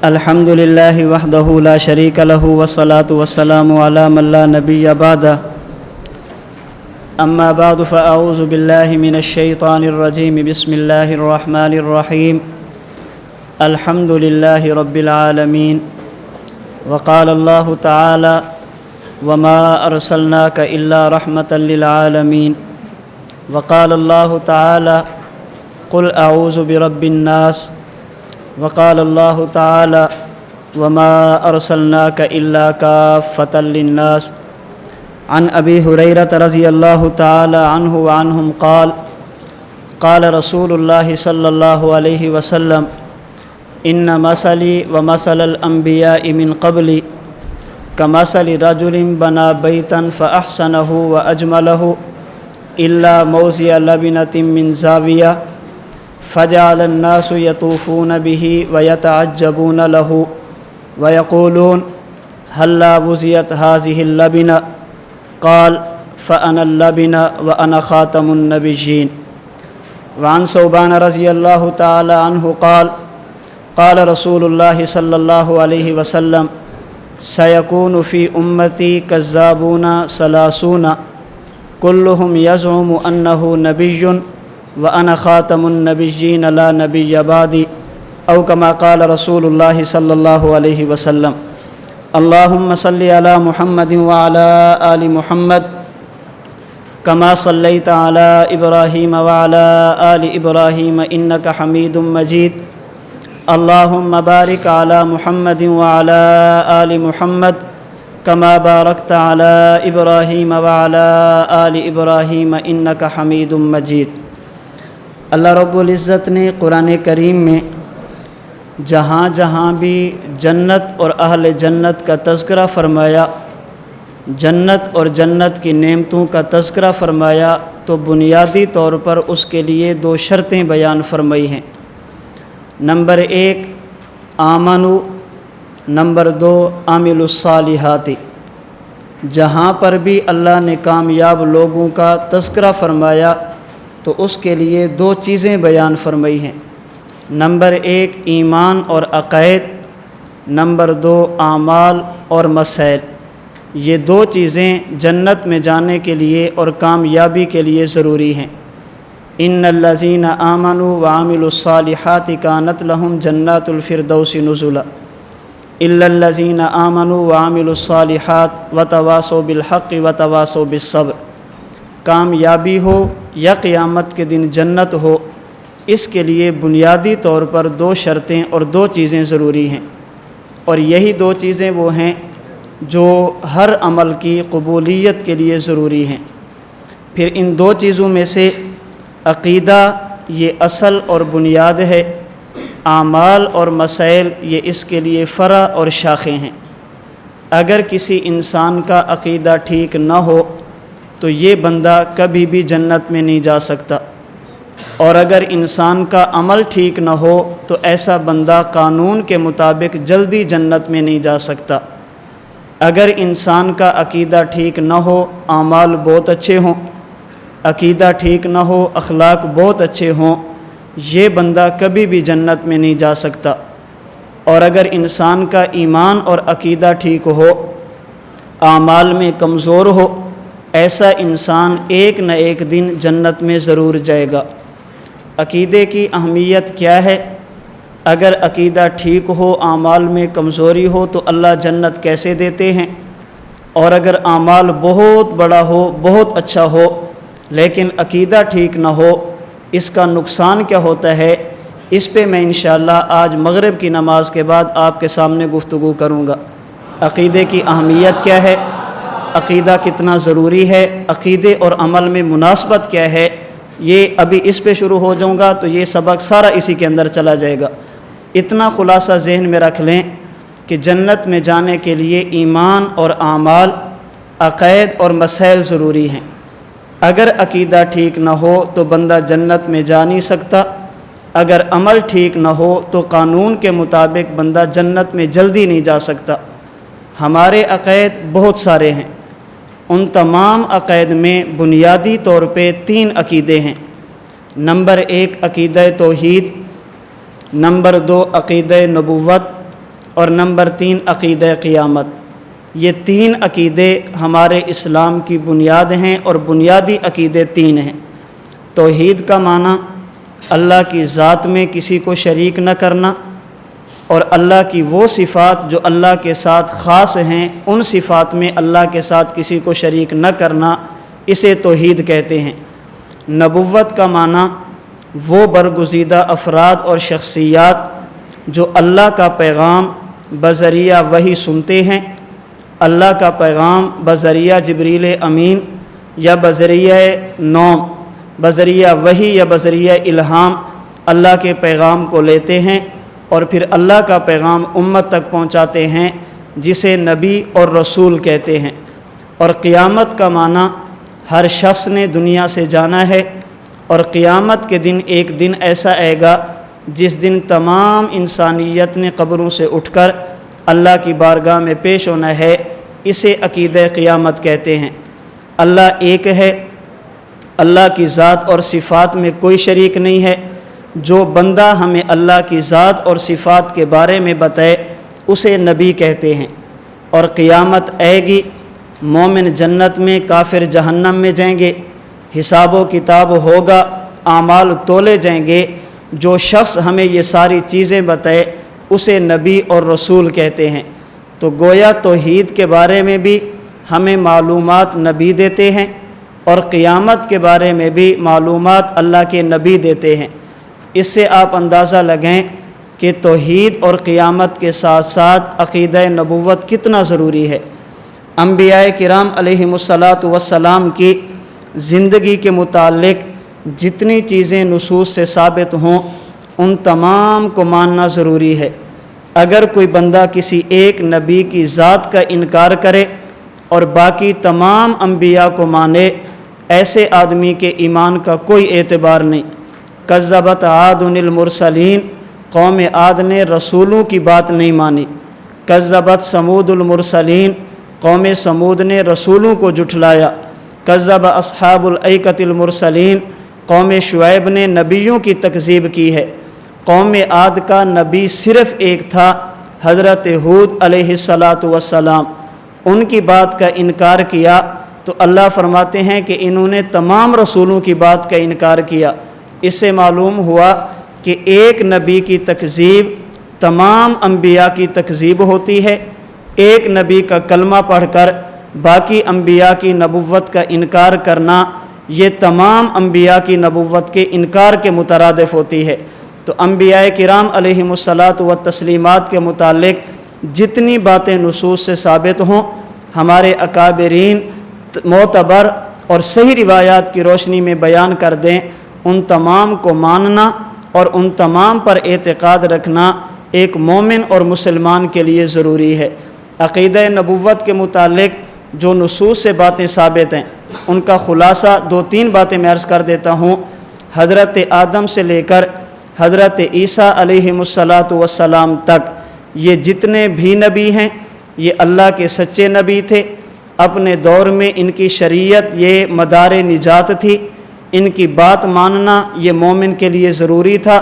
الحمد لله وحده لا شريك له والصلاة والسلام على من لا نبي بعده أما بعد فأعوذ بالله من الشيطان الرجيم بسم الله الرحمن الرحيم الحمد لله رب العالمين وقال الله تعالى وما أرسلناك إلا رحمة للعالمين وقال الله تعالى قل أعوذ برب الناس وقال الله تعالى وما أرسلناك إلا كافة للناس عن أبي هريرة رضي الله تعالى عنه وعنهم قال قال رسول الله صلى الله عليه وسلم إن مثلي ومثل الأنبياء من قبلي كمثل رجل بنى بيتا فأحسنه وأجمله إلا موضع لبنة من زاوية فجعل الناس يطوفون به ويتعجبون له ويقولون هلا وزيت هذه اللبنة قال فأنا اللبنة وأنا خاتم النبيين وعن ثوبان رضي الله تعالى عنه قال قال رسول الله صلى الله عليه وسلم سيكون في أمتي كذابون ثلاثون كلهم يزعم أنه نبي وأنا خاتم النبيين لا نبي بعدي أو كما قال رسول الله صلى الله عليه وسلم اللهم صل على محمد وعلى آل محمد كما صليت على إبراهيم وعلى آل إبراهيم إنك حميد مجيد اللهم بارك على محمد وعلى آل محمد كما باركت على إبراهيم وعلى آل إبراهيم إنك حميد مجيد اللہ رب العزت نے قرآن کریم میں جہاں جہاں بھی جنت اور اہل جنت کا تذکرہ فرمایا، جنت اور جنت کی نعمتوں کا تذکرہ فرمایا تو بنیادی طور پر اس کے لیے دو شرطیں بیان فرمائی ہیں۔ نمبر 1 آمنو، نمبر 2 عامل الصالحات۔ جہاں پر بھی اللہ نے کامیاب لوگوں کا تذکرہ فرمایا تو اس کے لیے دو چیزیں بیان فرمائی ہیں۔ نمبر 1 ایمان اور عقائد، نمبر 2 اعمال اور مسائل۔ یہ دو چیزیں جنت میں جانے کے لیے اور کامیابی کے لیے ضروری ہیں۔ ان الذین آمنوا وعملوا الصالحات کانت لهم جنات الفردوس نزلا الا الذین آمنوا وعملوا الصالحات وتواصوا بالحق وتواصوا بالصبر۔ کامیابی ہو یا قیامت کے دن جنت ہو، اس کے لیے بنیادی طور پر دو شرطیں اور دو چیزیں ضروری ہیں، اور یہی دو چیزیں وہ ہیں جو ہر عمل کی قبولیت کے لیے ضروری ہیں۔ پھر ان دو چیزوں میں سے عقیدہ یہ اصل اور بنیاد ہے، اعمال اور مسائل یہ اس کے لیے فرع اور شاخیں ہیں۔ اگر کسی انسان کا عقیدہ ٹھیک نہ ہو تو یہ بندہ کبھی بھی جنت میں نہیں جا سکتا، اور اگر انسان کا عمل ٹھیک نہ ہو تو ایسا بندہ قانون کے مطابق جلدی جنت میں نہیں جا سکتا۔ اگر انسان کا عقیدہ ٹھیک نہ ہو، اعمال بہت اچھے ہوں، عقیدہ ٹھیک نہ ہو، اخلاق بہت اچھے ہوں، یہ بندہ کبھی بھی جنت میں نہیں جا سکتا۔ اور اگر انسان کا ایمان اور عقیدہ ٹھیک ہو، اعمال میں کمزور ہو، ایسا انسان ایک نہ ایک دن جنت میں ضرور جائے گا۔ عقیدے کی اہمیت کیا ہے؟ اگر عقیدہ ٹھیک ہو، اعمال میں کمزوری ہو تو اللہ جنت کیسے دیتے ہیں؟ اور اگر اعمال بہت بڑا ہو، بہت اچھا ہو، لیکن عقیدہ ٹھیک نہ ہو، اس کا نقصان کیا ہوتا ہے؟ اس پہ میں انشاءاللہ آج مغرب کی نماز کے بعد آپ کے سامنے گفتگو کروں گا۔ عقیدے کی اہمیت کیا ہے؟ عقیدہ کتنا ضروری ہے؟ عقیدے اور عمل میں مناسبت کیا ہے؟ یہ ابھی اس پہ شروع ہو جاؤں گا تو یہ سبق سارا اسی کے اندر چلا جائے گا۔ اتنا خلاصہ ذہن میں رکھ لیں کہ جنت میں جانے کے لیے ایمان اور اعمال، عقائد اور مسائل ضروری ہیں۔ اگر عقیدہ ٹھیک نہ ہو تو بندہ جنت میں جا نہیں سکتا، اگر عمل ٹھیک نہ ہو تو قانون کے مطابق بندہ جنت میں جلدی نہیں جا سکتا۔ ہمارے عقائد بہت سارے ہیں، ان تمام عقائد میں بنیادی طور پہ 3 عقیدے ہیں۔ نمبر 1 عقیدہ توحید، نمبر 2 عقیدہ نبوت، اور نمبر 3 عقیدہ قیامت۔ یہ 3 عقیدے ہمارے اسلام کی بنیاد ہیں، اور بنیادی عقیدے 3 ہیں۔ توحید کا معنی اللہ کی ذات میں کسی کو شریک نہ کرنا، اور اللہ کی وہ صفات جو اللہ کے ساتھ خاص ہیں ان صفات میں اللہ کے ساتھ کسی کو شریک نہ کرنا، اسے توحید کہتے ہیں۔ نبوت کا معنی وہ برگزیدہ افراد اور شخصیات جو اللہ کا پیغام بذریعہ وحی سنتے ہیں، اللہ کا پیغام بذریعہ جبریل امین یا بذریعہ نوم، بذریعہ وحی یا بذریعہ الہام اللہ کے پیغام کو لیتے ہیں اور پھر اللہ کا پیغام امت تک پہنچاتے ہیں، جسے نبی اور رسول کہتے ہیں۔ اور قیامت کا معنی ہر شخص نے دنیا سے جانا ہے، اور قیامت کے دن ایک دن ایسا آئے گا جس دن تمام انسانیت نے قبروں سے اٹھ کر اللہ کی بارگاہ میں پیش ہونا ہے، اسے عقیدہ قیامت کہتے ہیں۔ اللہ ایک ہے، اللہ کی ذات اور صفات میں کوئی شریک نہیں ہے۔ جو بندہ ہمیں اللہ کی ذات اور صفات کے بارے میں بتائے اسے نبی کہتے ہیں۔ اور قیامت آئے گی، مومن جنت میں، کافر جہنم میں جائیں گے، حساب و کتاب ہوگا، اعمال تولے جائیں گے۔ جو شخص ہمیں یہ ساری چیزیں بتائے اسے نبی اور رسول کہتے ہیں۔ تو گویا توحید کے بارے میں بھی ہمیں معلومات نبی دیتے ہیں، اور قیامت کے بارے میں بھی معلومات اللہ کے نبی دیتے ہیں۔ اس سے آپ اندازہ لگیں کہ توحید اور قیامت کے ساتھ ساتھ عقیدہ نبوت کتنا ضروری ہے۔ انبیاء کرام علیہم الصلاۃ والسلام کی زندگی کے متعلق جتنی چیزیں نصوص سے ثابت ہوں ان تمام کو ماننا ضروری ہے۔ اگر کوئی بندہ کسی ایک نبی کی ذات کا انکار کرے اور باقی تمام انبیاء کو مانے، ایسے آدمی کے ایمان کا کوئی اعتبار نہیں۔ کذبت عاد المرسلین، قوم عاد نے رسولوں کی بات نہیں مانی۔ کذبت ثمود المرسلین، قوم ثمود نے رسولوں کو جھٹلایا۔ کذب اصحاب الایکۃ المرسلین، قوم شعیب نے نبیوں کی تکذیب کی ہے۔ قوم عاد کا نبی صرف ایک تھا، حضرت ہود علیہ السلام۔ ان کی بات کا انکار کیا تو اللہ فرماتے ہیں کہ انہوں نے تمام رسولوں کی بات کا انکار کیا۔ اس سے معلوم ہوا کہ ایک نبی کی تکذیب تمام انبیاء کی تکذیب ہوتی ہے۔ ایک نبی کا کلمہ پڑھ کر باقی انبیاء کی نبوت کا انکار کرنا، یہ تمام انبیاء کی نبوت کے انکار کے مترادف ہوتی ہے۔ تو انبیاء کرام علیہم الصلاۃ والتسلیمات کے متعلق جتنی باتیں نصوص سے ثابت ہوں، ہمارے اکابرین معتبر اور صحیح روایات کی روشنی میں بیان کر دیں، ان تمام کو ماننا اور ان تمام پر اعتقاد رکھنا ایک مومن اور مسلمان کے لیے ضروری ہے۔ عقیدہ نبوت کے متعلق جو نصوص سے باتیں ثابت ہیں ان کا خلاصہ 2-3 باتیں میں عرض کر دیتا ہوں۔ حضرت آدم سے لے کر حضرت عیسیٰ علیہم الصلاۃ والسلام تک یہ جتنے بھی نبی ہیں یہ اللہ کے سچے نبی تھے۔ اپنے دور میں ان کی شریعت یہ مدار نجات تھی، ان کی بات ماننا یہ مومن کے لیے ضروری تھا۔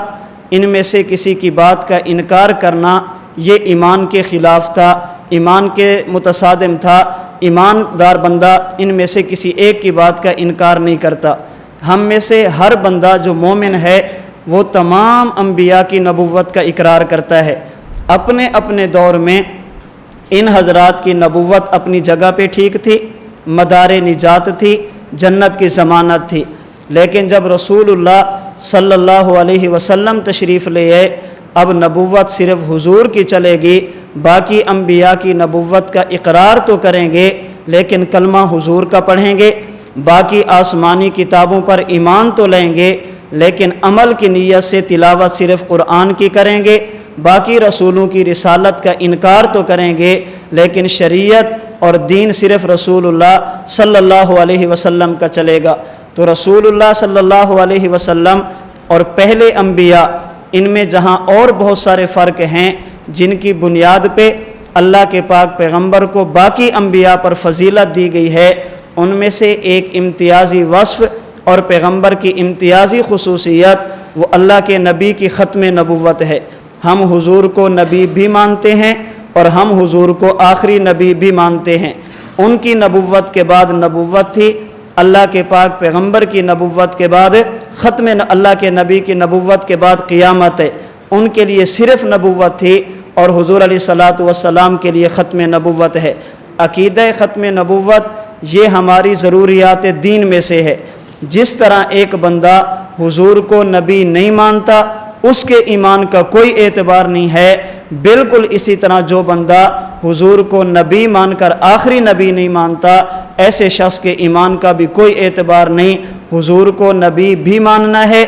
ان میں سے کسی کی بات کا انکار کرنا یہ ایمان کے خلاف تھا، ایمان کے متصادم تھا۔ ایماندار بندہ ان میں سے کسی ایک کی بات کا انکار نہیں کرتا۔ ہم میں سے ہر بندہ جو مومن ہے وہ تمام انبیاء کی نبوت کا اقرار کرتا ہے۔ اپنے اپنے دور میں ان حضرات کی نبوت اپنی جگہ پہ ٹھیک تھی، مدار نجات تھی، جنت کی ضمانت تھی۔ لیکن جب رسول اللہ صلی اللہ علیہ وسلم تشریف لے آئے، اب نبوت صرف حضور کی چلے گی، باقی انبیاء کی نبوت کا اقرار تو کریں گے لیکن کلمہ حضور کا پڑھیں گے، باقی آسمانی کتابوں پر ایمان تو لیں گے لیکن عمل کی نیت سے تلاوت صرف قرآن کی کریں گے، باقی رسولوں کی رسالت کا انکار تو کریں گے لیکن شریعت اور دین صرف رسول اللہ صلی اللہ علیہ وسلم کا چلے گا۔ تو رسول اللہ صلی اللہ علیہ وسلم اور پہلے انبیاء ان میں جہاں اور بہت سارے فرق ہیں جن کی بنیاد پہ اللہ کے پاک پیغمبر کو باقی انبیاء پر فضیلت دی گئی ہے، ان میں سے ایک امتیازی وصف اور پیغمبر کی امتیازی خصوصیت وہ اللہ کے نبی کی ختم نبوت ہے۔ ہم حضور کو نبی بھی مانتے ہیں اور ہم حضور کو آخری نبی بھی مانتے ہیں۔ ان کی نبوت کے بعد نبوت تھی، اللہ کے پاک پیغمبر کی نبوت کے بعد ختم اللہ کے نبی کی نبوت کے بعد قیامت ہے۔ ان کے لیے صرف نبوت تھی اور حضور علیہ الصلاۃ والسلام کے لیے ختم نبوت ہے۔ عقیدہ ختم نبوت یہ ہماری ضروریات دین میں سے ہے۔ جس طرح ایک بندہ حضور کو نبی نہیں مانتا اس کے ایمان کا کوئی اعتبار نہیں ہے، بالکل اسی طرح جو بندہ حضور کو نبی مان کر آخری نبی نہیں مانتا ایسے شخص کے ایمان کا بھی کوئی اعتبار نہیں۔ حضور کو نبی بھی ماننا ہے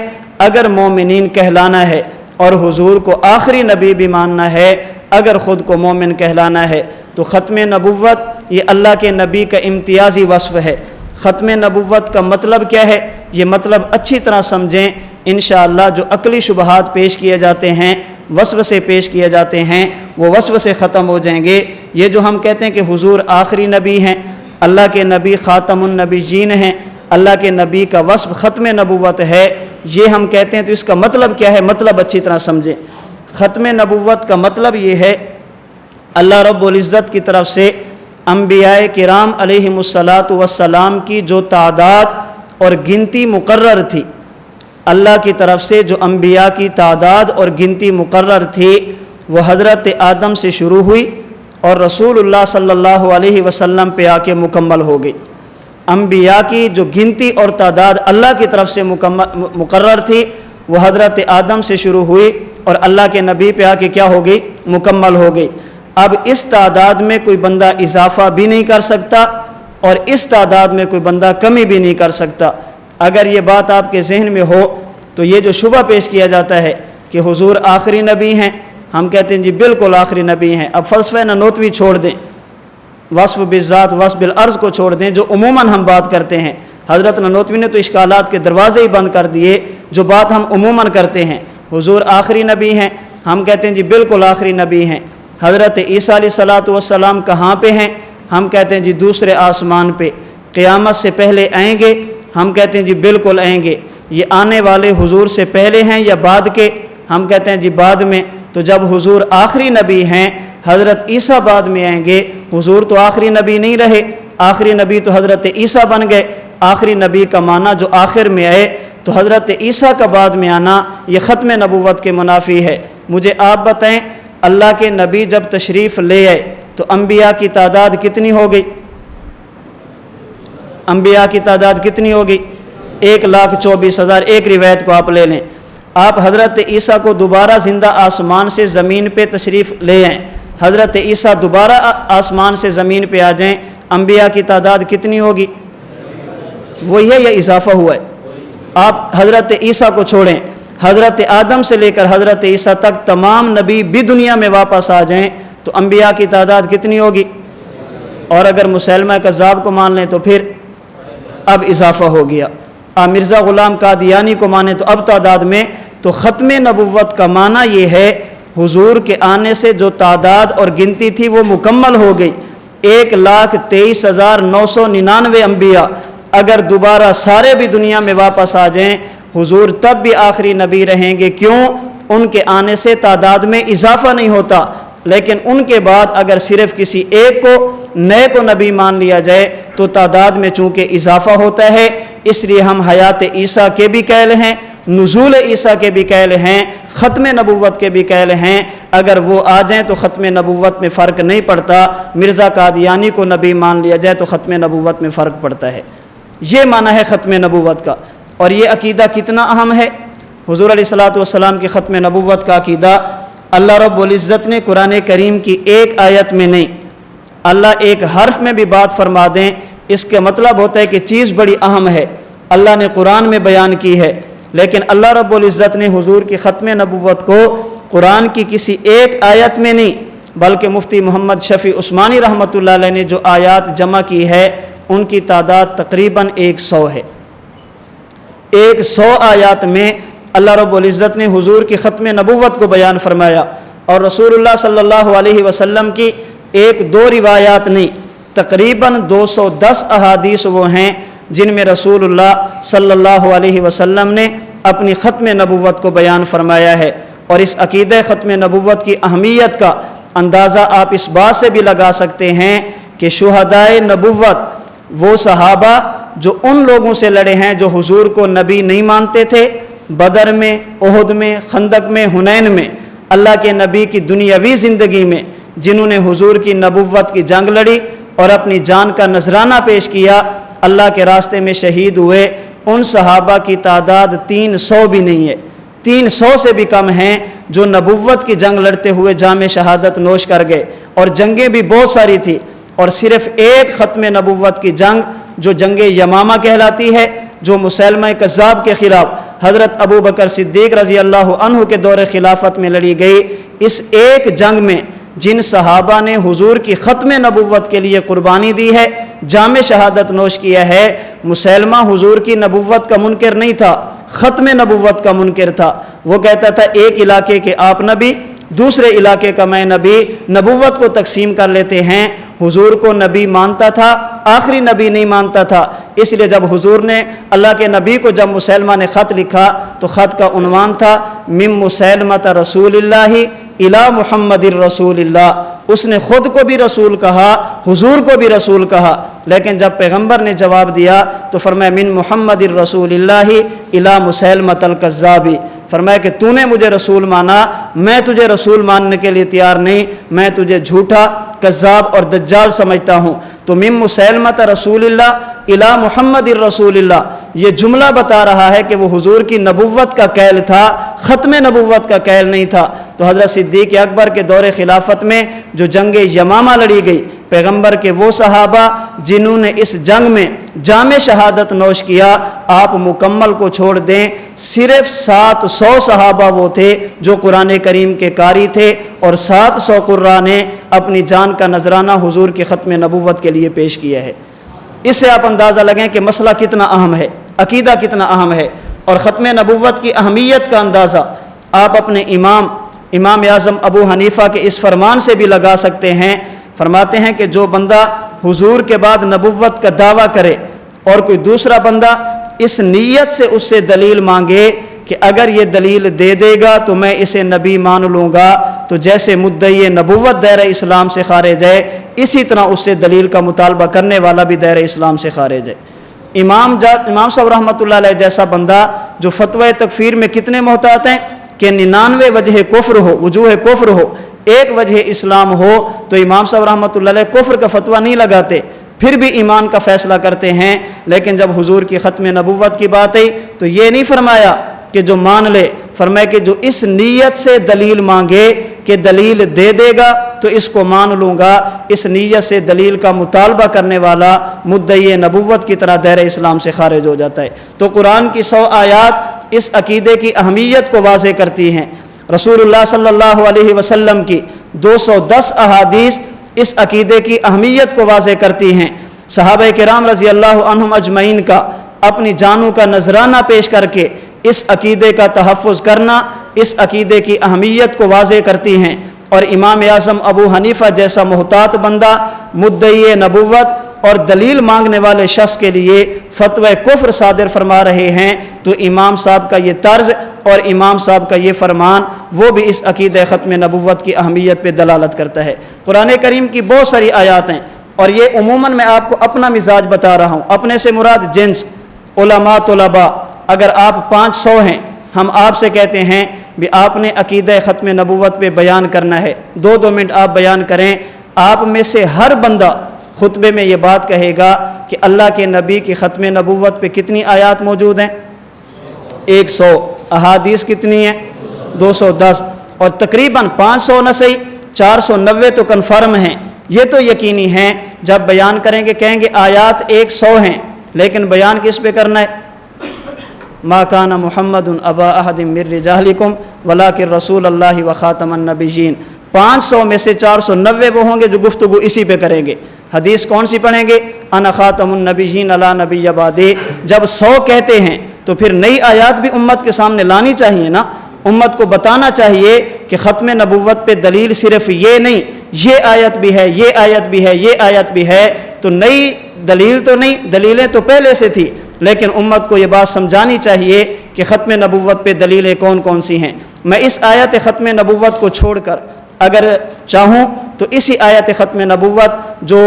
اگر مومنین کہلانا ہے، اور حضور کو آخری نبی بھی ماننا ہے اگر خود کو مومن کہلانا ہے۔ تو ختم نبوت یہ اللہ کے نبی کا امتیازی وصف ہے۔ ختم نبوت کا مطلب کیا ہے، یہ مطلب اچھی طرح سمجھیں۔ انشاءاللہ جو عقلی شبہات پیش کیے جاتے ہیں، وسوسے پیش کیے جاتے ہیں، وہ وسوسے ختم ہو جائیں گے۔ یہ جو ہم کہتے ہیں کہ حضور آخری نبی ہیں، اللہ کے نبی خاتم النبیین ہیں، اللہ کے نبی کا وصف ختم نبوت ہے، یہ ہم کہتے ہیں تو اس کا مطلب کیا ہے، مطلب اچھی طرح سمجھیں۔ ختم نبوت کا مطلب یہ ہے اللہ رب العزت کی طرف سے انبیاء کرام علیہم الصلاۃ والسلام کی جو تعداد اور گنتی مقرر تھی، اللہ کی طرف سے جو انبیاء کی تعداد اور گنتی مقرر تھی وہ حضرت آدم سے شروع ہوئی اور رسول اللہ صلی اللہ علیہ وسلم پہ آ کے مکمل ہو گئی۔ انبیاء کی جو گنتی اور تعداد اللہ کی طرف سے مقرر تھی وہ حضرت آدم سے شروع ہوئی اور اللہ کے نبی پہ آ کے کیا ہو گئی، مکمل ہو گئی۔ اب اس تعداد میں کوئی بندہ اضافہ بھی نہیں کر سکتا اور اس تعداد میں کوئی بندہ کمی بھی نہیں کر سکتا۔ اگر یہ بات آپ کے ذہن میں ہو تو یہ جو شبہ پیش کیا جاتا ہے کہ حضور آخری نبی ہیں، ہم کہتے ہیں جی بالکل آخری نبی ہیں۔ اب فلسفہ نانوتوی چھوڑ دیں، وصف بالذات وصف بالعرض کو چھوڑ دیں جو عموماً ہم بات کرتے ہیں۔ حضرت نانوتوی نے تو اشکالات کے دروازے ہی بند کر دیے، جو بات ہم عموماً کرتے ہیں حضور آخری نبی ہیں، ہم کہتے ہیں جی بالکل آخری نبی ہیں۔ حضرت عیسیٰ علیہ الصلاۃ والسلام کہاں پہ ہیں، ہم کہتے ہیں جی دوسرے آسمان پہ، قیامت سے پہلے آئیں گے، ہم کہتے ہیں جی بالکل آئیں گے۔ یہ آنے والے حضور سے پہلے ہیں یا بعد کے، ہم کہتے ہیں جی بعد میں۔ تو جب حضور آخری نبی ہیں، حضرت عیسیٰ بعد میں آئیں گے، حضور تو آخری نبی نہیں رہے، آخری نبی تو حضرت عیسیٰ بن گئے۔ آخری نبی کا معنی جو آخر میں آئے، تو حضرت عیسیٰ کا بعد میں آنا یہ ختم نبوت کے منافی ہے۔ مجھے آپ بتائیں اللہ کے نبی جب تشریف لے آئے تو انبیاء کی تعداد کتنی ہو گئی؟ انبیاء کی تعداد کتنی ہوگی؟ 1,24,000۔ ایک روایت کو آپ لے لیں، آپ حضرت عیسیٰ کو دوبارہ زندہ آسمان سے زمین پہ تشریف لے آئیں، حضرت عیسیٰ دوبارہ آسمان سے زمین پہ آ جائیں، انبیاء کی تعداد کتنی ہوگی؟ وہی ہے یا اضافہ ہوا ہے؟ آپ حضرت عیسیٰ کو چھوڑیں، حضرت آدم سے لے کر حضرت عیسیٰ تک تمام نبی بھی دنیا میں واپس آ جائیں تو انبیاء کی تعداد کتنی ہوگی؟ اور اگر مسلمہ کذاب کو مان لیں تو پھر اب اضافہ ہو گیا۔ مرزا غلام قادیانی کو مانیں تو اب تعداد میں، تو ختم نبوت کا معنی یہ ہے حضور کے آنے سے جو تعداد اور گنتی تھی وہ مکمل ہو گئی۔ 1,23,999 انبیاء اگر دوبارہ سارے بھی دنیا میں واپس آ جائیں، حضور تب بھی آخری نبی رہیں گے۔ کیوں؟ ان کے آنے سے تعداد میں اضافہ نہیں ہوتا، لیکن ان کے بعد اگر صرف کسی ایک کو نئے کو نبی مان لیا جائے تو تعداد میں چونکہ اضافہ ہوتا ہے، اس لیے ہم حیات عیسیٰ کے بھی قائل ہیں، نزول عیسیٰ کے بھی قائل ہیں، ختم نبوت کے بھی قائل ہیں۔ اگر وہ آ جائیں تو ختم نبوت میں فرق نہیں پڑتا، مرزا قادیانی کو نبی مان لیا جائے تو ختم نبوت میں فرق پڑتا ہے۔ یہ معنی ہے ختم نبوت کا۔ اور یہ عقیدہ کتنا اہم ہے، حضور علیہ الصلاۃ والسلام کی ختم نبوت کا عقیدہ اللہ رب العزت نے قرآن کریم کی ایک آیت میں نہیں، اللہ ایک حرف میں بھی بات فرما دیں، اس کا مطلب ہوتا ہے کہ چیز بڑی اہم ہے، اللہ نے قرآن میں بیان کی ہے، لیکن اللہ رب العزت نے حضور کی ختم نبوت کو قرآن کی کسی ایک آیت میں نہیں بلکہ مفتی محمد شفیع عثمانی رحمۃ اللہ علیہ نے جو آیات جمع کی ہے ان کی تعداد تقریباً 100 ہے۔ 100 آیات میں اللہ رب العزت نے حضور کی ختم نبوت کو بیان فرمایا، اور رسول اللہ صلی اللہ علیہ وسلم کی 1-2 روایات نہیں، تقریباً 210 احادیث وہ ہیں جن میں رسول اللہ صلی اللہ علیہ وسلم نے اپنی ختم نبوت کو بیان فرمایا ہے۔ اور اس عقیدہ ختم نبوت کی اہمیت کا اندازہ آپ اس بات سے بھی لگا سکتے ہیں کہ شہدائے نبوت وہ صحابہ جو ان لوگوں سے لڑے ہیں جو حضور کو نبی نہیں مانتے تھے، بدر میں، احد میں، خندق میں، حنین میں، اللہ کے نبی کی دنیاوی زندگی میں جنہوں نے حضور کی نبوت کی جنگ لڑی اور اپنی جان کا نذرانہ پیش کیا، اللہ کے راستے میں شہید ہوئے، ان صحابہ کی تعداد 300 بھی نہیں ہے، 300 سے بھی کم ہیں جو نبوت کی جنگ لڑتے ہوئے جام شہادت نوش کر گئے۔ اور جنگیں بھی بہت ساری تھی، اور صرف ایک ختم نبوت کی جنگ جو جنگ یمامہ کہلاتی ہے، جو مسیلمہ کذاب کے خلاف حضرت ابو بکر صدیق رضی اللہ عنہ کے دور خلافت میں لڑی گئی، اس ایک جنگ میں جن صحابہ نے حضور کی ختم نبوت کے لیے قربانی دی ہے، جام شہادت نوش کیا ہے، مسیلمہ حضور کی نبوت کا منکر نہیں تھا، ختم نبوت کا منکر تھا۔ وہ کہتا تھا ایک علاقے کے آپ نبی، دوسرے علاقے کا میں نبی، نبوت کو تقسیم کر لیتے ہیں۔ حضور کو نبی مانتا تھا، آخری نبی نہیں مانتا تھا، اس لیے جب حضور نے اللہ کے نبی کو جب مسیلمہ نے خط لکھا تو خط کا عنوان تھا من مسیلمۃ رسول اللہ الی محمد الرسول اللہ۔ اس نے خود کو بھی رسول کہا، حضور کو بھی رسول کہا، لیکن جب پیغمبر نے جواب دیا تو فرمایا من محمد الرسول اللہ الی مسیلمۃ الکذاب، فرمایا کہ تو نے مجھے رسول مانا، میں تجھے رسول ماننے کے لیے تیار نہیں، میں تجھے جھوٹا، کذاب اور دجال سمجھتا ہوں۔ تو من مسیلمۃ رسول اللہ الی محمد الرسول اللہ، یہ جملہ بتا رہا ہے کہ وہ حضور کی نبوت کا قیل تھا، ختم نبوت کا قیل نہیں تھا۔ تو حضرت صدیق اکبر کے دور خلافت میں جو جنگ یمامہ لڑی گئی، پیغمبر کے وہ صحابہ جنہوں نے اس جنگ میں جام شہادت نوش کیا، آپ مکمل کو چھوڑ دیں، صرف 700 صحابہ وہ تھے جو قرآن کریم کے قاری تھے، اور 700 قراء نے اپنی جان کا نذرانہ حضور کی ختم نبوت کے لیے پیش کیا ہے۔ اس سے آپ اندازہ لگیں کہ مسئلہ کتنا اہم ہے، عقیدہ کتنا اہم ہے، اور ختم نبوت کی اہمیت کا اندازہ آپ اپنے امام اعظم ابو حنیفہ کے اس فرمان سے بھی لگا سکتے ہیں۔ فرماتے ہیں کہ جو بندہ حضور کے بعد نبوت کا دعویٰ کرے اور کوئی دوسرا بندہ اس نیت سے اس سے دلیل مانگے کہ اگر یہ دلیل دے دے گا تو میں اسے نبی مان لوں گا، تو جیسے مدعی نبوت دائرہ اسلام سے خارج ہے، اسی طرح اس سے دلیل کا مطالبہ کرنے والا بھی دائرہ اسلام سے خارج ہے۔ امام صاحب رحمۃ اللہ علیہ جیسا بندہ جو فتوی تکفیر میں کتنے محتاط ہیں کہ 99 وجہ کفر ہو، وجوہ کفر ہو، ایک وجہ اسلام ہو، تو امام صاحب رحمۃ اللہ علیہ کفر کا فتویٰ نہیں لگاتے، پھر بھی ایمان کا فیصلہ کرتے ہیں۔ لیکن جب حضور کی ختم نبوت کی بات آئی تو یہ نہیں فرمایا کہ جو مان لے، فرمایا کہ جو اس نیت سے دلیل مانگے کہ دلیل دے دے گا تو اس کو مان لوں گا، اس نیت سے دلیل کا مطالبہ کرنے والا مدعی نبوت کی طرح دائرہ اسلام سے خارج ہو جاتا ہے۔ تو قرآن کی 100 آیات اس عقیدے کی اہمیت کو واضح کرتی ہیں، رسول اللہ صلی اللہ علیہ وسلم کی 210 احادیث اس عقیدے کی اہمیت کو واضح کرتی ہیں۔ صحابہ کرام رضی اللہ عنہم اجمعین کا اپنی جانوں کا نذرانہ پیش کر کے اس عقیدے کا تحفظ کرنا اس عقیدے کی اہمیت کو واضح کرتی ہیں، اور امام اعظم ابو حنیفہ جیسا محتاط بندہ مدعی نبوت اور دلیل مانگنے والے شخص کے لیے فتوی کفر صادر فرما رہے ہیں، تو امام صاحب کا یہ طرز اور امام صاحب کا یہ فرمان وہ بھی اس عقیدہ ختم نبوت کی اہمیت پہ دلالت کرتا ہے۔ قرآن کریم کی بہت ساری آیات ہیں، اور یہ عموماً میں آپ کو اپنا مزاج بتا رہا ہوں، اپنے سے مراد جنس، علماء، طلباء، اگر آپ 500 ہیں، ہم آپ سے کہتے ہیں بھی آپ نے عقیدہ ختم نبوت پہ بیان کرنا ہے، 2 منٹ آپ بیان کریں، آپ میں سے ہر بندہ خطبے میں یہ بات کہے گا کہ اللہ کے نبی کی ختم نبوت پہ کتنی آیات موجود ہیں؟ 100۔ احادیث کتنی ہیں؟ 210، اور تقریباً 500 نہ صحیح 490 تو کنفرم ہیں۔ یہ تو یقینی ہیں، جب بیان کریں گے کہیں گے آیات 100 ہیں، لیکن بیان کس پہ کرنا ہے؟ ما کان محمد ابا احد من رجالکم ولکن رسول اللہ وخاتم النبیین۔ 500 میں سے 490 وہ ہوں گے جو گفتگو اسی پہ کریں گے۔ حدیث کون سی پڑھیں گے؟ انا خاتم النبیین لا نبی بعدی۔ جب 100 کہتے ہیں تو پھر نئی آیات بھی امت کے سامنے لانی چاہیے نا، امت کو بتانا چاہیے کہ ختم نبوت پہ دلیل صرف یہ نہیں، یہ آیت بھی ہے، یہ آیت بھی ہے، یہ آیت بھی ہے۔ تو نئی دلیل تو نہیں، دلیلیں تو پہلے سے تھی، لیکن امت کو یہ بات سمجھانی چاہیے کہ ختم نبوت پہ دلیلیں کون کون سی ہیں۔ میں اس آیت ختم نبوت کو چھوڑ کر اگر چاہوں تو اسی آیت ختم نبوت جو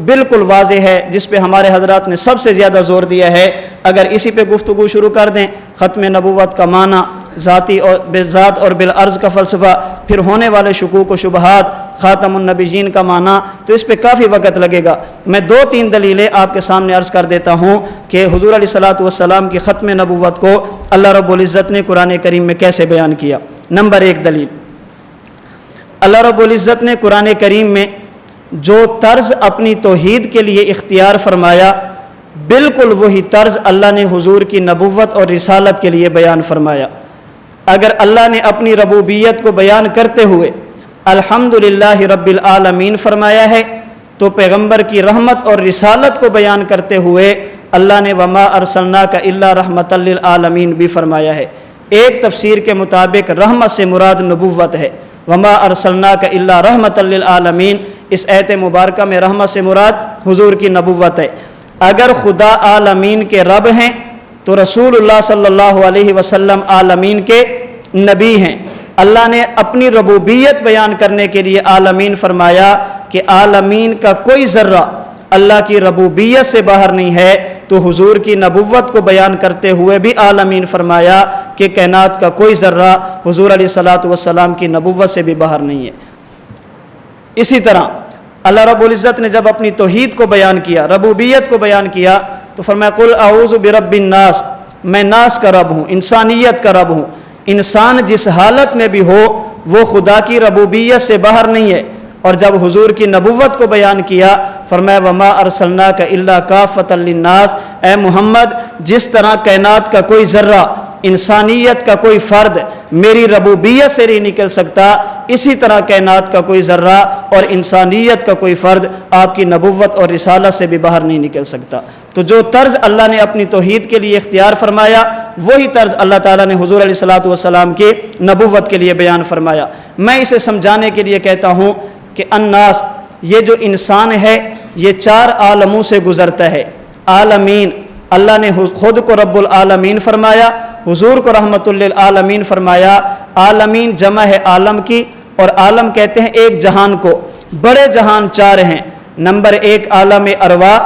بالکل واضح ہے، جس پہ ہمارے حضرات نے سب سے زیادہ زور دیا ہے، اگر اسی پہ گفتگو شروع کر دیں، ختم نبوت کا معنی، ذاتی اور بالذات اور بالعرض کا فلسفہ، پھر ہونے والے شکوک و شبہات، خاتم النبیین کا معنی، تو اس پہ کافی وقت لگے گا۔ میں 2-3 دلیلیں آپ کے سامنے عرض کر دیتا ہوں کہ حضور علیہ الصلوۃ والسلام کی ختم نبوت کو اللہ رب العزت نے قرآن کریم میں کیسے بیان کیا۔ نمبر 1 دلیل، اللہ رب العزت نے قرآن کریم میں جو طرز اپنی توحید کے لیے اختیار فرمایا، بالکل وہی طرز اللہ نے حضور کی نبوت اور رسالت کے لیے بیان فرمایا۔ اگر اللہ نے اپنی ربوبیت کو بیان کرتے ہوئے الحمدللہ رب العالمین فرمایا ہے، تو پیغمبر کی رحمت اور رسالت کو بیان کرتے ہوئے اللہ نے وما ارسلناک الا رحمۃ للعالمین بھی فرمایا ہے۔ ایک تفسیر کے مطابق رحمت سے مراد نبوت ہے، وما ارسلناک الا رحمۃ للعالمین، اس آیت مبارکہ میں رحمت سے مراد حضور کی نبوت ہے۔ اگر خدا عالمین کے رب ہیں تو رسول اللہ صلی اللہ علیہ وسلم عالمین کے نبی ہیں۔ اللہ نے اپنی ربوبیت بیان کرنے کے لیے عالمین فرمایا کہ عالمین کا کوئی ذرہ اللہ کی ربوبیت سے باہر نہیں ہے، تو حضور کی نبوت کو بیان کرتے ہوئے بھی عالمین فرمایا کہ کائنات کا کوئی ذرہ حضور علیہ الصلوۃ والسلام کی نبوت سے بھی باہر نہیں ہے۔ اسی طرح اللہ رب العزت نے جب اپنی توحید کو بیان کیا، ربوبیت کو بیان کیا، تو فرمایا قل اعوذ برب الناس، میں ناس کا رب ہوں، انسانیت کا رب ہوں۔ انسان جس حالت میں بھی ہو وہ خدا کی ربوبیت سے باہر نہیں ہے۔ اور جب حضور کی نبوت کو بیان کیا فرمایا وما ارسلناک الا کافۃ للناس، اے محمد جس طرح کائنات کا کوئی ذرہ، انسانیت کا کوئی فرد میری ربوبیت سے نہیں نکل سکتا، اسی طرح کائنات کا کوئی ذرہ اور انسانیت کا کوئی فرد آپ کی نبوت اور رسالت سے بھی باہر نہیں نکل سکتا۔ تو جو طرز اللہ نے اپنی توحید کے لیے اختیار فرمایا، وہی طرز اللہ تعالیٰ نے حضور علیہ الصلوۃ والسلام کی نبوت کے لیے بیان فرمایا۔ میں اسے سمجھانے کے لیے کہتا ہوں کہ الناس، یہ جو انسان ہے یہ 4 عالموں سے گزرتا ہے۔ عالمین، اللہ نے خود کو رب العالمین فرمایا، حضور کو رحمت للعالمین فرمایا۔ عالمین جمع ہے عالم کی، اور عالم کہتے ہیں ایک جہان کو۔ بڑے جہان 4 ہیں، نمبر 1 عالم ارواح،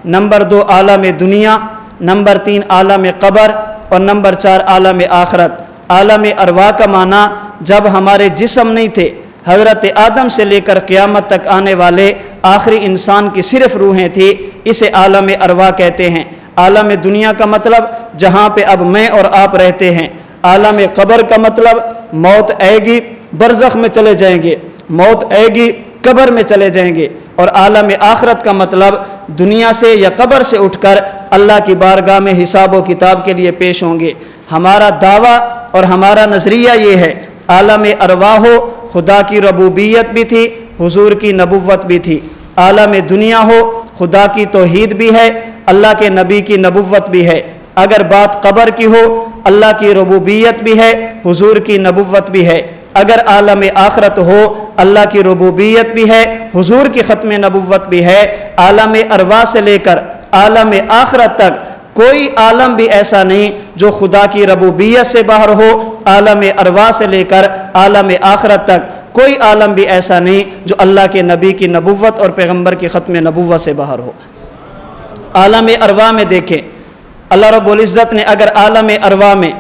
نمبر 2 عالم دنیا، نمبر 3 عالم قبر، اور نمبر 4 عالم آخرت۔ عالم ارواح کا معنی جب ہمارے جسم نہیں تھے، حضرت آدم سے لے کر قیامت تک آنے والے آخری انسان کی صرف روحیں تھیں، اسے عالم ارواح کہتے ہیں۔ عالم دنیا کا مطلب جہاں پہ اب میں اور آپ رہتے ہیں۔ عالم قبر کا مطلب موت آئے گی، برزخ میں چلے جائیں گے، موت آئے گی، قبر میں چلے جائیں گے۔ اور عالم آخرت کا مطلب دنیا سے یا قبر سے اٹھ کر اللہ کی بارگاہ میں حساب و کتاب کے لیے پیش ہوں گے۔ ہمارا دعویٰ اور ہمارا نظریہ یہ ہے، عالم ارواح ہو، خدا کی ربوبیت بھی تھی، حضور کی نبوت بھی تھی۔ عالم دنیا ہو، خدا کی توحید بھی ہے، اللہ کے نبی کی نبوت بھی ہے۔ اگر بات قبر کی ہو، اللہ کی ربوبیت بھی ہے، حضور کی نبوت بھی ہے۔ اگر عالم آخرت ہو، اللہ کی ربوبیت بھی ہے، حضور کی ختم نبوت بھی ہے۔ عالم ارواح سے لے کر عالم آخرت تک کوئی عالم بھی ایسا نہیں جو خدا کی ربوبیت سے باہر ہو۔ عالم ارواح سے لے کر عالم آخرت تک کوئی عالم بھی ایسا نہیں جو اللہ کے نبی کی نبوت اور پیغمبر کی ختم نبوت سے باہر ہو۔ عالم ارواح میں دیکھیں، اللہ رب العزت نے اگر عالم ارواح میں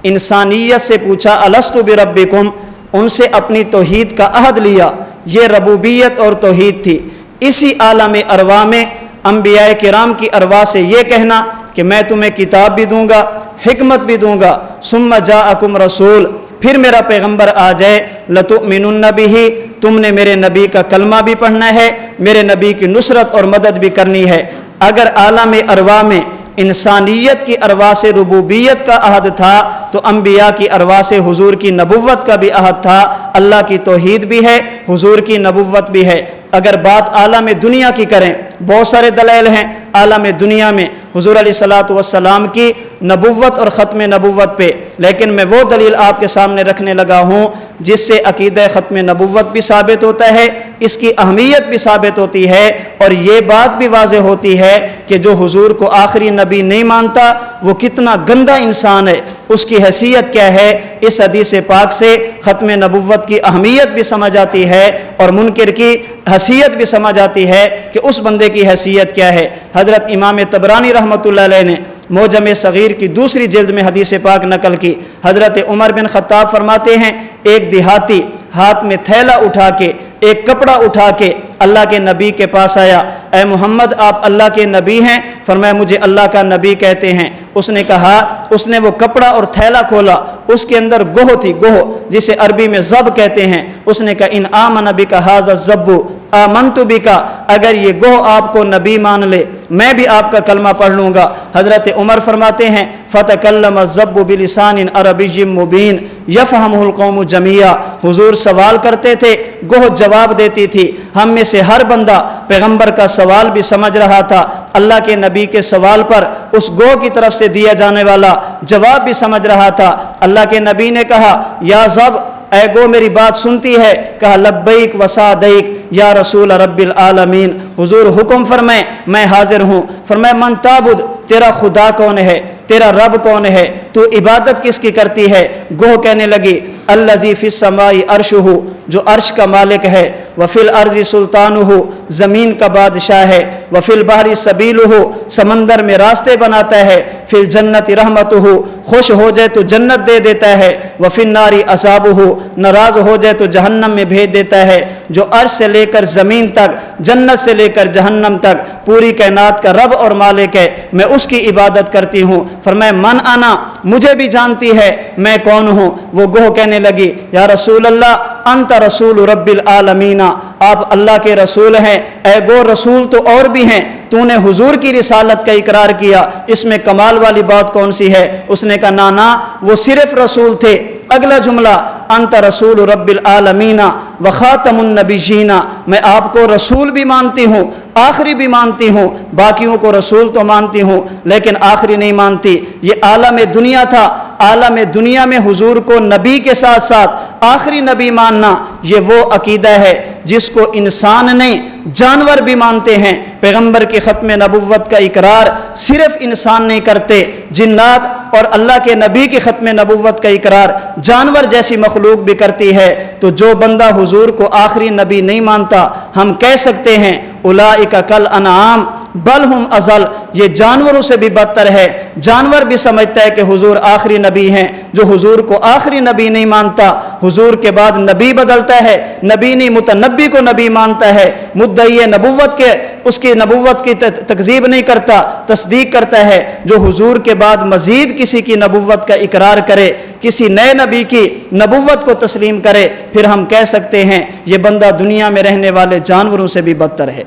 انسانیت سے پوچھا الستو بربکم، ان سے اپنی توحید کا عہد لیا، یہ ربوبیت اور توحید تھی۔ اسی عالم ارواح میں انبیاء کرام کی ارواح سے یہ کہنا کہ میں تمہیں کتاب بھی دوں گا، حکمت بھی دوں گا، ثم جاءکم رسول، پھر میرا پیغمبر آ جائے، لتؤمنن بہ، تم نے میرے نبی کا کلمہ بھی پڑھنا ہے، میرے نبی کی نصرت اور مدد بھی کرنی ہے۔ اگر عالم ارواح میں انسانیت کی ارواح سے ربوبیت کا عہد تھا تو انبیاء کی ارواح سے حضور کی نبوت کا بھی عہد تھا۔ اللہ کی توحید بھی ہے، حضور کی نبوت بھی ہے۔ اگر بات عالم دنیا کی کریں، بہت سارے دلائل ہیں عالم دنیا میں حضور علیہ الصلوۃ والسلام کی نبوت اور ختم نبوت پہ، لیکن میں وہ دلیل آپ کے سامنے رکھنے لگا ہوں جس سے عقیدہ ختم نبوت بھی ثابت ہوتا ہے، اس کی اہمیت بھی ثابت ہوتی ہے، اور یہ بات بھی واضح ہوتی ہے کہ جو حضور کو آخری نبی نہیں مانتا وہ کتنا گندا انسان ہے، اس کی حیثیت کیا ہے۔ اس حدیث پاک سے ختم نبوت کی اہمیت بھی سمجھ آتی ہے اور منکر کی حیثیت بھی سمجھ آتی ہے کہ اس بندے کی حیثیت کیا ہے۔ حضرت امام طبرانی رحمۃ اللہ علیہ نے معجم صغیر کی دوسری جلد میں حدیث پاک نقل کی۔ حضرت عمر بن خطاب فرماتے ہیں ایک دیہاتی ہاتھ میں تھیلا اٹھا کے، ایک کپڑا اٹھا کے اللہ کے نبی کے پاس آیا، اے محمد آپ اللہ کے نبی ہیں؟ فرمایا مجھے اللہ کا نبی کہتے ہیں۔ اس نے کہا، اس نے وہ کپڑا اور تھیلا کھولا، اس کے اندر گوہ تھی، گوہ جسے عربی میں زب کہتے ہیں۔ اس نے کہا ان آمن بک ھذا الزب آمنت بک، اگر یہ گوہ آپ کو نبی مان لے میں بھی آپ کا کلمہ پڑھ لوں گا۔ حضرت عمر فرماتے ہیں فتکلم الزب بلسان عربی مبین یفہمہ القوم جمیعا، حضور سوال کرتے تھے، گوہ جواب دیتی تھی، ہم میں سے ہر بندہ پیغمبر کا سوال بھی سمجھ رہا تھا، اللہ کے نبی کے سوال پر اس گوہ کی طرف سے دیا جانے والا جواب بھی سمجھ رہا تھا۔ اللہ کے نبی نے کہا یا زب، اے گو میری بات سنتی ہے؟ کہا لبیک وسعدیک یا رسول رب العالمین، حضور حکم فرمائیں میں حاضر ہوں۔ فرمائے من تعبد، تیرا خدا کون ہے، تیرا رب کون ہے، تو عبادت کس کی کرتی ہے؟ گوہ کہنے لگی الذی فی السماء عرشہ، جو عرش کا مالک ہے، وفی الارض سلطانہ، زمین کا بادشاہ ہے، وفی البحر سبیلہ، سمندر میں راستے بناتا ہے، فی الجنت رحمتہ، خوش ہو جائے تو جنت دے دیتا ہے، وفی النار عذابہ، ناراض ہو جائے تو جہنم میں بھیج دیتا ہے۔ جو عرش سے لے کر زمین تک، جنت سے لے کر جہنم تک پوری کائنات کا رب اور مالک ہے، میں اس کی عبادت کرتی ہوں۔ فرمایا من انا، مجھے بھی جانتی ہے میں کون ہوں۔ وہ گوہ کہنے لگی یا رسول اللہ انت رسول رب العالمین، آپ اللہ کے رسول ہیں۔ اے گو رسول تو اور بھی ہیں، تو نے حضور کی رسالت کا اقرار کیا، اس میں کمال والی بات کون سی ہے؟ اس نے کہا نا وہ صرف رسول تھے۔ اگلا جملہ انت رسول رب العالمین وخاتم النبیین، میں آپ کو رسول بھی مانتی ہوں، آخری بھی مانتی ہوں، باقیوں کو رسول تو مانتی ہوں لیکن آخری نہیں مانتی۔ یہ عالم دنیا تھا، عالم دنیا میں حضور کو نبی کے ساتھ ساتھ آخری نبی ماننا یہ وہ عقیدہ ہے جس کو انسان نہیں جانور بھی مانتے ہیں۔ پیغمبر کی ختم نبوت کا اقرار صرف انسان نہیں کرتے، جنات اور اللہ کے نبی کی ختم نبوت کا اقرار جانور جیسی مخلوق بھی کرتی ہے۔ تو جو بندہ حضور کو آخری نبی نہیں مانتا، ہم کہہ سکتے ہیں اولئک کالانعام بل ہم اضل، یہ جانوروں سے بھی بدتر ہے۔ جانور بھی سمجھتا ہے کہ حضور آخری نبی ہیں، جو حضور کو آخری نبی نہیں مانتا، حضور کے بعد نبی بدلتا ہے، نبی نہیں متنبی کو نبی مانتا ہے، مدعی نبوت کے اس کی نبوت کی تکذیب نہیں کرتا، تصدیق کرتا ہے۔ جو حضور کے بعد مزید کسی کی نبوت کا اقرار کرے، کسی نئے نبی کی نبوت کو تسلیم کرے، پھر ہم کہہ سکتے ہیں یہ بندہ دنیا میں رہنے والے جانوروں سے بھی بدتر ہے۔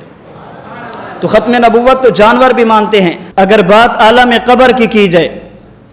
تو ختم نبوت تو جانور بھی مانتے ہیں۔ اگر بات عالم قبر کی جائے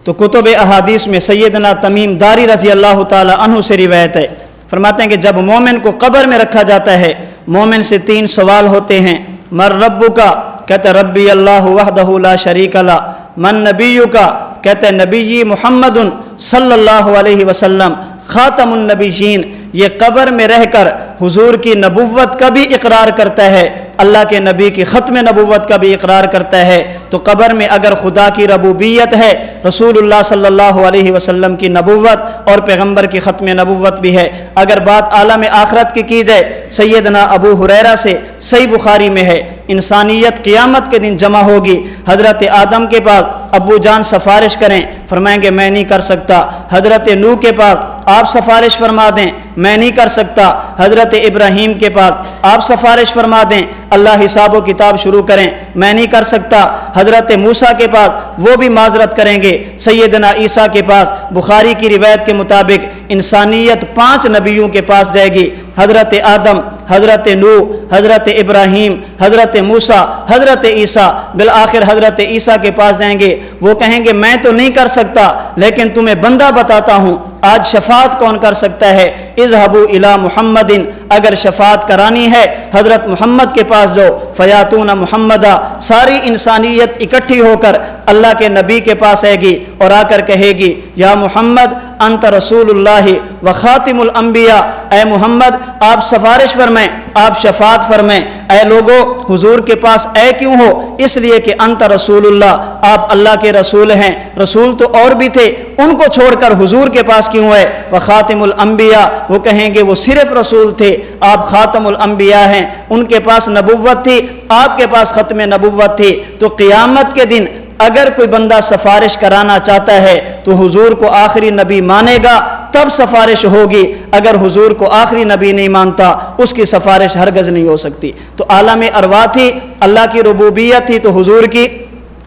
تو کتب احادیث میں سیدنا تمیم داری رضی اللہ تعالی عنہ سے روایت ہے، فرماتے ہیں کہ جب مومن کو قبر میں رکھا جاتا ہے، مومن سے 3 سوال ہوتے ہیں۔ من ربک، کہتا ربی اللہ وحدہ لا شریک لہ۔ من نبیک، کہتے نبی محمد صلی اللہ علیہ وسلم خاتم النبیین، یہ قبر میں رہ کر حضور کی نبوت کا بھی اقرار کرتا ہے، اللہ کے نبی کی ختم نبوت کا بھی اقرار کرتا ہے۔ تو قبر میں اگر خدا کی ربوبیت ہے، رسول اللہ صلی اللہ علیہ وسلم کی نبوت اور پیغمبر کی ختم نبوت بھی ہے۔ اگر بات عالم آخرت کی جائے، سیدنا ابو ہریرہ سے صحیح بخاری میں ہے، انسانیت قیامت کے دن جمع ہوگی، حضرت آدم کے پاس ابو جان سفارش کریں، فرمائیں گے میں نہیں کر سکتا۔ حضرت نوح کے پاس آپ سفارش فرما دیں، میں نہیں کر سکتا۔ حضرت ابراہیم کے پاس آپ سفارش فرما دیں، اللہ حساب و کتاب شروع کریں، میں نہیں کر سکتا۔ حضرت موسیٰ کے پاس وہ بھی معذرت کریں گے۔ سیدنا عیسیٰ کے پاس بخاری کی روایت کے مطابق انسانیت 5 نبیوں کے پاس جائے گی، حضرت آدم، حضرت نوح، حضرت ابراہیم، حضرت موسیٰ، حضرت عیسیٰ، بالآخر حضرت عیسیٰ کے پاس جائیں گے، وہ کہیں گے میں تو نہیں کر سکتا لیکن تمہیں بندہ بتاتا ہوں، آج شفاعت کون کر سکتا ہے؟ اذهبوا الی محمد، اگر شفاعت کرانی ہے حضرت محمد کے پاس جاؤ، فیاتون محمدا، ساری انسانیت اکٹھی ہو کر اللہ کے نبی کے پاس آئے گی اور آ کر کہے گی یا محمد انت رسول اللہ و خاتم الانبیاء، اے محمد آپ سفارش فرمائیں، آپ شفاعت فرمائیں۔ اے لوگو حضور کے پاس اے کیوں ہو؟ اس لیے کہ انت رسول اللہ، آپ اللہ کے رسول ہیں، رسول تو اور بھی تھے، ان کو چھوڑ کر حضور کے پاس کیوں ہے؟ و خاتم الانبیاء، وہ کہیں گے وہ صرف رسول تھے، آپ خاتم الانبیاء ہیں، ان کے پاس نبوت تھی، آپ کے پاس ختم نبوت تھی۔ تو قیامت کے دن اگر کوئی بندہ سفارش کرانا چاہتا ہے تو حضور کو آخری نبی مانے گا تب سفارش ہوگی، اگر حضور کو آخری نبی نہیں مانتا اس کی سفارش ہرگز نہیں ہو سکتی۔ تو عالم ارواح تھی، اللہ کی ربوبیت تھی تو حضور کی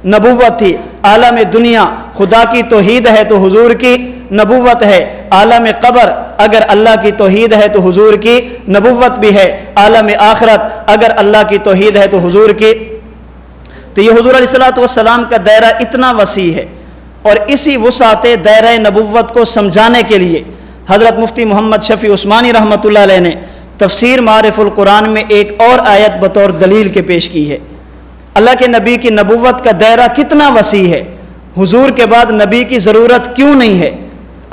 نبوت تھی، عالم دنیا خدا کی توحید ہے تو حضور کی نبوت ہے، عالم قبر اگر اللہ کی توحید ہے تو حضور کی نبوت بھی ہے، عالم آخرت اگر اللہ کی توحید ہے تو حضور کی۔ تو یہ حضور علیہ السلام کا دائرہ اتنا وسیع ہے، اور اسی وسعت دائرہ نبوت کو سمجھانے کے لیے حضرت مفتی محمد شفیع عثمانی رحمۃ اللہ علیہ نے تفسیر معارف القرآن میں ایک اور آیت بطور دلیل کے پیش کی ہے۔ اللہ کے نبی کی نبوت کا دائرہ کتنا وسیع ہے، حضور کے بعد نبی کی ضرورت کیوں نہیں ہے،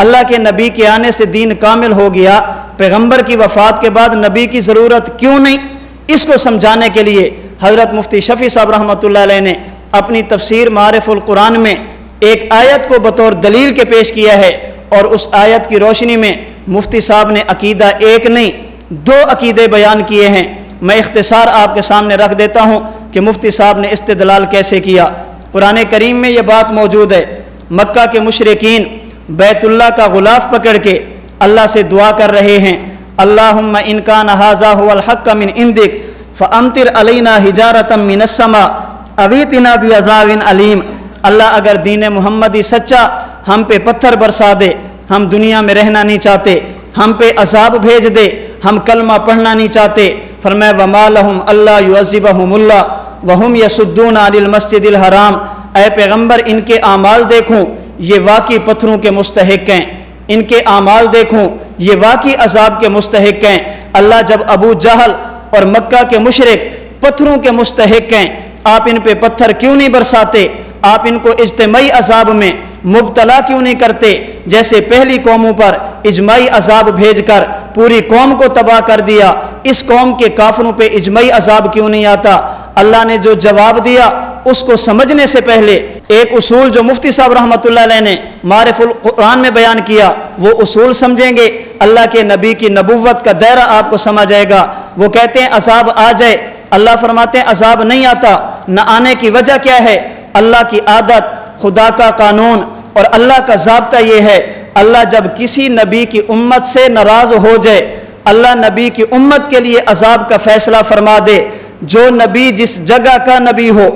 اللہ کے نبی کے آنے سے دین کامل ہو گیا، پیغمبر کی وفات کے بعد نبی کی ضرورت کیوں نہیں، اس کو سمجھانے کے لیے حضرت مفتی شفیع صاحب رحمۃ اللہ علیہ نے اپنی تفسیر معارف القرآن میں ایک آیت کو بطور دلیل کے پیش کیا ہے، اور اس آیت کی روشنی میں مفتی صاحب نے عقیدہ ایک نہیں 2 عقیدے بیان کیے ہیں۔ میں اختصار آپ کے سامنے رکھ دیتا ہوں کہ مفتی صاحب نے استدلال کیسے کیا۔ قرآن کریم میں یہ بات موجود ہے، مکہ کے مشرکین بیت اللہ کا غلاف پکڑ کے اللہ سے دعا کر رہے ہیں، اللہم ان کان ھذا ھو الحق من عندک فامطر علینا حجارۃ من السماء او ائتنا بعذاب علیم۔ اللہ اگر دین محمدی سچا، ہم پہ پتھر برسا دے، ہم دنیا میں رہنا نہیں چاہتے، ہم پہ عذاب بھیج دے، ہم کلمہ پڑھنا نہیں چاہتے۔ فرمایا وما لہم اللہ یعذبہم اللہ وہم یصدون عن المسجد الحرام، اے پیغمبر ان کے اعمال دیکھوں یہ واقعی پتھروں کے مستحق ہیں، ان کے اعمال دیکھوں یہ واقعی عذاب کے مستحق ہیں۔ اللہ جب ابو جہل اور مکہ کے مشرک پتھروں کے مستحق ہیں، آپ ان پہ پتھر کیوں نہیں برساتے، آپ ان کو اجتماعی عذاب میں مبتلا کیوں نہیں کرتے؟ جیسے پہلی قوموں پر اجماعی عذاب بھیج کر پوری قوم کو تباہ کر دیا، اس قوم کے کافروں پہ اجماعی عذاب کیوں نہیں آتا؟ اللہ نے جو جواب دیا اس کو سمجھنے سے پہلے ایک اصول جو مفتی صاحب رحمۃ اللہ علیہ نے معارف القرآن میں بیان کیا، وہ اصول سمجھیں گے، اللہ کے نبی کی نبوت کا دائرہ آپ کو سمجھ آئے گا۔ وہ کہتے ہیں عذاب آ جائے، اللہ فرماتے ہیں عذاب نہیں آتا، نہ آنے کی وجہ کیا ہے؟ اللہ کی عادت، خدا کا قانون اور اللہ کا ضابطہ یہ ہے، اللہ جب کسی نبی کی امت سے ناراض ہو جائے، اللہ نبی کی امت کے لیے عذاب کا فیصلہ فرما دے۔ جو نبی جس جگہ کا نبی ہو،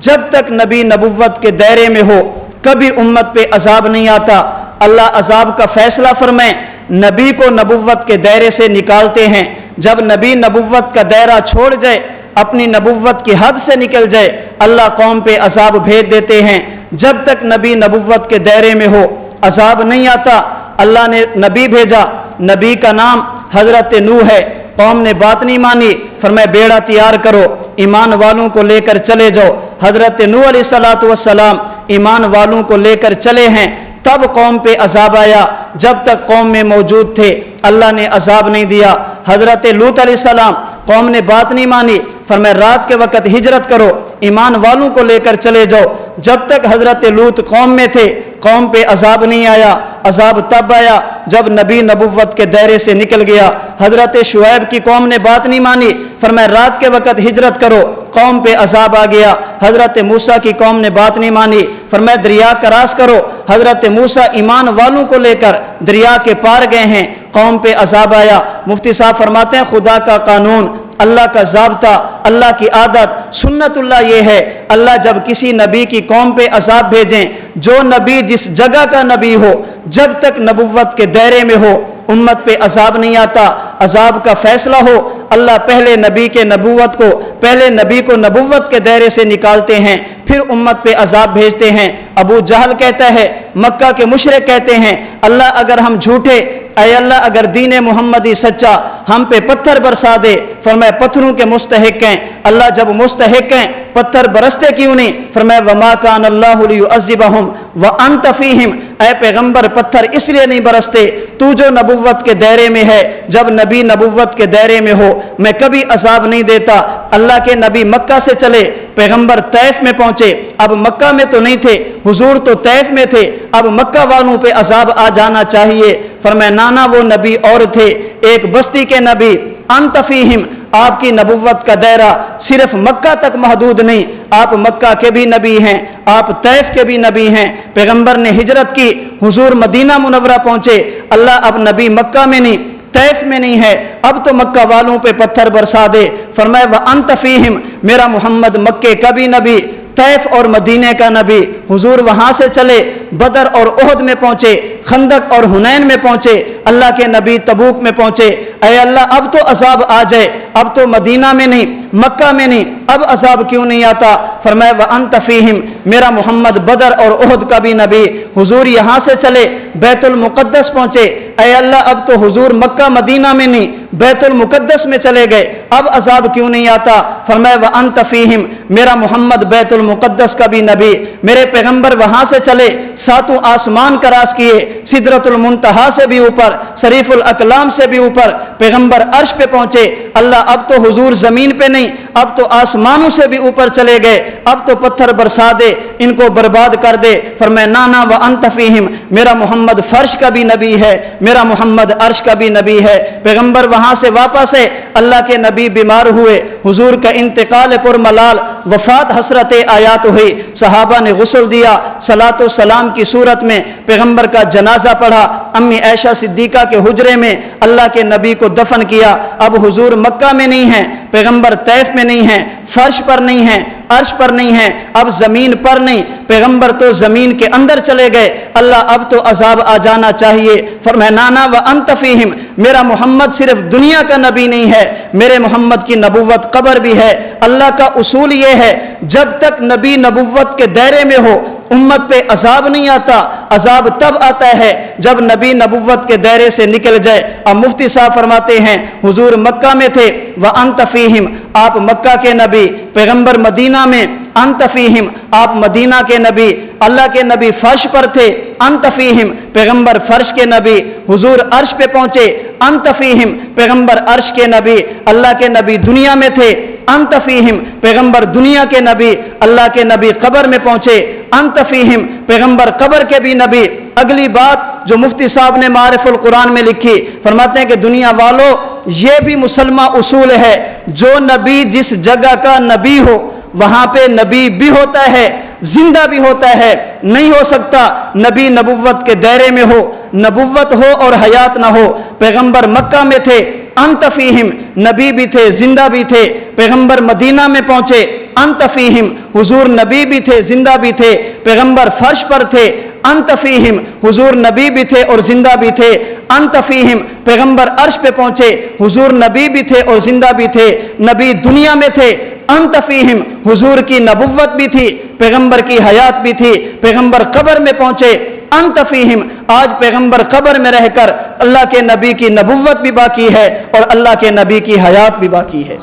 جب تک نبی نبوت کے دائرے میں ہو کبھی امت پہ عذاب نہیں آتا۔ اللہ عذاب کا فیصلہ فرمائیں، نبی کو نبوت کے دائرے سے نکالتے ہیں، جب نبی نبوت کا دائرہ چھوڑ جائے، اپنی نبوت کی حد سے نکل جائے، اللہ قوم پہ عذاب بھیج دیتے ہیں۔ جب تک نبی نبوت کے دائرے میں ہو عذاب نہیں آتا۔ اللہ نے نبی بھیجا، نبی کا نام حضرت نوح ہے، قوم نے بات نہیں مانی، فرمایا بیڑا تیار کرو، ایمان والوں کو لے کر چلے جاؤ۔ حضرت نوح علیہ السلام ایمان والوں کو لے کر چلے ہیں، تب قوم پہ عذاب آیا، جب تک قوم میں موجود تھے اللہ نے عذاب نہیں دیا۔ حضرت لوط علیہ السلام قوم نے بات نہیں مانی، فرمایا رات کے وقت ہجرت کرو، ایمان والوں کو لے کر چلے جاؤ۔ جب تک حضرت لوط قوم میں تھے قوم پہ عذاب نہیں آیا، عذاب تب آیا جب نبی نبوت کے دائرے سے نکل گیا۔ حضرت شعیب کی قوم نے بات نہیں مانی، فرمایا رات کے وقت ہجرت کرو، قوم پہ عذاب آ گیا۔ حضرت موسیٰ کی قوم نے بات نہیں مانی، فرمایا دریا کراس کرو، حضرت موسیٰ ایمان والوں کو لے کر دریا کے پار گئے ہیں، قوم پہ عذاب آیا۔ مفتی صاحب فرماتے ہیں خدا کا قانون، اللہ کا ضابطہ، اللہ کی عادت، سنت اللہ یہ ہے، اللہ جب کسی نبی کی قوم پہ عذاب بھیجیں، جو نبی جس جگہ کا نبی ہو جب تک نبوت کے دائرے میں ہو امت پہ عذاب نہیں آتا۔ عذاب کا فیصلہ ہو اللہ پہلے نبی کے نبوت کو پہلے نبی کو نبوت کے دائرے سے نکالتے ہیں، پھر امت پہ عذاب بھیجتے ہیں۔ ابو جہل کہتا ہے، مکہ کے مشرک کہتے ہیں، اللہ اگر ہم جھوٹے، اے اللہ اگر دین محمدی سچا، ہم پہ پتھر برسا دے۔ فرمایا پتھروں کے مستحق ہیں، اللہ جب مستحق ہیں پتھر برستے کیوں نہیں؟ فرمایا وما کان اللہ لیعذبہم وانت فیہم، اے پیغمبر پتھر اس لیے نہیں برستے تو جو نبوت کے دائرے میں ہے، جب نبی نبوت کے دائرے میں ہو میں کبھی عذاب نہیں دیتا۔ اللہ کے نبی مکہ سے چلے، پیغمبر طیف میں پہنچے، اب مکہ میں تو نہیں تھے، حضور تو طیف میں تھے، اب مکہ والوں پہ عذاب آ جانا چاہیے۔ فرمایا نانا وہ نبی اور تھے، ایک بستی کے نبی، انت فیہم، آپ کی نبوت کا دائرہ صرف مکہ تک محدود نہیں، آپ مکہ کے بھی نبی ہیں، آپ طیف کے بھی نبی ہیں۔ پیغمبر نے ہجرت کی، حضور مدینہ منورہ پہنچے، اللہ اب نبی مکہ میں نہیں طیف میں نہیں ہے، اب تو مکہ والوں پہ پتھر برسا دے۔ فرمایا وانت فیہم، میرا محمد مکے کا بھی نبی، طیف اور مدینے کا نبی۔ حضور وہاں سے چلے، بدر اور احد میں پہنچے، خندق اور حنین میں پہنچے، اللہ کے نبی تبوک میں پہنچے۔ اے اللہ اب تو عذاب آ جائے، اب تو مدینہ میں نہیں مکہ میں نہیں، اب عذاب کیوں نہیں آتا؟ فرمایا وانت فیہم، میرا محمد بدر اور احد کا بھی نبی۔ حضور یہاں سے چلے، بیت المقدس پہنچے، اے اللہ اب تو حضور مکہ مدینہ میں نہیں بیت المقدس میں چلے گئے، اب عذاب کیوں نہیں آتا؟ فرمایا وانت فیہم، میرا محمد بیت المقدس کا بھی نبی۔ میرے پیغمبر وہاں سے چلے، ساتوں آسمان کراس کیے، سدرۃ المنتہا سے بھی اوپر، شریف الاقلام سے بھی اوپر، پیغمبر عرش پہ پہنچے۔ اللہ اب تو حضور زمین پہ نہیں، اب تو آسمانوں سے بھی اوپر چلے گئے، اب تو پتھر برسا دے، ان کو برباد کر دے۔ فرمایا نانا وانت فیہم، میرا محمد فرش کا بھی نبی ہے، میرا محمد عرش کا بھی نبی ہے۔ پیغمبر وہاں سے واپس ہے، اللہ کے نبی بیمار ہوئے، حضور کا انتقال پر ملال، وفات حسرت آیات ہوئی، صحابہ نے غسل دیا، صلاۃ و سلام کی صورت میں پیغمبر کا جنازہ پڑھا، امی عائشہ صدیقہ کے حجرے میں اللہ کے نبی کو دفن کیا۔ اب حضور مکہ میں نہیں ہیں، پیغمبر طیف میں نہیں ہیں، فرش پر نہیں ہیں، عرش پر نہیں ہیں، اب زمین پر نہیں، پیغمبر تو زمین کے اندر چلے گئے، اللہ اب تو عذاب آ جانا چاہیے۔ فرمایا نانا وانت فیہم، میرا محمد صرف دنیا کا نبی نہیں ہے، میرے محمد کی نبوت قبر بھی ہے۔ اللہ کا اصول یہ ہے جب تک نبی نبوت کے دائرے میں ہو امت پہ عذاب نہیں آتا، عذاب تب آتا ہے جب نبی نبوت کے دائرے سے نکل جائے۔ اب مفتی صاحب فرماتے ہیں حضور مکہ میں تھے، وَأَنْتَ فِيهِمْ، آپ مکہ کے نبی، پیغمبر مدینہ میں، أَنْتَ فِيهِمْ، آپ مدینہ کے نبی، اللہ کے نبی فرش پر تھے، أَنْتَ فِيهِمْ، پیغمبر فرش کے نبی، حضور عرش پہ پہنچے، أَنْتَ فِيهِمْ، پیغمبر عرش کے نبی، اللہ کے نبی دنیا میں تھے، أَنْتَ فِيهِمْ، پیغمبر دنیا کے نبی، اللہ کے نبی قبر میں پہنچے، أَنْتَ فِيهِمْ، پیغمبر قبر کے بھی نبی۔ اگلی بات جو مفتی صاحب نے معارف القرآن میں لکھی، فرماتے ہیں کہ دنیا والوں یہ بھی مسلمہ اصول ہے، جو نبی جس جگہ کا نبی ہو وہاں پہ نبی بھی ہوتا ہے، زندہ بھی ہوتا ہے۔ نہیں ہو سکتا نبی نبوت کے دائرے میں ہو، نبوت ہو اور حیات نہ ہو۔ پیغمبر مکہ میں تھے، أَنْتَ فِيهِمْ، نبی بھی تھے زندہ بھی تھے۔ پیغمبر مدینہ میں پہنچے، أَنْتَ فِيهِمْ، حضور نبی بھی تھے زندہ بھی تھے۔ پیغمبر فرش پر تھے، أَنْتَ فِيهِمْ، حضور نبی بھی تھے اور زندہ بھی تھے۔ أَنْتَ فِيهِمْ، پیغمبر عرش پہ پہنچے، حضور نبی بھی تھے اور زندہ بھی تھے۔ نبی دنیا میں تھے، أَنْتَ فِيهِمْ، حضور کی نبوت بھی تھی، پیغمبر کی حیات بھی تھی۔ پیغمبر قبر میں پہنچے، أَنْتَ فِيهِمْ، آج پیغمبر قبر میں رہ کر اللہ کے نبی کی نبوت بھی باقی ہے اور اللہ کے نبی کی حیات بھی باقی ہے۔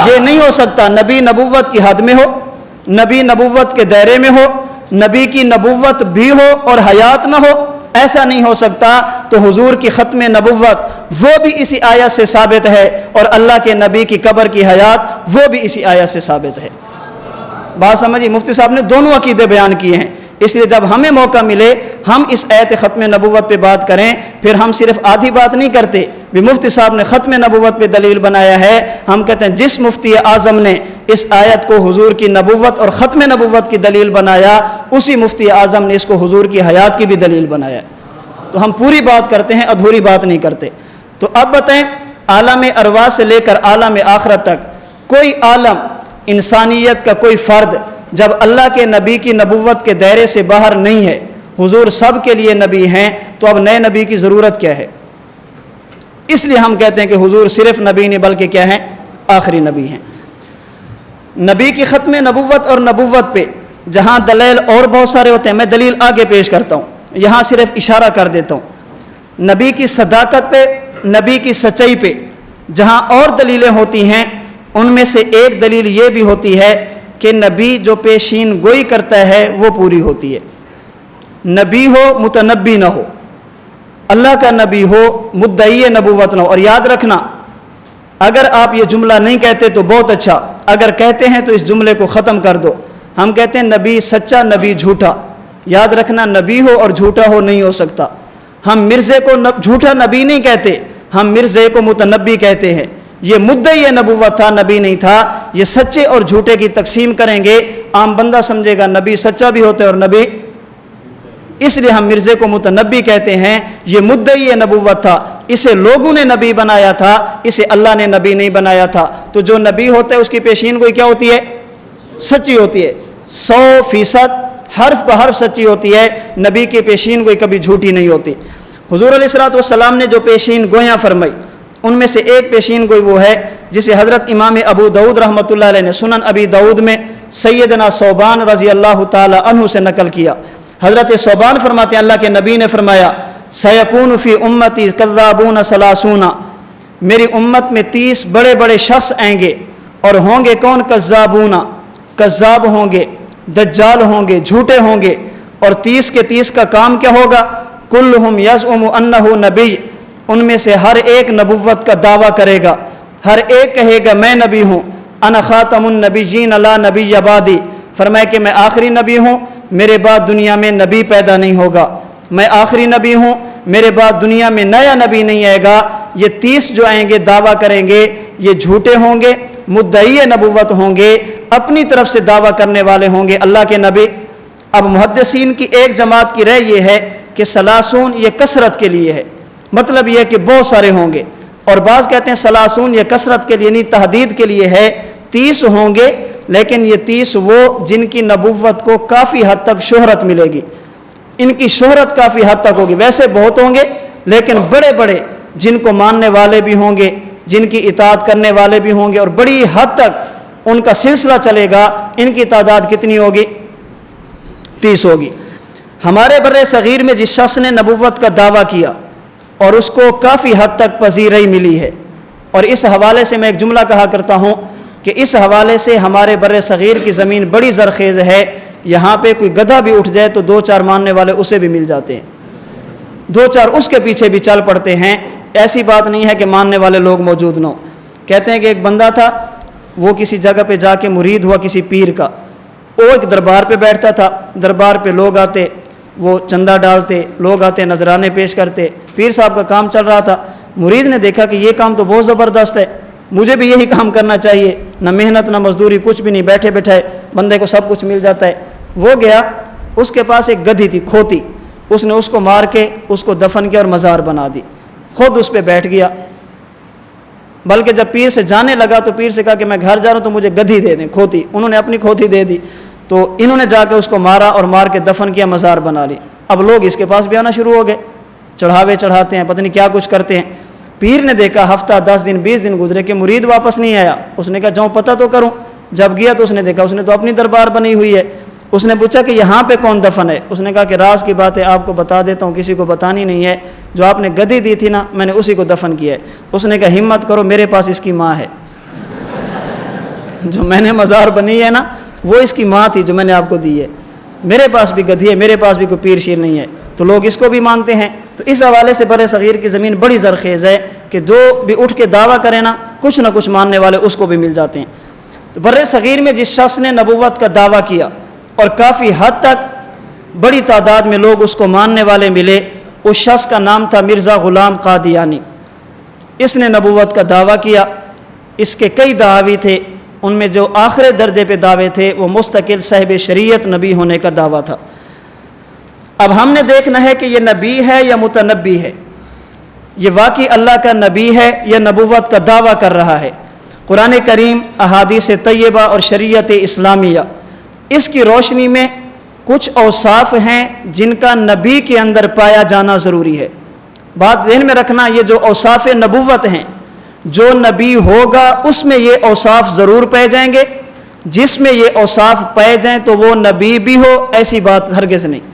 یہ نہیں ہو سکتا نبی نبوت کی حد میں ہو، نبی نبوت کے دائرے میں ہو، نبی کی نبوت بھی ہو اور حیات نہ ہو، ایسا نہیں ہو سکتا۔ تو حضور کی ختم نبوت وہ بھی اسی آیت سے ثابت ہے اور اللہ کے نبی کی قبر کی حیات وہ بھی اسی آیت سے ثابت ہے۔ بات سمجھیے، مفتی صاحب نے دونوں عقیدے بیان کیے ہیں، اس لیے جب ہمیں موقع ملے ہم اس آیت ختم نبوت پہ بات کریں، پھر ہم صرف آدھی بات نہیں کرتے بھی مفتی صاحب نے ختم نبوت پہ دلیل بنایا ہے، ہم کہتے ہیں جس مفتی اعظم نے اس آیت کو حضور کی نبوت اور ختم نبوت کی دلیل بنایا، اسی مفتی اعظم نے اس کو حضور کی حیات کی بھی دلیل بنایا۔ تو ہم پوری بات کرتے ہیں، ادھوری بات نہیں کرتے۔ تو اب بتائیں، عالم ارواح سے لے کر عالم آخرت تک کوئی عالم، انسانیت کا کوئی فرد جب اللہ کے نبی کی نبوت کے دائرے سے باہر نہیں ہے، حضور سب کے لیے نبی ہیں، تو اب نئے نبی کی ضرورت کیا ہے؟ اس لیے ہم کہتے ہیں کہ حضور صرف نبی نہیں بلکہ کیا ہیں؟ آخری نبی ہیں۔ نبی کی ختم نبوت اور نبوت پہ جہاں دلیل اور بہت سارے ہوتے ہیں، میں دلیل آگے پیش کرتا ہوں، یہاں صرف اشارہ کر دیتا ہوں۔ نبی کی صداقت پہ، نبی کی سچائی پہ جہاں اور دلیلیں ہوتی ہیں، ان میں سے ایک دلیل یہ بھی ہوتی ہے کہ نبی جو پیشین گوئی کرتا ہے وہ پوری ہوتی ہے۔ نبی ہو متنبی نہ ہو، اللہ کا نبی ہو مدعی نبوت نہ ہو۔ اور یاد رکھنا، اگر آپ یہ جملہ نہیں کہتے تو بہت اچھا، اگر کہتے ہیں تو اس جملے کو ختم کر دو۔ ہم کہتے ہیں نبی سچا، نبی جھوٹا۔ یاد رکھنا، نبی ہو اور جھوٹا ہو نہیں ہو سکتا۔ ہم مرزے کو جھوٹا نبی نہیں کہتے، ہم مرزے کو متنبی کہتے ہیں۔ یہ مدعی نبوت تھا، نبی نہیں تھا۔ یہ سچے اور جھوٹے کی تقسیم کریں گے، عام بندہ سمجھے گا نبی سچا بھی ہوتا ہے اور نبی، اس لیے ہم مرزے کو متنبی کہتے ہیں۔ یہ مدعی نبوت تھا، اسے لوگوں نے نبی بنایا تھا، اسے اللہ نے نبی نہیں بنایا تھا۔ تو جو نبی ہوتا ہے اس کی پیشین گوئی کیا ہوتی ہے؟ سچی ہوتی ہے، 100% حرف بہ حرف سچی ہوتی ہے۔ نبی کی پیشین گوئی کبھی جھوٹی نہیں ہوتی۔ حضور علیہ الصلوۃ والسلام نے جو پیشین گویاں فرمائی، ان میں سے ایک پیشین گوئی وہ ہے جسے حضرت امام ابو داؤد رحمۃ اللہ علیہ نے سنن ابی داؤد میں سیدنا ثوبان رضی اللہ تعالی عنہ سے نقل کیا۔ حضرت ثوبان فرماتے ہیں اللہ کے نبی نے فرمایا سیکون فی امتی کذابون ثلاثون، میری امت میں 30 بڑے بڑے شخص آئیں گے، اور ہوں گے کون؟ کذابون، کذاب ہوں گے، دجال ہوں گے، جھوٹے ہوں گے۔ اور 30 کے 30 کا کام کیا ہوگا؟ کلہم یزعم انہ نبی، ان میں سے ہر ایک نبوت کا دعویٰ کرے گا، ہر ایک کہے گا میں نبی ہوں۔ انا خاتم النبیین لا نبی بعدی، فرمایا کہ میں آخری نبی ہوں، میرے بعد دنیا میں نبی پیدا نہیں ہوگا۔ میں آخری نبی ہوں، میرے بعد دنیا میں نیا نبی نہیں آئے گا۔ یہ 30 جو آئیں گے دعویٰ کریں گے، یہ جھوٹے ہوں گے، مدعی نبوت ہوں گے، اپنی طرف سے دعویٰ کرنے والے ہوں گے اللہ کے نبی۔ اب محدثین کی ایک جماعت کی رائے یہ ہے کہ ثلاثون یہ کثرت کے لیے ہے، مطلب یہ ہے کہ بہت سارے ہوں گے، اور بعض کہتے ہیں ثلاثون یہ کثرت کے لیے نہیں، تحدید کے لیے ہے، 30 ہوں گے، لیکن یہ 30 وہ جن کی نبوت کو کافی حد تک شہرت ملے گی، ان کی شہرت کافی حد تک ہوگی۔ ویسے بہت ہوں گے لیکن بڑے بڑے جن کو ماننے والے بھی ہوں گے، جن کی اطاعت کرنے والے بھی ہوں گے، اور بڑی حد تک ان کا سلسلہ چلے گا۔ ان کی تعداد کتنی ہوگی؟ 30 ہوگی۔ ہمارے بر صغیر میں جس شخص نے نبوت کا دعویٰ کیا اور اس کو کافی حد تک پذیرائی ملی ہے، اور اس حوالے سے میں ایک جملہ کہا کرتا ہوں کہ اس حوالے سے ہمارے بر صغیر کی زمین بڑی زرخیز ہے۔ یہاں پہ کوئی گدھا بھی اٹھ جائے تو 2-4 ماننے والے اسے بھی مل جاتے ہیں، 2-4 اس کے پیچھے بھی چل پڑتے ہیں۔ ایسی بات نہیں ہے کہ ماننے والے لوگ موجود نہ ہوں۔ کہتے ہیں کہ ایک بندہ تھا، وہ کسی جگہ پہ جا کے مرید ہوا کسی پیر کا، وہ ایک دربار پہ بیٹھتا تھا، دربار پہ لوگ آتے، وہ چندہ ڈالتے، لوگ آتے نذرانے پیش کرتے، پیر صاحب کا کام چل رہا تھا۔ مرید نے دیکھا کہ یہ کام تو بہت زبردست ہے، مجھے بھی یہی کام کرنا چاہیے، نہ محنت نہ مزدوری کچھ بھی نہیں، بیٹھے بیٹھائے بندے کو سب کچھ مل جاتا ہے۔ وہ گیا، اس کے پاس ایک گدھی تھی کھوتی، اس نے اس کو مار کے اس کو دفن کیا اور مزار بنا دی، خود اس پہ بیٹھ گیا۔ بلکہ جب پیر سے جانے لگا تو پیر سے کہا کہ میں گھر جا رہا ہوں تو مجھے گدھی دے دیں، کھوتی۔ انہوں نے اپنی کھوتی دے دی، تو انہوں نے جا کے اس کو مارا اور مار کے دفن کیا، مزار بنا لی۔ اب لوگ اس کے پاس بھی آنا شروع ہو گئے، چڑھاوے چڑھاتے ہیں، پتہ نہیں کیا کچھ کرتے ہیں۔ پیر نے دیکھا ہفتہ 10 دن 20 دن گزرے کہ مرید واپس نہیں آیا۔ اس نے کہا جاؤں پتہ تو کروں۔ جب گیا تو اس نے دیکھا اس نے تو اپنی دربار بنی ہوئی ہے۔ اس نے پوچھا کہ یہاں پہ کون دفن ہے؟ اس نے کہا کہ راز کی بات ہے، آپ کو بتا دیتا ہوں، کسی کو بتانی نہیں ہے، جو آپ نے گدھی دی تھی نا میں نے اسی کو دفن کیا ہے۔ اس نے کہا ہمت کرو، میرے پاس اس کی ماں ہے، جو میں نے مزار بنی ہے نا وہ اس کی ماں تھی جو میں نے آپ کو دی ہے، میرے پاس بھی گدھی ہے، میرے پاس بھی کوئی پیر شیر نہیں ہے۔ تو لوگ اس کو بھی مانتے ہیں۔ تو اس حوالے سے بر صغیر کی زمین بڑی زرخیز ہے کہ جو بھی اٹھ کے دعویٰ کرے نا کچھ نہ کچھ ماننے والے اس کو بھی مل جاتے ہیں۔ تو بر صغیر میں جس شخص نے نبوت کا دعویٰ کیا اور کافی حد تک بڑی تعداد میں لوگ اس کو ماننے والے ملے، اس شخص کا نام تھا مرزا غلام قادیانی۔ اس نے نبوت کا دعویٰ کیا، اس کے کئی دعوی تھے، ان میں جو آخری درجے پہ دعوے تھے وہ مستقل صاحب شریعت نبی ہونے کا دعویٰ تھا۔ اب ہم نے دیکھنا ہے کہ یہ نبی ہے یا متنبی ہے، یہ واقعی اللہ کا نبی ہے یا نبوت کا دعویٰ کر رہا ہے۔ قرآن کریم، احادیث طیبہ اور شریعت اسلامیہ، اس کی روشنی میں کچھ اوصاف ہیں جن کا نبی کے اندر پایا جانا ضروری ہے۔ بات ذہن میں رکھنا، یہ جو اوصاف نبوت ہیں، جو نبی ہوگا اس میں یہ اوصاف ضرور پائے جائیں گے، جس میں یہ اوصاف پائے جائیں تو وہ نبی بھی ہو، ایسی بات ہرگز نہیں۔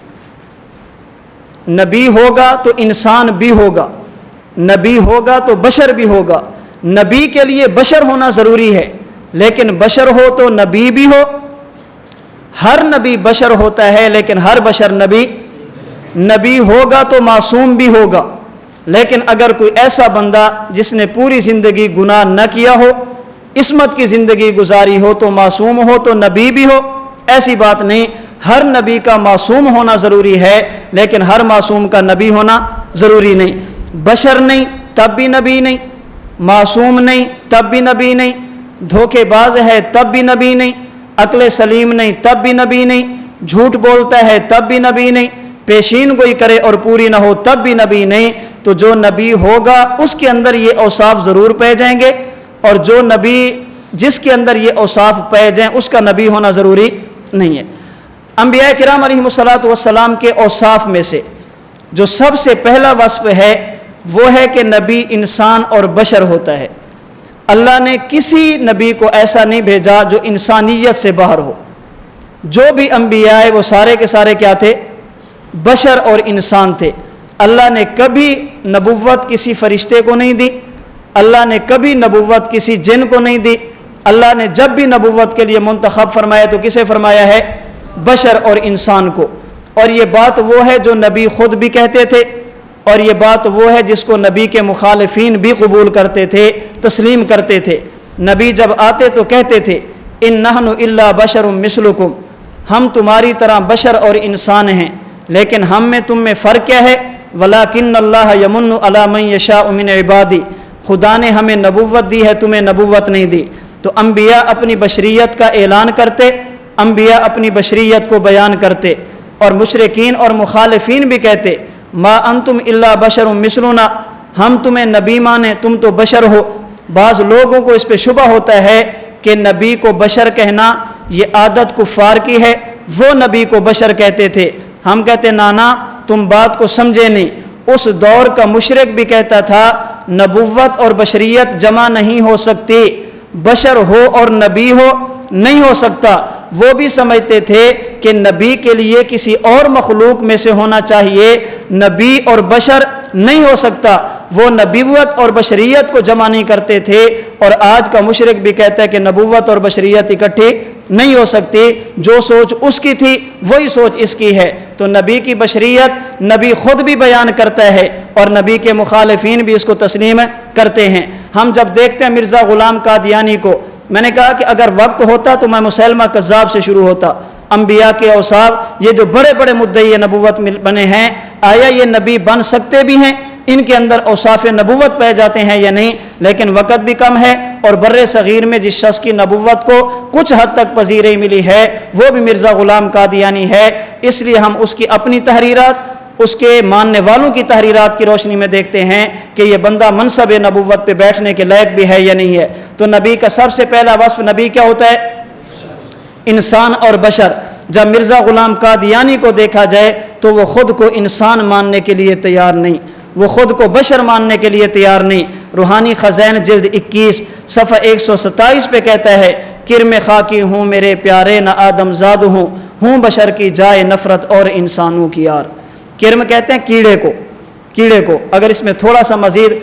نبی ہوگا تو انسان بھی ہوگا، نبی ہوگا تو بشر بھی ہوگا۔ نبی کے لیے بشر ہونا ضروری ہے، لیکن بشر ہو تو نبی بھی ہو۔ ہر نبی بشر ہوتا ہے لیکن ہر بشر نبی ہوگا تو معصوم بھی ہوگا۔ لیکن اگر کوئی ایسا بندہ جس نے پوری زندگی گناہ نہ کیا ہو، عصمت کی زندگی گزاری ہو تو معصوم ہو تو نبی بھی ہو، ایسی بات نہیں۔ ہر نبی کا معصوم ہونا ضروری ہے لیکن ہر معصوم کا نبی ہونا ضروری نہیں۔ بشر نہیں تب بھی نبی نہیں، معصوم نہیں تب بھی نبی نہیں، دھوکے باز ہے تب بھی نبی نہیں، عقل سلیم نہیں تب بھی نبی نہیں، جھوٹ بولتا ہے تب بھی نبی نہیں، پیشین گوئی کرے اور پوری نہ ہو تب بھی نبی نہیں۔ تو جو نبی ہوگا اس کے اندر یہ اوصاف ضرور پائے جائیں گے، اور جو نبی جس کے اندر یہ اوصاف پائے جائیں اس کا نبی ہونا ضروری نہیں ہے۔ انبیاء کرام علیہم الصلاۃ والسلام کے اوصاف میں سے جو سب سے پہلا وصف ہے وہ ہے کہ نبی انسان اور بشر ہوتا ہے۔ اللہ نے کسی نبی کو ایسا نہیں بھیجا جو انسانیت سے باہر ہو۔ جو بھی انبیاء وہ سارے کے سارے کیا تھے؟ بشر اور انسان تھے۔ اللہ نے کبھی نبوت کسی فرشتے کو نہیں دی، اللہ نے کبھی نبوت کسی جن کو نہیں دی۔ اللہ نے جب بھی نبوت کے لیے منتخب فرمایا تو کسے فرمایا ہے؟ بشر اور انسان کو۔ اور یہ بات وہ ہے جو نبی خود بھی کہتے تھے، اور یہ بات وہ ہے جس کو نبی کے مخالفین بھی قبول کرتے تھے، تسلیم کرتے تھے۔ نبی جب آتے تو کہتے تھے ان نحن الا بشر مثلکم، ہم تمہاری طرح بشر اور انسان ہیں، لیکن ہم میں تم میں فرق کیا ہے؟ ولیکن اللہ یمن علی من یشاء من عبادی، خدا نے ہمیں نبوت دی ہے تمہیں نبوت نہیں دی۔ تو انبیاء اپنی بشریت کا اعلان کرتے، انبیاء اپنی بشریت کو بیان کرتے، اور مشرکین اور مخالفین بھی کہتے ما انتم الا بشر مثلنا، ہم تمہیں نبی مانیں تم تو بشر ہو۔ بعض لوگوں کو اس پہ شبہ ہوتا ہے کہ نبی کو بشر کہنا یہ عادت کفار کی ہے، وہ نبی کو بشر کہتے تھے۔ ہم کہتے نانا تم بات کو سمجھے نہیں، اس دور کا مشرک بھی کہتا تھا نبوت اور بشریت جمع نہیں ہو سکتی، بشر ہو اور نبی ہو نہیں ہو سکتا۔ وہ بھی سمجھتے تھے کہ نبی کے لیے کسی اور مخلوق میں سے ہونا چاہیے، نبی اور بشر نہیں ہو سکتا۔ وہ نبوت اور بشریت کو جمع نہیں کرتے تھے، اور آج کا مشرک بھی کہتا ہے کہ نبوت اور بشریت اکٹھی نہیں ہو سکتی۔ جو سوچ اس کی تھی وہی سوچ اس کی ہے۔ تو نبی کی بشریت نبی خود بھی بیان کرتا ہے اور نبی کے مخالفین بھی اس کو تسلیم کرتے ہیں۔ ہم جب دیکھتے ہیں مرزا غلام قادیانی کو، میں نے کہا کہ اگر وقت ہوتا تو میں مسلمہ کذاب سے شروع ہوتا۔ انبیاء کے اوصاف یہ جو بڑے بڑے مدعی نبوت بنے ہیں، آیا یہ نبی بن سکتے بھی ہیں؟ ان کے اندر اوصاف نبوت پائے جاتے ہیں یا نہیں؟ لیکن وقت بھی کم ہے، اور بر صغیر میں جس شخص کی نبوت کو کچھ حد تک پذیرائی ملی ہے وہ بھی مرزا غلام قادیانی ہے۔ اس لیے ہم اس کی اپنی تحریرات، اس کے ماننے والوں کی تحریرات کی روشنی میں دیکھتے ہیں کہ یہ بندہ منصب نبوت پہ بیٹھنے کے لائق بھی ہے یا نہیں ہے۔ تو نبی کا سب سے پہلا وصف نبی کیا ہوتا ہے؟ انسان اور بشر۔ جب مرزا غلام قادیانی کو دیکھا جائے تو وہ خود کو انسان ماننے کے لیے تیار نہیں، وہ خود کو بشر ماننے کے لیے تیار نہیں۔ روحانی خزائن جلد 21 صفحہ 127 پہ کہتا ہے کرم خاکی ہوں میرے پیارے نہ آدم زاد ہوں بشر کی جائے نفرت اور انسانوں کی یار۔ کرم کہتے ہیں کیڑے کو اگر اس میں تھوڑا سا مزید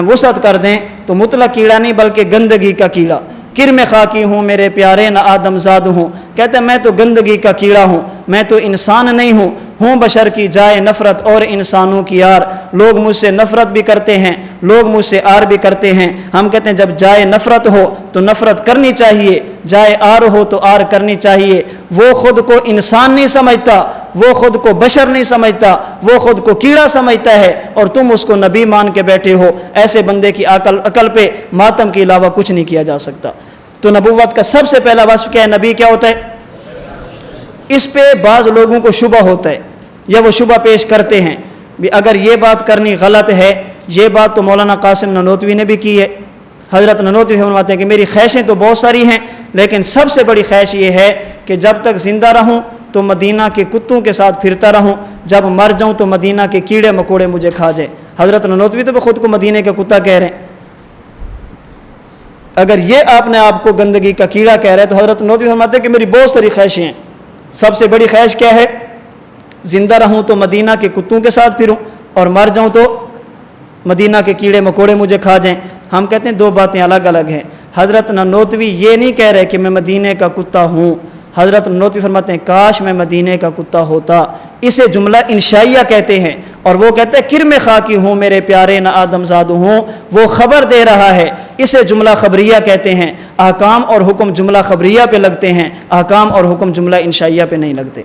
وسعت کر دیں تو مطلق کیڑا نہیں بلکہ گندگی کا کیڑا۔ کرم خاکی ہوں میرے پیارے نہ آدم زاد ہوں، کہتے ہیں میں تو گندگی کا کیڑا ہوں، میں تو انسان نہیں ہوں بشر کی جائے نفرت اور انسانوں کی یار۔ لوگ مجھ سے نفرت بھی کرتے ہیں، لوگ مجھ سے آر بھی کرتے ہیں۔ ہم کہتے ہیں جب جائے نفرت ہو تو نفرت کرنی چاہیے، جائے آر ہو تو آر کرنی چاہیے۔ وہ خود کو انسان نہیں سمجھتا، وہ خود کو بشر نہیں سمجھتا، وہ خود کو کیڑا سمجھتا ہے، اور تم اس کو نبی مان کے بیٹھے ہو۔ ایسے بندے کی عقل پہ ماتم کے علاوہ کچھ نہیں کیا جا سکتا۔ تو نبوت کا سب سے پہلا وصف کیا ہے؟ نبی کیا ہوتا ہے؟ اس پہ بعض لوگوں کو شبہ ہوتا ہے یا وہ شبہ پیش کرتے ہیں بھی اگر یہ بات کرنی غلط ہے، یہ بات تو مولانا قاسم نانوتوی نے بھی کی ہے۔ حضرت نانوتوی فرماتے ہیں کہ میری خواہشیں تو بہت ساری ہیں، لیکن سب سے بڑی خواہش یہ ہے کہ جب تک زندہ رہوں تو مدینہ کے کتوں کے ساتھ پھرتا رہوں، جب مر جاؤں تو مدینہ کے کیڑے مکوڑے مجھے کھا جائیں۔ حضرت نانوتوی تو خود کو مدینے کا کتا کہہ رہے ہیں. اگر یہ آپ نے آپ کو گندگی کا کیڑا کہہ رہے ہیں تو حضرت نانوتوی فرماتے ہیں کہ میری بہت ساری خواہشیں ہیں. سب سے بڑی خواہش کیا ہے؟ زندہ رہوں تو مدینہ کے کتوں کے ساتھ پھروں اور مر جاؤں تو مدینہ کے کیڑے مکوڑے مجھے کھا جائیں. ہم کہتے ہیں دو باتیں الگ الگ ہیں. حضرت نانوتوی یہ نہیں کہہ رہے کہ میں مدینے کا کتا ہوں. حضرت نانوتوی فرماتے ہیں کاش میں مدینے کا کتا ہوتا. اسے جملہ انشائیہ کہتے ہیں. اور وہ کہتے ہیں کرم خاکی ہوں میرے پیارے نہ آدم زاد ہوں. وہ خبر دے رہا ہے. اسے جملہ خبریہ کہتے ہیں. احکام اور حکم جملہ خبریہ پہ لگتے ہیں, احکام اور حکم جملہ انشائیہ پہ نہیں لگتے.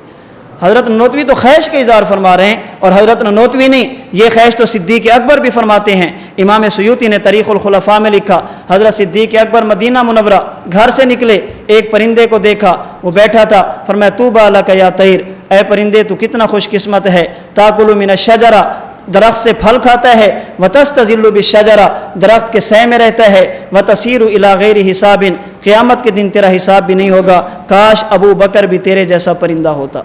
حضرت نانوتوی تو خواہش کا اظہار فرما رہے ہیں, اور حضرت نانوتوی نہیں, یہ خواہش تو صدیق اکبر بھی فرماتے ہیں. امام سیوطی نے تاریخ الخلفاء میں لکھا, حضرت صدیق اکبر مدینہ منورہ گھر سے نکلے, ایک پرندے کو دیکھا, وہ بیٹھا تھا. فرمایا طوبی لک یا طیر, اے پرندے تو کتنا خوش قسمت ہے. تاکل من الشجرہ, درخت سے پھل کھاتا ہے. وتستظل بالشجرہ, درخت کے سائے میں رہتا ہے. وتصیر الی غیر حساب, قیامت کے دن تیرا حساب بھی نہیں ہوگا. کاش ابو بکر بھی تیرے جیسا پرندہ ہوتا.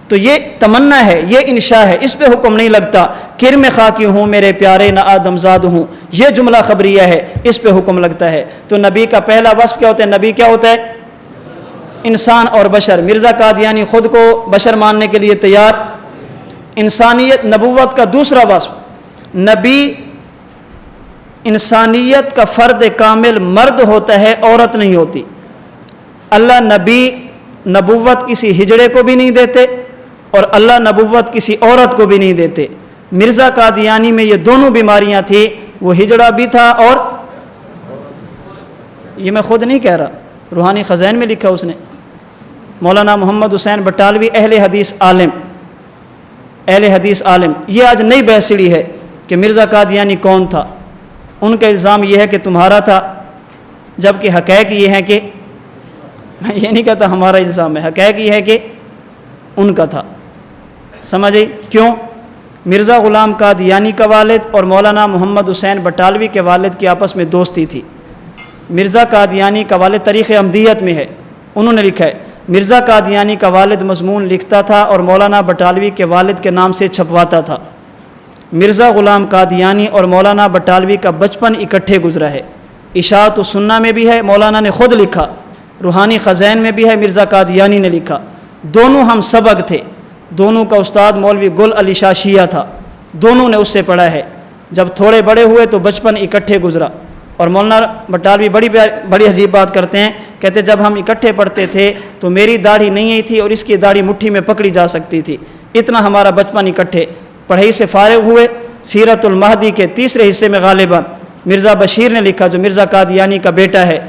تو یہ تمنا ہے, یہ انشاء ہے, اس پہ حکم نہیں لگتا. کرم خاکی ہوں میرے پیارے نہ آدم زاد ہوں, یہ جملہ خبریہ ہے, اس پہ حکم لگتا ہے. تو نبی کا پہلا وصف کیا ہوتا ہے؟ نبی کیا ہوتا ہے؟ انسان اور بشر. مرزا قادیانی خود کو بشر ماننے کے لیے تیار. انسانیت. نبوت کا دوسرا وصف, نبی انسانیت کا فرد کامل مرد ہوتا ہے, عورت نہیں ہوتی. اللہ نبی نبوت کسی ہجڑے کو بھی نہیں دیتے, اور اللہ نبوت کسی عورت کو بھی نہیں دیتے. مرزا قادیانی میں یہ دونوں بیماریاں تھیں. وہ ہجڑا بھی تھا, اور یہ میں خود نہیں کہہ رہا, روحانی خزائن میں لکھا اس نے. مولانا محمد حسین بٹالوی اہل حدیث عالم, اہل حدیث عالم. یہ آج نئی بحث چھڑی ہے کہ مرزا قادیانی کون تھا. ان کا الزام یہ ہے کہ تمہارا تھا, جبکہ حقائق یہ ہے کہ, میں یہ نہیں کہتا ہمارا الزام ہے, حقائق یہ ہے کہ ان کا تھا. سمجھے کیوں؟ مرزا غلام قادیانی کا والد اور مولانا محمد حسین بٹالوی کے والد کی آپس میں دوستی تھی. مرزا قادیانی کا والد تاریخ احمدیت میں ہے, انہوں نے لکھا ہے مرزا قادیانی کا والد مضمون لکھتا تھا اور مولانا بٹالوی کے والد کے نام سے چھپواتا تھا. مرزا غلام قادیانی اور مولانا بٹالوی کا بچپن اکٹھے گزرا ہے. اشاعت السنہ میں بھی ہے, مولانا نے خود لکھا. روحانی خزائن میں بھی ہے, مرزا قادیانی نے لکھا. دونوں ہم سبق تھے. دونوں کا استاد مولوی گل علی شاہ شیعہ تھا. دونوں نے اس سے پڑھا ہے. جب تھوڑے بڑے ہوئے تو بچپن اکٹھے گزرا. اور مولانا بٹالوی بڑی عجیب بات کرتے ہیں, کہتے جب ہم اکٹھے پڑھتے تھے تو میری داڑھی نہیں آئی تھی اور اس کی داڑھی مٹھی میں پکڑی جا سکتی تھی. اتنا ہمارا بچپن اکٹھے. پڑھائی سے فارغ ہوئے, سیرت المہدی کے تیسرے حصے میں غالباً مرزا بشیر نے لکھا, جو مرزا قادیانی کا بیٹا ہے.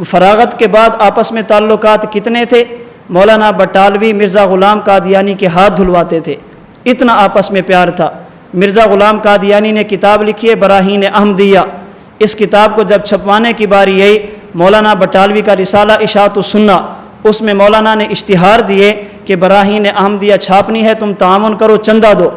فراغت کے بعد آپس میں تعلقات کتنے تھے؟ مولانا بٹالوی مرزا غلام قادیانی کے ہاتھ دھلواتے تھے, اتنا آپس میں پیار تھا. مرزا غلام قادیانی نے کتاب لکھی ہے براہین احمدیہ. اس کتاب کو جب چھپوانے کی باری آئی, مولانا بٹالوی کا رسالہ اشاعت السنہ, اس میں مولانا نے اشتہار دیے کہ براہین احمدیہ چھاپنی ہے, تم تعاون کرو, چندہ دو.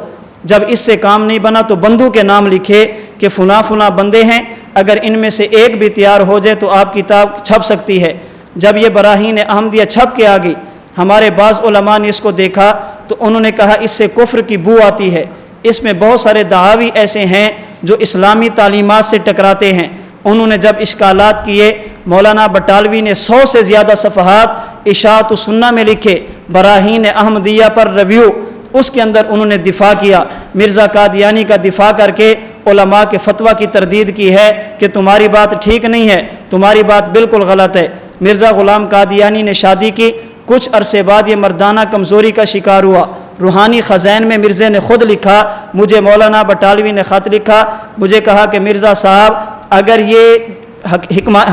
جب اس سے کام نہیں بنا تو بندوں کے نام لکھے کہ فلاں فلاں بندے ہیں, اگر ان میں سے ایک بھی تیار ہو جائے تو آپ کتاب چھپ سکتی ہے. جب یہ براہین احمدیہ چھپ کے آ گئی, ہمارے بعض علماء نے اس کو دیکھا تو انہوں نے کہا اس سے کفر کی بو آتی ہے, اس میں بہت سارے دعاوی ایسے ہیں جو اسلامی تعلیمات سے ٹکراتے ہیں. انہوں نے جب اشکالات کیے, مولانا بٹالوی نے 100 سے زیادہ صفحات اشاعت السنہ میں لکھے, براہین احمدیہ پر ریویو. اس کے اندر انہوں نے دفاع کیا, مرزا قادیانی کا دفاع کر کے علماء کے فتویٰ کی تردید کی ہے کہ تمہاری بات ٹھیک نہیں ہے, تمہاری بات بالکل غلط ہے. مرزا غلام قادیانی نے شادی کی, کچھ عرصے بعد یہ مردانہ کمزوری کا شکار ہوا. روحانی خزائن میں مرزا نے خود لکھا, مجھے مولانا بٹالوی نے خط لکھا, مجھے کہا کہ مرزا صاحب اگر یہ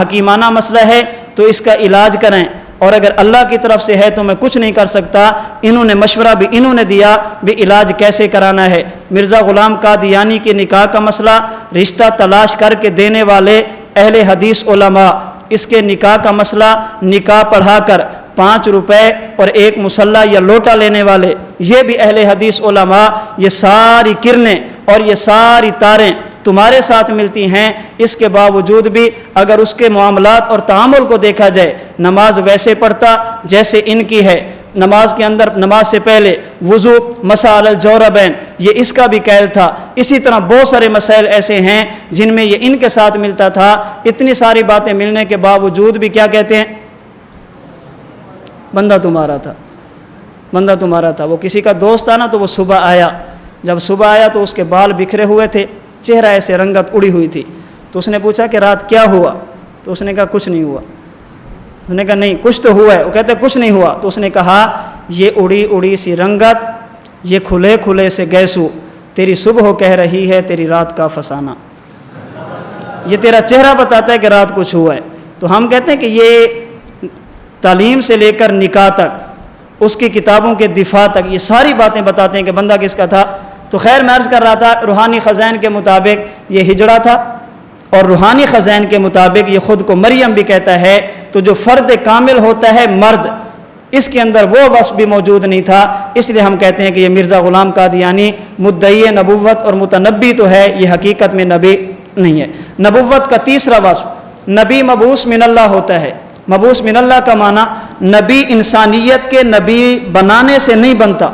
حکیمانہ مسئلہ ہے تو اس کا علاج کریں, اور اگر اللہ کی طرف سے ہے تو میں کچھ نہیں کر سکتا. انہوں نے مشورہ بھی انہوں نے دیا بھی علاج کیسے کرانا ہے. مرزا غلام قادیانی کے نکاح کا مسئلہ رشتہ تلاش کر کے دینے والے اہل حدیث علماء, اس کے نکاح کا مسئلہ نکاح پڑھا کر 5 روپے اور ایک مصلہ یا لوٹا لینے والے, یہ بھی اہل حدیث علماء. یہ ساری کرنیں اور یہ ساری تاریں تمہارے ساتھ ملتی ہیں, اس کے باوجود بھی اگر اس کے معاملات اور تعامل کو دیکھا جائے, نماز ویسے پڑھتا جیسے ان کی ہے, نماز کے اندر نماز سے پہلے وضو، مسح علی الجوربین، یہ اس کا بھی قید تھا۔ اسی طرح بہت سارے مسائل ایسے ہیں جن میں یہ ان کے ساتھ ملتا تھا۔ اتنی ساری باتیں ملنے کے باوجود بھی کیا کہتے ہیں؟ بندہ تمہارا تھا، بندہ تمہارا تھا۔ وہ کسی کا دوست تھا نا، تو وہ صبح آیا، جب صبح آیا تو اس کے بال بکھرے ہوئے تھے، چہرہ ایسے رنگت اڑی ہوئی تھی، تو اس نے پوچھا کہ رات کیا ہوا؟ تو اس نے کہا کچھ نہیں ہوا۔ اس نے کہا نہیں کچھ تو ہوا ہے۔ وہ کہتے کچھ نہیں ہوا۔ تو اس نے کہا یہ اڑی اڑی سی رنگت، یہ کھلے کھلے سے گیسو، تیری صبح کہہ رہی ہے تیری رات کا فسانہ۔ یہ تیرا چہرہ بتاتا ہے کہ رات کچھ ہوا ہے۔ تو ہم کہتے ہیں کہ یہ تعلیم سے لے کر نکاح تک، اس کی کتابوں کے دفاع تک، یہ ساری باتیں بتاتے ہیں کہ بندہ کس کا تھا۔ تو خیر میں عرض کر رہا تھا، روحانی خزائن کے مطابق یہ ہجڑا تھا، اور روحانی خزائن کے مطابق یہ خود کو مریم بھی کہتا ہے۔ تو جو فرد کامل ہوتا ہے مرد، اس کے اندر وہ وصف بھی موجود نہیں تھا، اس لیے ہم کہتے ہیں کہ یہ مرزا غلام قادیانی مدعی نبوت اور متنبی تو ہے، یہ حقیقت میں نبی نہیں ہے۔ نبوت کا تیسرا وصف، نبی مبعوث من اللہ ہوتا ہے۔ مبعوث من اللہ کا معنی نبی انسانیت کے نبی بنانے سے نہیں بنتا،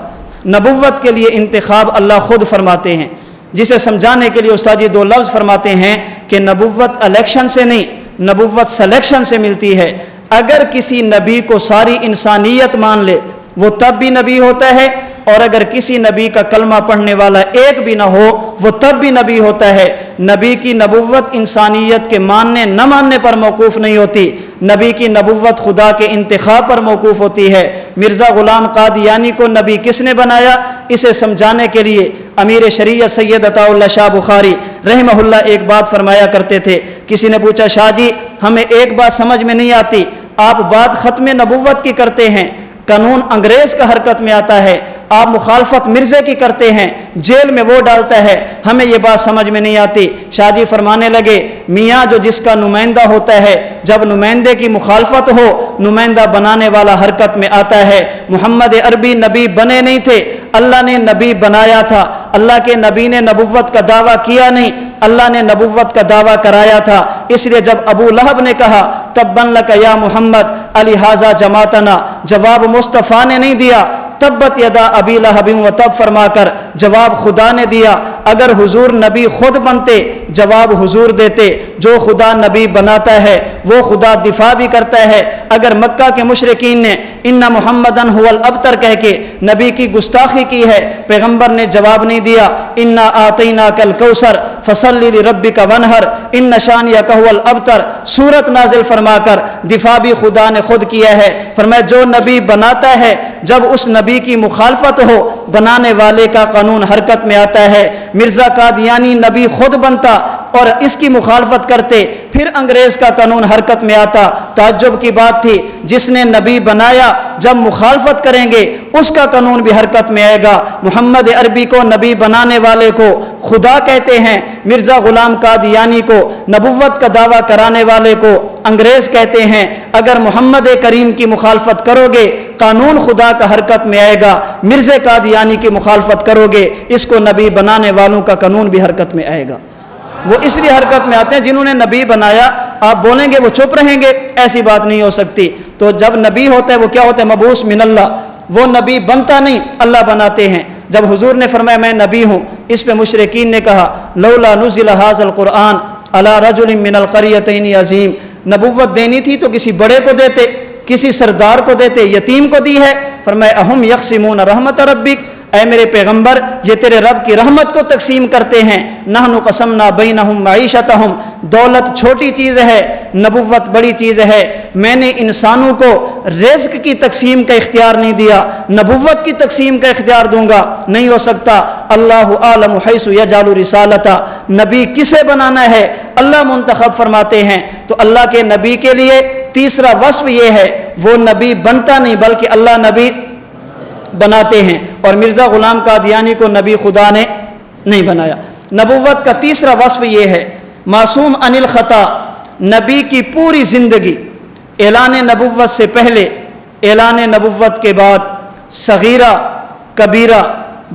نبوت کے لیے انتخاب اللہ خود فرماتے ہیں، جسے سمجھانے کے لیے استاد جی دو لفظ فرماتے ہیں کہ نبوت الیکشن سے نہیں، نبوت سلیکشن سے ملتی ہے۔ اگر کسی نبی کو ساری انسانیت مان لے وہ تب بھی نبی ہوتا ہے، اور اگر کسی نبی کا کلمہ پڑھنے والا ایک بھی نہ ہو وہ تب بھی نبی ہوتا ہے۔ نبی کی نبوت انسانیت کے ماننے نہ ماننے پر موقوف نہیں ہوتی، نبی کی نبوت خدا کے انتخاب پر موقوف ہوتی ہے۔ مرزا غلام قادیانی کو نبی کس نے بنایا؟ اسے سمجھانے کے لیے امیر شریعت سید عطا اللہ شاہ بخاری رحمہ اللہ ایک بات فرمایا کرتے تھے۔ کسی نے پوچھا شاہ جی ہمیں ایک بات سمجھ میں نہیں آتی، آپ بات ختم نبوت کی کرتے ہیں، قانون انگریز کا حرکت میں آتا ہے، آپ مخالفت مرزے کی کرتے ہیں، جیل میں وہ ڈالتا ہے، ہمیں یہ بات سمجھ میں نہیں آتی۔ شاہ جی فرمانے لگے میاں جو جس کا نمائندہ ہوتا ہے، جب نمائندے کی مخالفت ہو نمائندہ بنانے والا حرکت میں آتا ہے۔ محمد عربی نبی بنے نہیں تھے، اللہ نے نبی بنایا تھا۔ اللہ کے نبی نے نبوت کا دعویٰ کیا نہیں، اللہ نے نبوت کا دعویٰ کرایا تھا۔ اس لیے جب ابو لہب نے کہا تبن لک یا محمد الہٰذا جماعتنا، جواب مصطفیٰ نے نہیں دیا، تبت یدا ابی لہب و تب فرما کر جواب خدا نے دیا۔ اگر حضور نبی خود بنتے جواب حضور دیتے۔ جو خدا نبی بناتا ہے وہ خدا دفاع بھی کرتا ہے۔ اگر مکہ کے مشرکین نے ان محمدن هو الابتر کہہ کے نبی کی گستاخی کی ہے، پیغمبر نے جواب نہیں دیا انا آتیناک الکوثر فصلی لربک وانحر ان شانئک هو الابتر، سورت نازل فرما کر دفاع بھی خدا نے خود کیا ہے۔ فرمایا جو نبی بناتا ہے جب اس نبی کی مخالفت ہو بنانے والے کا قانون حرکت میں آتا ہے۔ مرزا قادیانی نبی خود بنتا اور اس کی مخالفت کرتے، پھر انگریز کا قانون حرکت میں آتا۔ تعجب کی بات تھی، جس نے نبی بنایا جب مخالفت کریں گے اس کا قانون بھی حرکت میں آئے گا۔ محمد عربی کو نبی بنانے والے کو خدا کہتے ہیں، مرزا غلام قادیانی کو نبوت کا دعویٰ کرانے والے کو انگریز کہتے ہیں۔ اگر محمد کریم کی مخالفت کرو گے قانون خدا کا حرکت میں آئے گا، مرزا قادیانی کی مخالفت کرو گے اس کو نبی بنانے والوں کا قانون بھی حرکت میں آئے گا۔ وہ اس لیے حرکت میں آتے ہیں جنہوں نے نبی بنایا، آپ بولیں گے وہ چپ رہیں گے، ایسی بات نہیں ہو سکتی۔ تو جب نبی ہوتا ہے وہ کیا ہوتا ہے؟ مبعوث من اللہ، وہ نبی بنتا نہیں، اللہ بناتے ہیں۔ جب حضور نے فرمایا میں نبی ہوں، اس پہ مشرکین نے کہا لولا نزل ھذا القرآن علی رجل من القریتین عظیم، نبوت دینی تھی تو کسی بڑے کو دیتے، کسی سردار کو دیتے، یتیم کو دی ہے۔ فرمایا اہم یقسمون رحمت ربک، اے میرے پیغمبر یہ تیرے رب کی رحمت کو تقسیم کرتے ہیں۔ نحن قسمنا بینہم معیشتہم، دولت چھوٹی چیز ہے، نبوت بڑی چیز ہے۔ میں نے انسانوں کو رزق کی تقسیم کا اختیار نہیں دیا، نبوت کی تقسیم کا اختیار دوں گا، نہیں ہو سکتا۔ اللہ اعلم حیث یجعل رسالتہ، نبی کسے بنانا ہے اللہ منتخب فرماتے ہیں۔ تو اللہ کے نبی کے لیے تیسرا وصف یہ ہے وہ نبی بنتا نہیں بلکہ اللہ نبی بناتے ہیں، اور مرزا غلام قادیانی کو نبی خدا نے نہیں بنایا۔ نبوت کا تیسرا وصف یہ ہے معصوم عن الخطا، نبی کی پوری زندگی اعلان نبوت سے پہلے، اعلان نبوت کے بعد، صغیرہ کبیرہ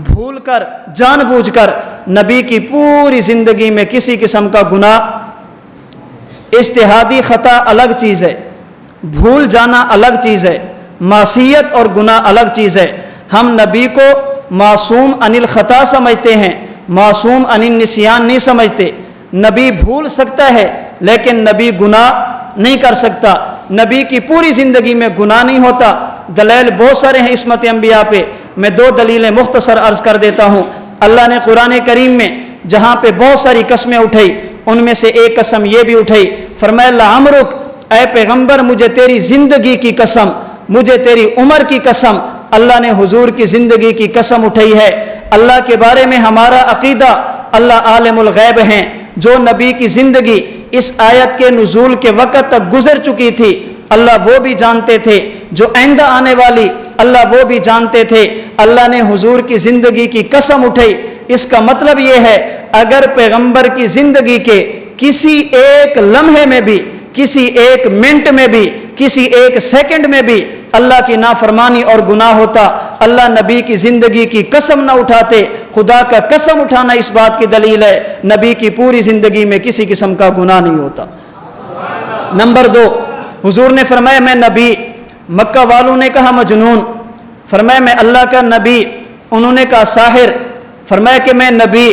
بھول کر جان بوجھ کر نبی کی پوری زندگی میں کسی قسم کا گناہ، اجتہادی خطا الگ چیز ہے، بھول جانا الگ چیز ہے، معصیت اور گناہ الگ چیز ہے۔ ہم نبی کو معصوم عن الخطا سمجھتے ہیں، معصوم عن النسیان نہیں سمجھتے۔ نبی بھول سکتا ہے لیکن نبی گناہ نہیں کر سکتا، نبی کی پوری زندگی میں گناہ نہیں ہوتا۔ دلائل بہت سارے ہیں عصمت انبیاء پہ، میں 2 دلیلیں مختصر عرض کر دیتا ہوں۔ اللہ نے قرآن کریم میں جہاں پہ بہت ساری قسمیں اٹھائی، ان میں سے ایک قسم یہ بھی اٹھائی، فرمایا لعمرک، اے پیغمبر مجھے تیری زندگی کی قسم، مجھے تیری عمر کی قسم۔ اللہ نے حضور کی زندگی کی قسم اٹھائی ہے۔ اللہ کے بارے میں ہمارا عقیدہ، اللہ عالم الغیب ہیں، جو نبی کی زندگی اس آیت کے نزول کے وقت تک گزر چکی تھی اللہ وہ بھی جانتے تھے، جو آئندہ آنے والی اللہ وہ بھی جانتے تھے۔ اللہ نے حضور کی زندگی کی قسم اٹھائی، اس کا مطلب یہ ہے اگر پیغمبر کی زندگی کے کسی ایک لمحے میں بھی، کسی ایک منٹ میں بھی، کسی ایک سیکنڈ میں بھی اللہ کی نافرمانی اور گناہ ہوتا، اللہ نبی کی زندگی کی قسم نہ اٹھاتے۔ خدا کا قسم اٹھانا اس بات کی دلیل ہے نبی کی پوری زندگی میں کسی قسم کا گناہ نہیں ہوتا۔ نمبر 2، حضور نے فرمایا میں نبی، مکہ والوں نے کہا مجنون، فرمایا میں اللہ کا نبی، انہوں نے کہا ساحر، فرمایا کہ میں نبی،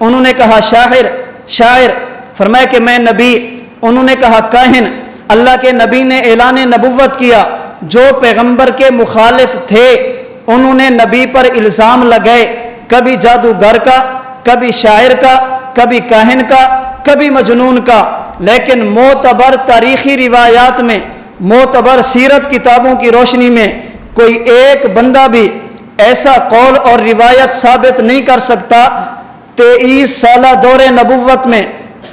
انہوں نے کہا شاعر، فرمایا کہ میں نبی، انہوں نے کہا کاہن۔ اللہ کے نبی نے اعلان نبوت کیا، جو پیغمبر کے مخالف تھے انہوں نے نبی پر الزام لگائے، کبھی جادوگر کا، کبھی شاعر کا، کبھی کاہن کا، کبھی مجنون کا، لیکن معتبر تاریخی روایات میں، معتبر سیرت کتابوں کی روشنی میں کوئی ایک بندہ بھی ایسا قول اور روایت ثابت نہیں کر سکتا 23 سالہ دور نبوت میں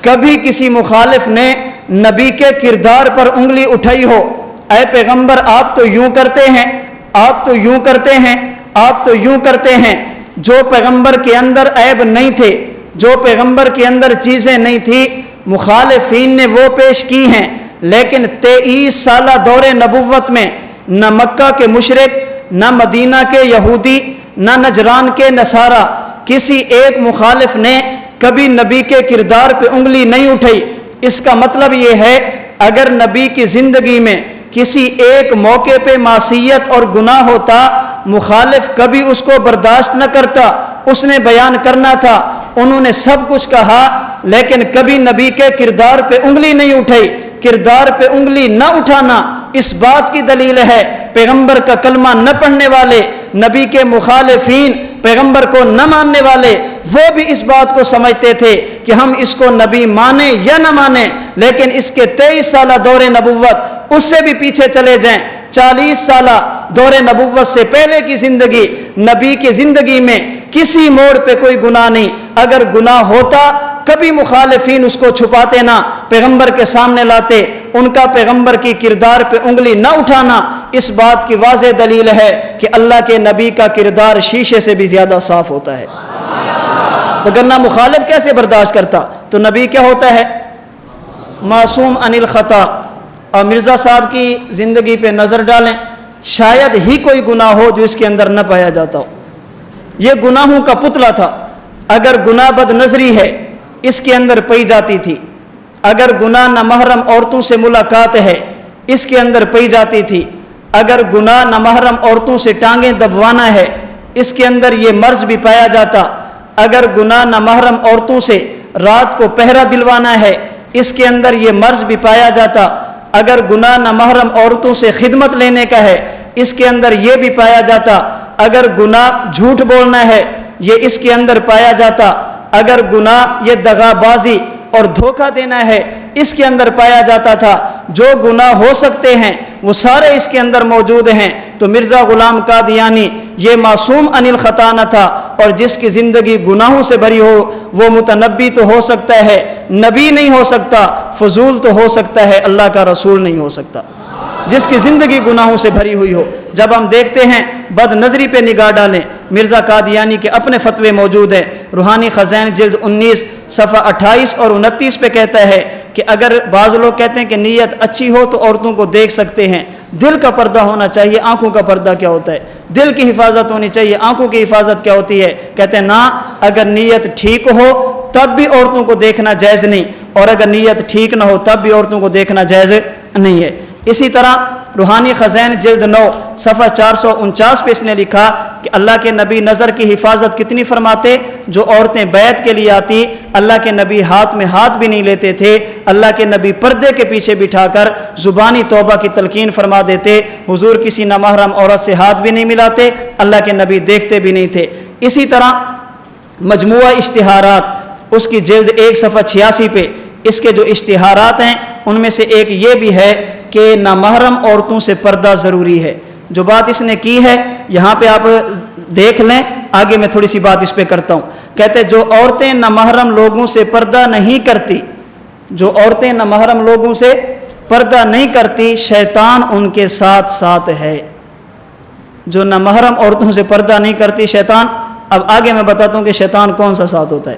کبھی کسی مخالف نے نبی کے کردار پر انگلی اٹھائی ہو۔ اے پیغمبر آپ تو یوں کرتے ہیں، آپ تو یوں کرتے ہیں، آپ تو یوں کرتے ہیں۔ جو پیغمبر کے اندر عیب نہیں تھے، جو پیغمبر کے اندر چیزیں نہیں تھی، مخالفین نے وہ پیش کی ہیں، لیکن 23 سالہ دور نبوت میں نہ مکہ کے مشرک، نہ مدینہ کے یہودی، نہ نجران کے نصارہ، کسی ایک مخالف نے کبھی نبی کے کردار پہ انگلی نہیں اٹھائی۔ اس کا مطلب یہ ہے اگر نبی کی زندگی میں کسی ایک موقع پہ معصیت اور گناہ ہوتا، مخالف کبھی اس کو برداشت نہ کرتا، اس نے بیان کرنا تھا، انہوں نے سب کچھ کہا لیکن کبھی نبی کے کردار پہ انگلی نہیں اٹھائی۔ کردار پہ انگلی نہ اٹھانا اس بات کی دلیل ہے پیغمبر کا کلمہ نہ پڑھنے والے، نبی کے مخالفین، پیغمبر کو نہ ماننے والے، وہ بھی اس بات کو سمجھتے تھے کہ ہم اس کو نبی مانیں یا نہ مانیں، لیکن اس کے 23 سالہ دور نبوت، اس سے بھی پیچھے چلے جائیں 40 سالہ دور نبوت سے پہلے کی زندگی، نبی کی زندگی میں کسی موڑ پہ کوئی گناہ نہیں۔ اگر گناہ ہوتا کبھی مخالفین اس کو چھپاتے نہ، پیغمبر کے سامنے لاتے۔ ان کا پیغمبر کی کردار پہ انگلی نہ اٹھانا اس بات کی واضح دلیل ہے کہ اللہ کے نبی کا کردار شیشے سے بھی زیادہ صاف ہوتا ہے، وگرنہ مخالف کیسے برداشت کرتا؟ تو نبی کیا ہوتا ہے؟ معصوم عن الخطا۔ اور مرزا صاحب کی زندگی پہ نظر ڈالیں، شاید ہی کوئی گناہ ہو جو اس کے اندر نہ پایا جاتا ہو۔ یہ گناہوں کا پتلا تھا۔ اگر گناہ بد نظری ہے اس کے اندر پائی جاتی تھی، اگر گناہ نامحرم عورتوں سے ملاقات ہے اس کے اندر پائی جاتی تھی، اگر گناہ نامحرم عورتوں سے ٹانگیں دبوانا ہے اس کے اندر یہ مرض بھی پایا جاتا، اگر گناہ نامحرم عورتوں سے رات کو پہرا دلوانا ہے اس کے اندر یہ مرض بھی پایا جاتا، اگر گناہ نامحرم عورتوں سے خدمت لینے کا ہے اس کے اندر یہ بھی پایا جاتا، اگر گناہ جھوٹ بولنا ہے یہ اس کے اندر پایا جاتا، اگر گناہ یہ دغا بازی اور دھوکہ دینا ہے اس کے اندر پایا جاتا تھا۔ جو گناہ ہو سکتے ہیں وہ سارے اس کے اندر موجود ہیں۔ تو مرزا غلام قادیانی یہ معصوم عن الخطا نہ تھا، اور جس کی زندگی گناہوں سے بھری ہو وہ متنبی تو ہو سکتا ہے، نبی نہیں ہو سکتا، فضول تو ہو سکتا ہے، اللہ کا رسول نہیں ہو سکتا۔ جس کی زندگی گناہوں سے بھری ہوئی ہو، جب ہم دیکھتے ہیں بد نظری پہ نگاہ ڈالیں، مرزا قادیانی کے اپنے فتوے موجود ہیں۔ روحانی خزائن جلد 19 صفحہ 28 اور 29 پہ کہتا ہے کہ اگر بعض لوگ کہتے ہیں کہ نیت اچھی ہو تو عورتوں کو دیکھ سکتے ہیں، دل کا پردہ ہونا چاہیے۔ آنکھوں کا پردہ کیا ہوتا ہے؟ دل کی حفاظت ہونی چاہیے۔ آنکھوں کی حفاظت کیا ہوتی ہے؟ کہتے ہیں نا، اگر نیت ٹھیک ہو تب بھی عورتوں کو دیکھنا جائز نہیں، اور اگر نیت ٹھیک نہ ہو تب بھی عورتوں کو دیکھنا جائز نہیں ہے۔ اسی طرح روحانی خزائن جلد 9 صفحہ 449 پہ اس نے لکھا کہ اللہ کے نبی نظر کی حفاظت کتنی فرماتے، جو عورتیں بیعت کے لیے آتی اللہ کے نبی ہاتھ میں ہاتھ بھی نہیں لیتے تھے، اللہ کے نبی پردے کے پیچھے بٹھا کر زبانی توبہ کی تلقین فرما دیتے، حضور کسی نامحرم عورت سے ہاتھ بھی نہیں ملاتے، اللہ کے نبی دیکھتے بھی نہیں تھے۔ اسی طرح مجموعہ اشتہارات اس کی جلد 1 صفحہ 86 پہ اس کے جو اشتہارات ہیں ان میں سے ایک یہ بھی ہے کہ نامحرم عورتوں سے پردہ ضروری ہے۔ جو بات اس نے کی ہے یہاں پہ آپ دیکھ لیں، آگے میں تھوڑی سی بات اس پہ کرتا ہوں۔ کہتے جو عورتیں نامحرم لوگوں سے پردہ نہیں کرتی، جو عورتیں نامحرم لوگوں سے پردہ نہیں کرتی، شیطان ان کے ساتھ ساتھ ہے۔ جو نامحرم عورتوں سے پردہ نہیں کرتی شیطان، اب آگے میں بتاتا ہوں کہ شیطان کون سا ساتھ ہوتا ہے۔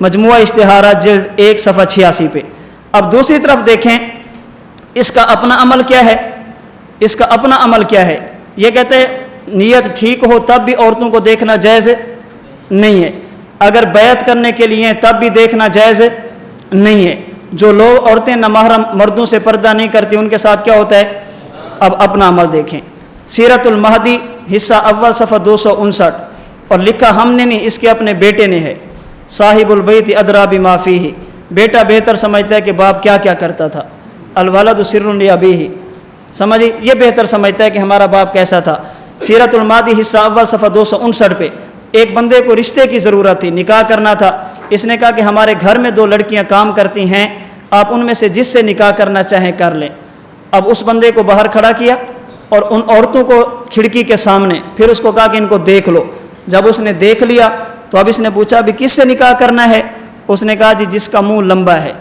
مجموعہ اشتہارات جلد 1 صفحہ 86 پہ۔ اب دوسری طرف دیکھیں اس کا اپنا عمل کیا ہے، اس کا اپنا عمل کیا ہے۔ یہ کہتے ہیں نیت ٹھیک ہو تب بھی عورتوں کو دیکھنا جائز نہیں ہے، اگر بیعت کرنے کے لیے تب بھی دیکھنا جائز نہیں ہے۔ جو لوگ عورتیں نامحرم مردوں سے پردہ نہیں کرتی ان کے ساتھ کیا ہوتا ہے۔ اب اپنا عمل دیکھیں، سیرت المہدی حصہ اول صفحہ 259، اور لکھا ہم نے نہیں، اس کے اپنے بیٹے نے ہے، صاحب البیت ادری بما فیہ، بیٹا بہتر سمجھتا ہے کہ باپ کیا کیا کرتا تھا، الولد سر لابیہ، سمجھے یہ بہتر سمجھتا ہے کہ ہمارا باپ کیسا تھا۔ سیرت المہدی حصہ اول صفحہ 259 پہ ایک بندے کو رشتے کی ضرورت تھی، نکاح کرنا تھا، اس نے کہا کہ ہمارے گھر میں 2 لڑکیاں کام کرتی ہیں، آپ ان میں سے جس سے نکاح کرنا چاہیں کر لیں۔ اب اس بندے کو باہر کھڑا کیا اور ان عورتوں کو کھڑکی کے سامنے، پھر اس کو کہا کہ ان کو دیکھ لو۔ جب اس نے دیکھ لیا تو اب اس نے پوچھا بھی کس سے نکاح کرنا ہے، اس نے کہا جی جس کا منہ لمبا ہے،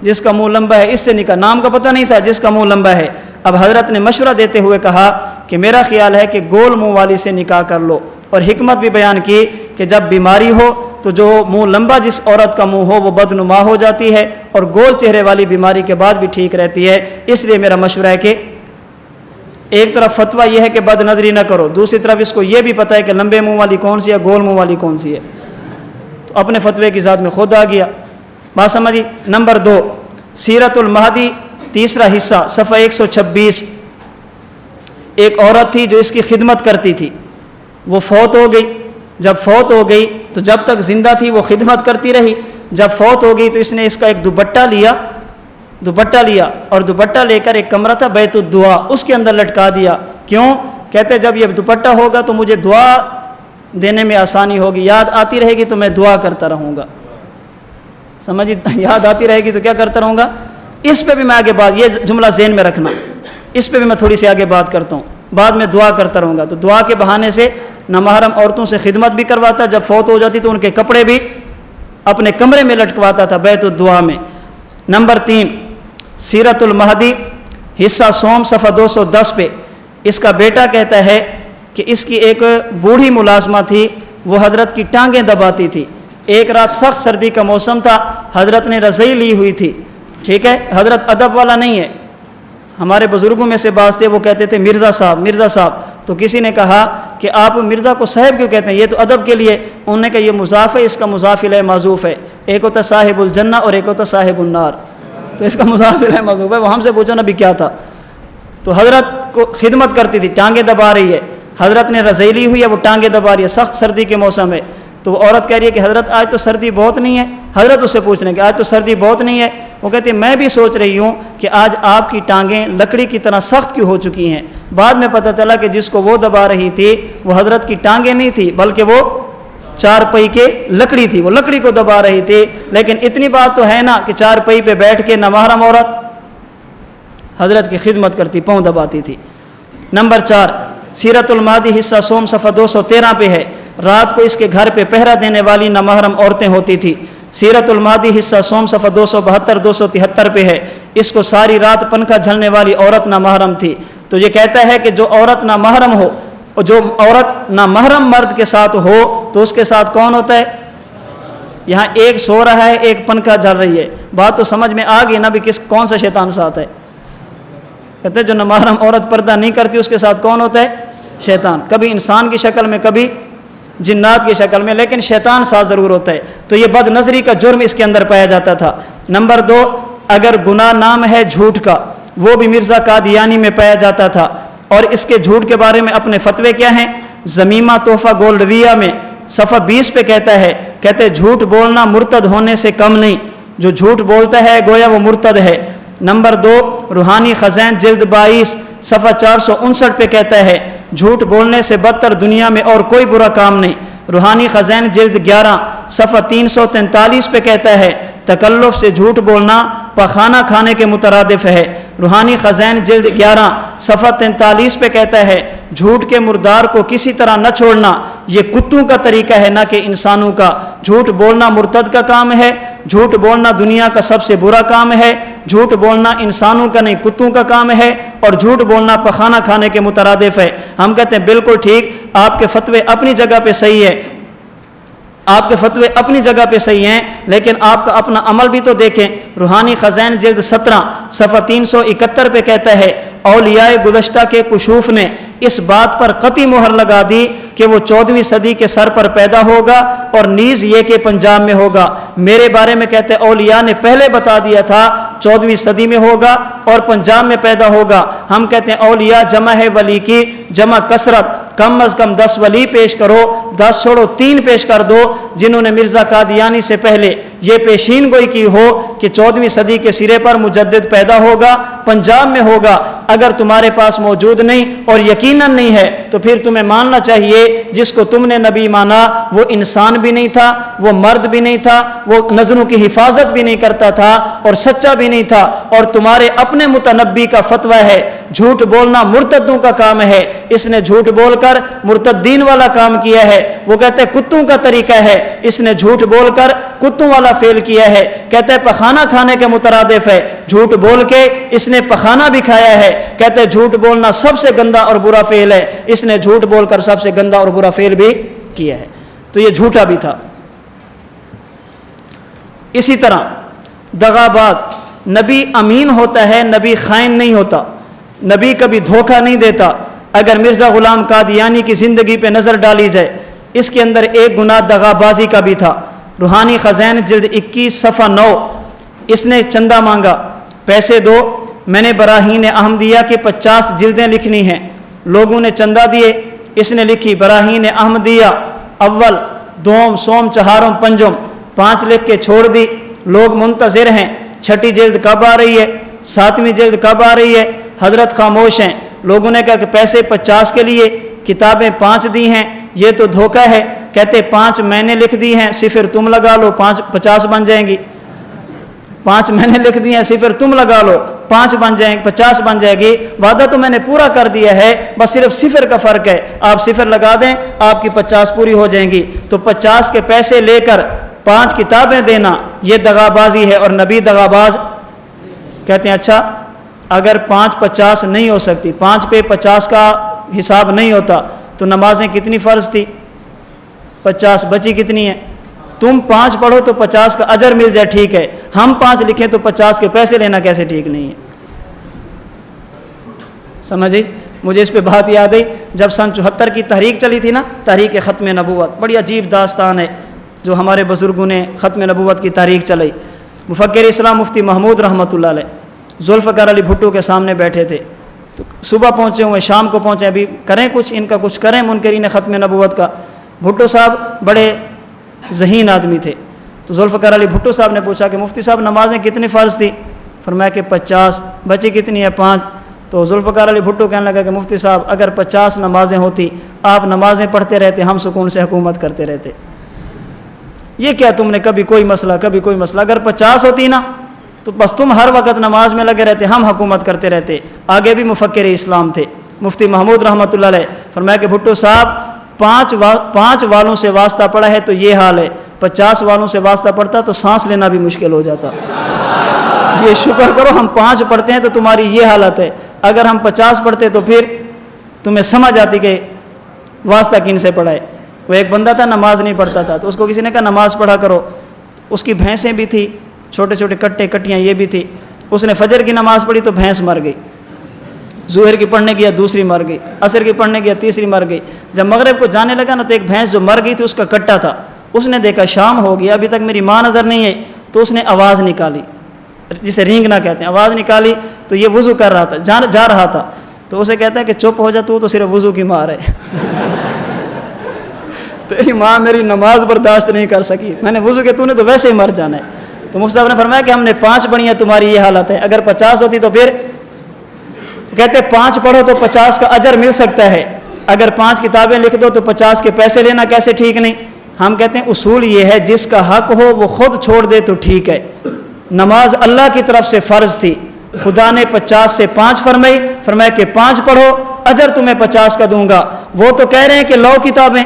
جس کا منہ لمبا ہے اس سے نکاح، نام کا پتہ نہیں تھا، جس کا منہ لمبا ہے۔ اب حضرت نے مشورہ دیتے ہوئے کہا کہ میرا خیال ہے کہ گول منہ والی سے نکاح کر لو، اور حکمت بھی بیان کی کہ جب بیماری ہو تو جو منہ لمبا جس عورت کا منہ ہو وہ بدنما ہو جاتی ہے، اور گول چہرے والی بیماری کے بعد بھی ٹھیک رہتی ہے۔ اس لیے میرا مشورہ ہے کہ ایک طرف فتویٰ یہ ہے کہ بد نظری نہ کرو، دوسری طرف اس کو یہ بھی پتہ ہے کہ لمبے منہ والی کون سی ہے، گول منہ والی کون سی ہے، تو اپنے فتوے کی ذات میں خود آ گیا۔ بات سمجھی۔ نمبر 2 سیرت المہدی تیسرا حصہ صفحہ 126، ایک عورت تھی جو اس کی خدمت کرتی تھی، وہ فوت ہو گئی۔ جب فوت ہو گئی تو جب تک زندہ تھی وہ خدمت کرتی رہی، جب فوت ہو گئی تو اس نے اس کا ایک دوپٹہ لیا اور دوپٹہ لے کر ایک کمرہ تھا بیت الدعا، اس کے اندر لٹکا دیا۔ کیوں؟ کہتے جب یہ دوپٹہ ہوگا تو مجھے دعا دینے میں آسانی ہوگی، یاد آتی رہے گی تو میں دعا کرتا رہوں گا، سمجھی، یاد آتی رہے گی تو کیا کرتا رہوں گا۔ اس پہ بھی میں آگے بات، یہ جملہ ذہن میں رکھنا، اس پہ بھی میں تھوڑی سی آگے بات کرتا ہوں، بعد میں دعا کرتا رہوں گا۔ تو دعا کے بہانے سے نامحرم عورتوں سے خدمت بھی کرواتا، جب فوت ہو جاتی تو ان کے کپڑے بھی اپنے کمرے میں لٹکواتا تھا بیت الدعا میں۔ نمبر 3 سیرت المہدی حصہ سوم صفحہ 210 پہ اس کا بیٹا کہتا ہے کہ اس کی ایک بوڑھی ملازمہ تھی، وہ حضرت کی ٹانگیں دباتی تھی۔ ایک رات سخت سردی کا موسم تھا، حضرت نے رضائی لی ہوئی تھی، ٹھیک ہے، حضرت ادب والا نہیں ہے، ہمارے بزرگوں میں سے بعض تھے وہ کہتے تھے مرزا صاحب، تو کسی نے کہا کہ آپ مرزا کو صاحب کیوں کہتے ہیں، یہ تو ادب کے لیے، انہوں نے کہا یہ مضاف ہے، اس کا مضاف الیہ معذوف ہے، ایک ہوتا صاحب الجنہ اور ایک ہوتا صاحب النار، تو اس کا مضاف الیہ معذوف ہے۔ وہ ہم سے پوچھو نبی کیا تھا، تو حضرت کو خدمت کرتی تھی، ٹانگیں دبا رہی ہے، حضرت نے رضائی لی ہوئی ہے، وہ ٹانگیں دبا رہی ہے، سخت سردی کے موسم ہے، تو وہ عورت کہہ رہی ہے کہ حضرت آج تو سردی بہت نہیں ہے، حضرت اس سے پوچھ رہے ہیں کہ آج تو سردی بہت نہیں ہے، وہ کہتے ہیں میں بھی سوچ رہی ہوں کہ آج آپ کی ٹانگیں لکڑی کی طرح سخت کیوں ہو چکی ہیں۔ بعد میں پتہ چلا کہ جس کو وہ دبا رہی تھی وہ حضرت کی ٹانگیں نہیں تھی بلکہ وہ 4 پہی کے لکڑی تھی، وہ لکڑی کو دبا رہی تھی۔ لیکن اتنی بات تو ہے نا کہ 4 پہی پہ بیٹھ کے نامحرم عورت حضرت کی خدمت کرتی، پاؤں دباتی تھی۔ نمبر 4 سیرت المہدی حصہ سوم صفحہ 213 پہ ہے، رات کو اس کے گھر پہ پہرا دینے والی نامحرم عورتیں ہوتی تھی۔ سیرت المہدی حصہ سوم صفحہ 272 273 پہ ہے، اس کو ساری رات پنکھا جھلنے والی عورت نامحرم تھی۔ تو یہ کہتا ہے کہ جو عورت نامحرم ہو اور جو عورت نامحرم مرد کے ساتھ ہو تو اس کے ساتھ کون ہوتا ہے؟ یہاں ایک سو رہا ہے، ایک پنکھا جل رہی ہے، بات تو سمجھ میں آ گئی نا بھی کون سا شیطان ساتھ ہے۔ کہتے ہیں جو نامحرم عورت پردہ نہیں کرتی اس کے ساتھ کون ہوتا ہے؟ شیطان، کبھی انسان کی شکل میں کبھی جنات کی شکل میں، لیکن شیطان ساتھ ضرور ہوتا ہے۔ تو یہ بد نظری کا جرم اس کے اندر پایا جاتا تھا۔ نمبر 2 اگر گناہ نام ہے جھوٹ کا وہ بھی مرزا قادیانی میں پایا جاتا تھا۔ اور اس کے جھوٹ کے بارے میں اپنے فتوے کیا ہیں؟ زمیمہ تحفہ گول رویہ میں صفحہ 20 پہ کہتا ہے، کہتے جھوٹ بولنا مرتد ہونے سے کم نہیں، جو جھوٹ بولتا ہے گویا وہ مرتد ہے۔ نمبر 2 روحانی خزائن جلد 22 صفحہ 459 پہ کہتا ہے جھوٹ بولنے سے بدتر دنیا میں اور کوئی برا کام نہیں۔ روحانی خزائن جلد 11 صفحہ 343 پہ کہتا ہے تکلف سے جھوٹ بولنا پخانہ کھانے کے مترادف ہے۔ روحانی خزائن جلد 11 صفحہ 43 پہ کہتا ہے جھوٹ کے مردار کو کسی طرح نہ چھوڑنا، یہ کتوں کا طریقہ ہے نہ کہ انسانوں کا۔ جھوٹ بولنا مرتد کا کام ہے، جھوٹ بولنا دنیا کا سب سے برا کام ہے، جھوٹ بولنا انسانوں کا نہیں کتوں کا کام ہے، اور جھوٹ بولنا پخانہ کھانے کے مترادف ہے۔ ہم کہتے ہیں بالکل ٹھیک، آپ کے فتوے اپنی جگہ پہ صحیح ہے، آپ کے فتوے اپنی جگہ پہ صحیح ہیں، لیکن آپ کا اپنا عمل بھی تو دیکھیں۔ روحانی خزائن جلد 17 صفحہ 371 پہ کہتا ہے اولیاء گزشتہ کے کشوف نے اس بات پر قطعی مہر لگا دی کہ وہ 14ویں صدی کے سر پر پیدا ہوگا اور نیز یہ کہ پنجاب میں ہوگا۔ میرے بارے میں کہتے اولیاء نے پہلے بتا دیا تھا 14ویں صدی میں ہوگا اور پنجاب میں پیدا ہوگا۔ ہم کہتے ہیں اولیاء جمع ہے ولی کی، جمع کثرت، کم از کم 10 ولی پیش کرو، 10 چھوڑو 3 پیش کر دو جنہوں نے مرزا قادیانی سے پہلے یہ پیشین گوئی کی ہو کہ 14ویں صدی کے سرے پر مجدد پیدا ہوگا، پنجاب میں ہوگا۔ اگر تمہارے پاس موجود نہیں اور یقیناً نہیں ہے تو پھر تمہیں ماننا چاہیے جس کو تم نے نبی مانا وہ انسان بھی نہیں تھا، وہ مرد بھی نہیں تھا، وہ نظروں کی حفاظت بھی نہیں کرتا تھا اور سچا بھی نہیں تھا، اور تمہارے اپنے متنبی کا فتویٰ ہے جھوٹ بولنا مرتدوں کا کام ہے، اس نے جھوٹ بول کر مرتدین والا کام کیا ہے۔ وہ کہتے ہیں کتوں کا طریقہ ہے، اس نے جھوٹ بول کر کتوں والا فعل کیا ہے۔ کہتے ہیں پخانہ کھانے کے مترادف ہے، جھوٹ بول کے اس نے پخانہ بھی کھایا ہے۔ کہتے ہیں جھوٹ بولنا سب سے گندا اور برا فعل ہے، اس نے جھوٹ بول کر سب سے گندا اور برا فعل بھی کیا ہے، تو یہ جھوٹا بھی تھا۔ اسی طرح دغاباز، نبی امین ہوتا ہے، نبی خائن نہیں ہوتا، نبی کبھی دھوکہ نہیں دیتا۔ اگر مرزا غلام قادیانی کی زندگی پہ نظر ڈالی جائے، اس کے اندر ایک گناہ دغابازی کا بھی تھا۔ روحانی خزائن جلد 21 صفحہ 9 اس نے چندہ مانگا، پیسے دو، میں نے براہین احمدیہ کے 50 جلدیں لکھنی ہیں، لوگوں نے چندہ دیے، اس نے لکھی براہین احمدیہ اول، دوم، سوم، چہارم، پنجم، 5 لکھ کے چھوڑ دی۔ لوگ منتظر ہیں 6ٹھی جلد کب آ رہی ہے، 7ویں جلد کب آ رہی ہے، حضرت خاموش ہیں۔ لوگوں نے کہا کہ پیسے 50 کے لیے، کتابیں 5 دی ہیں، یہ تو دھوکہ ہے۔ کہتے 5 میں نے لکھ دی ہیں، صفر تم لگا لو، 50 بن جائیں گی۔ 5 میں نے لکھ دی ہیں، صفر تم لگا لو، 5 بن جائیں گے، 50 بن جائے گی۔ وعدہ تو میں نے پورا کر دیا ہے، بس صرف صفر کا فرق ہے، آپ صفر لگا دیں آپ کی 50 پوری ہو جائیں گی۔ تو 50 کے پیسے لے کر 5 کتابیں دینا یہ دغابازی ہے، اور نبی دغاباز؟ کہتے ہیں اچھا اگر 5 50 نہیں ہو سکتی، 5 پہ 50 کا حساب نہیں ہوتا تو نمازیں کتنی فرض تھی؟ 50، بچی کتنی ہیں؟ تم 5 پڑھو تو 50 کا اجر مل جائے ٹھیک ہے، ہم 5 لکھیں تو 50 کے پیسے لینا کیسے ٹھیک نہیں ہے؟ سمجھے؟ مجھے اس پہ بات یاد آئی جب سن 74 کی تحریک چلی تھی نا، تحریک ختم نبوت، بڑی عجیب داستان ہے جو ہمارے بزرگوں نے ختم نبوت کی تحریک چلائی۔ مفکر اسلام مفتی محمود رحمۃ اللہ علیہ ذوالفقار علی بھٹو کے سامنے بیٹھے تھے، تو صبح پہنچے ہوئے شام کو پہنچے، ابھی کریں کچھ ان کا، کچھ کریں منکرین ختم نبوت کا۔ بھٹو صاحب بڑے ذہین آدمی تھے، تو ذوالفقار علی بھٹو صاحب نے پوچھا کہ مفتی صاحب نمازیں کتنی فرض تھی؟ فرمایا کہ 50، بچی کتنی ہے؟ 5۔ تو ذوالفقار علی بھٹو کہنے لگا کہ مفتی صاحب اگر 50 نمازیں ہوتی، آپ نمازیں پڑھتے رہتے، ہم سکون سے حکومت کرتے رہتے۔ یہ کیا تم نے کبھی کوئی مسئلہ کبھی کوئی مسئلہ، اگر 50 ہوتی نا تو بس تم ہر وقت نماز میں لگے رہتے، ہم حکومت کرتے رہتے۔ آگے بھی مفکر اسلام تھے مفتی محمود رحمۃ اللہ علیہ، فرمایا کہ بھٹو صاحب 5 والوں سے واسطہ پڑا ہے تو یہ حال ہے، 50 والوں سے واسطہ پڑتا تو سانس لینا بھی مشکل ہو جاتا۔ یہ شکر کرو ہم 5 پڑھتے ہیں تو تمہاری یہ حالت ہے، اگر ہم 50 پڑھتے تو پھر تمہیں سمجھ آتی کہ واسطہ کن سے پڑھا ہے۔ وہ ایک بندہ تھا نماز نہیں پڑھتا تھا، تو اس کو کسی نے کہا نماز پڑھا کرو، اس کی بھینسیں بھی تھی، چھوٹے چھوٹے کٹے کٹیاں یہ بھی تھی، اس نے فجر کی نماز پڑھی تو بھینس مر گئی، ظہر کی پڑھنے گیا دوسری مر گئی، عصر کی پڑھنے گیا تیسری مر گئی۔ جب مغرب کو جانے لگا نا تو ایک بھینس جو مر گئی تھی اس کا کٹا تھا، اس نے دیکھا شام ہو گیا ابھی تک میری ماں نظر نہیں ہے، تو اس نے آواز نکالی، جسے رینگنا کہتے ہیں، آواز نکالی تو یہ وضو کر رہا تھا، جا رہا تھا، تو اسے کہتا ہے کہ چپ ہو جا، تو صرف وضو کی مار ہے تیری ماں میری نماز برداشت نہیں کر سکی، میں نے وضو کہ تو نے تو ویسے ہی مر جانا ہے۔ تو مفتی صاحب نے فرمایا کہ ہم نے 5 پڑھی ہیں، تمہاری یہ حالت ہے، اگر 50 ہوتی تو پھر کہتے 5 پڑھو تو 50 کا اجر مل سکتا ہے، اگر 5 کتابیں لکھ دو تو 50 کے پیسے لینا کیسے ٹھیک نہیں؟ ہم کہتے ہیں اصول یہ ہے جس کا حق ہو وہ خود چھوڑ دے تو ٹھیک ہے۔ نماز اللہ کی طرف سے فرض تھی، خدا نے 50 سے 5 فرمایا کہ 5 پڑھو، اجر تمہیں 50 کا دوں گا۔ وہ تو کہہ رہے ہیں کہ 9 کتابیں،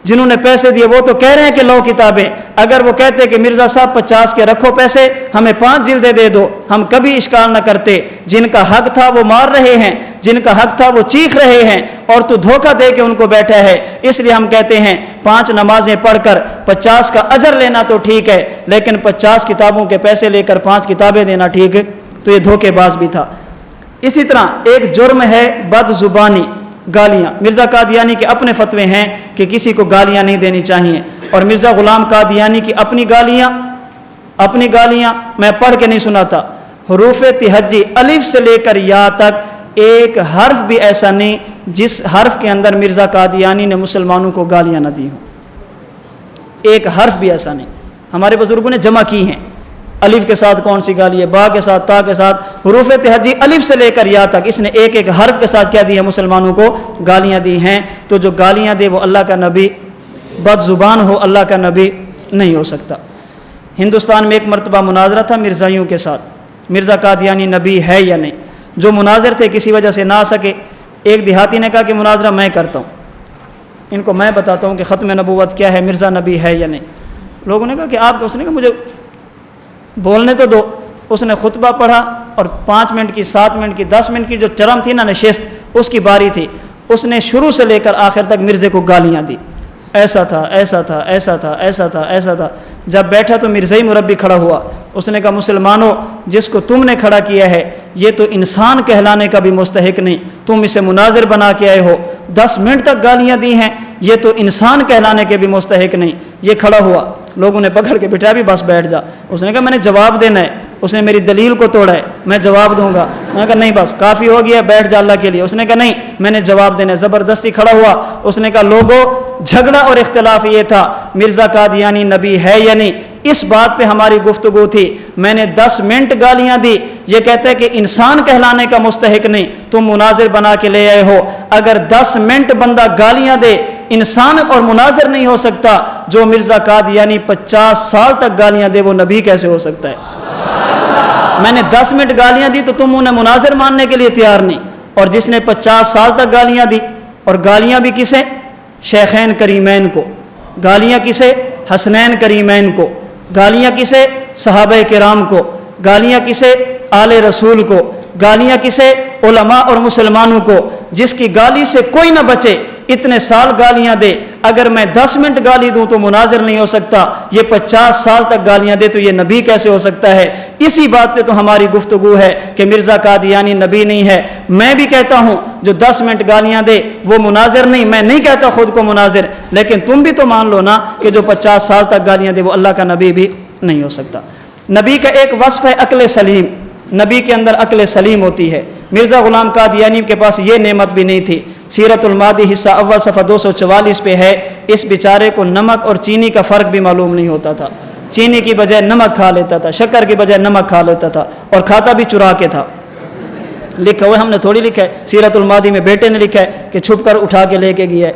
جنہوں نے پیسے دیے وہ تو کہہ رہے ہیں کہ 9 کتابیں، اگر وہ کہتے کہ مرزا صاحب 50 کے رکھو پیسے، ہمیں 5 جلدیں دے دو، ہم کبھی اشکال نہ کرتے۔ جن کا حق تھا وہ مار رہے ہیں، جن کا حق تھا وہ چیخ رہے ہیں، اور تو دھوکہ دے کے ان کو بیٹھا ہے۔ اس لیے ہم کہتے ہیں 5 نمازیں پڑھ کر 50 کا اجر لینا تو ٹھیک ہے، لیکن 50 کتابوں کے پیسے لے کر 5 کتابیں دینا ٹھیک ہے؟ تو یہ دھوکے باز بھی تھا۔ اسی طرح ایک جرم ہے بد زبانی، گالیاں۔ مرزا قادیانی کے اپنے فتوے ہیں کہ کسی کو گالیاں نہیں دینی چاہیے، اور مرزا غلام قادیانی کی اپنی گالیاں میں پڑھ کے نہیں سناتا۔ حروف تہجی الف سے لے کر یا تک ایک حرف بھی ایسا نہیں جس حرف کے اندر مرزا قادیانی نے مسلمانوں کو گالیاں نہ دی ہوں، ایک حرف بھی ایسا نہیں۔ ہمارے بزرگوں نے جمع کی ہیں، الف کے ساتھ کون سی گالی ہے، با کے ساتھ، تا کے ساتھ، حروف تہجی الف سے لے کر یا تک اس نے ایک ایک حرف کے ساتھ کیا دی ہے، مسلمانوں کو گالیاں دی ہیں۔ تو جو گالیاں دے وہ اللہ کا نبی، بد زبان ہو اللہ کا نبی نہیں ہو سکتا۔ ہندوستان میں ایک مرتبہ مناظرہ تھا مرزائیوں کے ساتھ، مرزا قادیانی نبی ہے یا نہیں۔ جو مناظر تھے کسی وجہ سے نہ آ سکے، ایک دیہاتی نے کہا کہ مناظرہ میں کرتا ہوں، ان کو میں بتاتا ہوں کہ ختم نبوت کیا ہے، مرزا نبی ہے یا نہیں۔ لوگوں نے کہا کہ آپ، اس نے کہا مجھے بولنے تو دو۔ اس نے خطبہ پڑھا اور 5 منٹ کی، 7 منٹ کی، 10 منٹ کی جو ٹرم تھی نا، نشست، اس کی باری تھی۔ اس نے شروع سے لے کر آخر تک مرزے کو گالیاں دی، ایسا تھا، ایسا تھا، ایسا تھا، ایسا تھا، ایسا تھا۔ جب بیٹھا تو مرزائی مربی کھڑا ہوا، اس نے کہا مسلمانوں، جس کو تم نے کھڑا کیا ہے یہ تو انسان کہلانے کا بھی مستحق نہیں، تم اسے مناظر بنا کے آئے ہو، 10 منٹ تک گالیاں دی ہیں، یہ تو انسان کہلانے کے بھی مستحق نہیں۔ یہ کھڑا ہوا، لوگوں نے پکڑ کے بٹھایا بھی، بس بیٹھ جا۔ اس نے کہا میں نے جواب دینا ہے، اس نے میری دلیل کو توڑا ہے، میں جواب دوں گا۔ میں نے کہا نہیں بس کافی ہو گیا، بیٹھ جا اللہ کے لیے۔ اس نے کہا نہیں میں نے جواب دینا ہے، زبردستی کھڑا ہوا۔ اس نے کہا لوگوں، جھگڑا اور اختلاف یہ تھا مرزا قادیانی نبی ہے یا نہیں، اس بات پہ ہماری گفتگو تھی۔ میں نے 10 منٹ گالیاں دی، یہ کہتا ہے کہ انسان کہلانے کا مستحق نہیں، تم مناظر بنا کے لے آئے ہو۔ اگر 10 منٹ بندہ گالیاں دے، انسان اور مناظر نہیں ہو سکتا، جو مرزا قادیانی 50 سال تک گالیاں دے وہ نبی کیسے ہو سکتا ہے؟ میں نے 10 منٹ گالیاں دی تو تم انہیں مناظر ماننے کے لیے تیار نہیں، اور جس نے 50 سال تک گالیاں دی، اور گالیاں بھی کسے؟ شیخین کریمین کو۔ گالیاں کسے؟ حسنین کریمین کو۔ گالیاں کسے؟ صحابہ کرام کو۔ گالیاں کسے؟ آل رسول کو۔ گالیاں کسے؟ علماء اور مسلمانوں کو۔ جس کی گالی سے کوئی نہ بچے، اتنے سال گالیاں دے، اگر میں 10 منٹ گالی دوں تو مناظر نہیں ہو سکتا، یہ 50 سال تک گالیاں دے تو یہ نبی کیسے ہو سکتا ہے؟ اسی بات پہ تو ہماری گفتگو ہے کہ مرزا قادیانی نبی نہیں ہے۔ میں بھی کہتا ہوں جو 10 منٹ گالیاں دے وہ مناظر نہیں، میں نہیں کہتا خود کو مناظر، لیکن تم بھی تو مان لو نا کہ جو 50 سال تک گالیاں دے وہ اللہ کا نبی بھی نہیں ہو سکتا۔ نبی کا ایک وصف ہے عقل سلیم، نبی کے اندر عقل سلیم ہوتی ہے۔ مرزا غلام قادیانی کے پاس یہ نعمت بھی نہیں تھی۔ سیرت المادی حصہ اول صفحہ 244 پہ ہے، اس بیچارے کو نمک اور چینی کا فرق بھی معلوم نہیں ہوتا تھا، چینی کی بجائے نمک کھا لیتا تھا، شکر کی بجائے نمک کھا لیتا تھا، اور کھاتا بھی چرا کے تھا۔ لکھا ہوا ہم نے تھوڑی لکھا ہے، سیرت المادی میں بیٹے نے لکھا ہے کہ چھپ کر اٹھا کے لے کے گیا ہے۔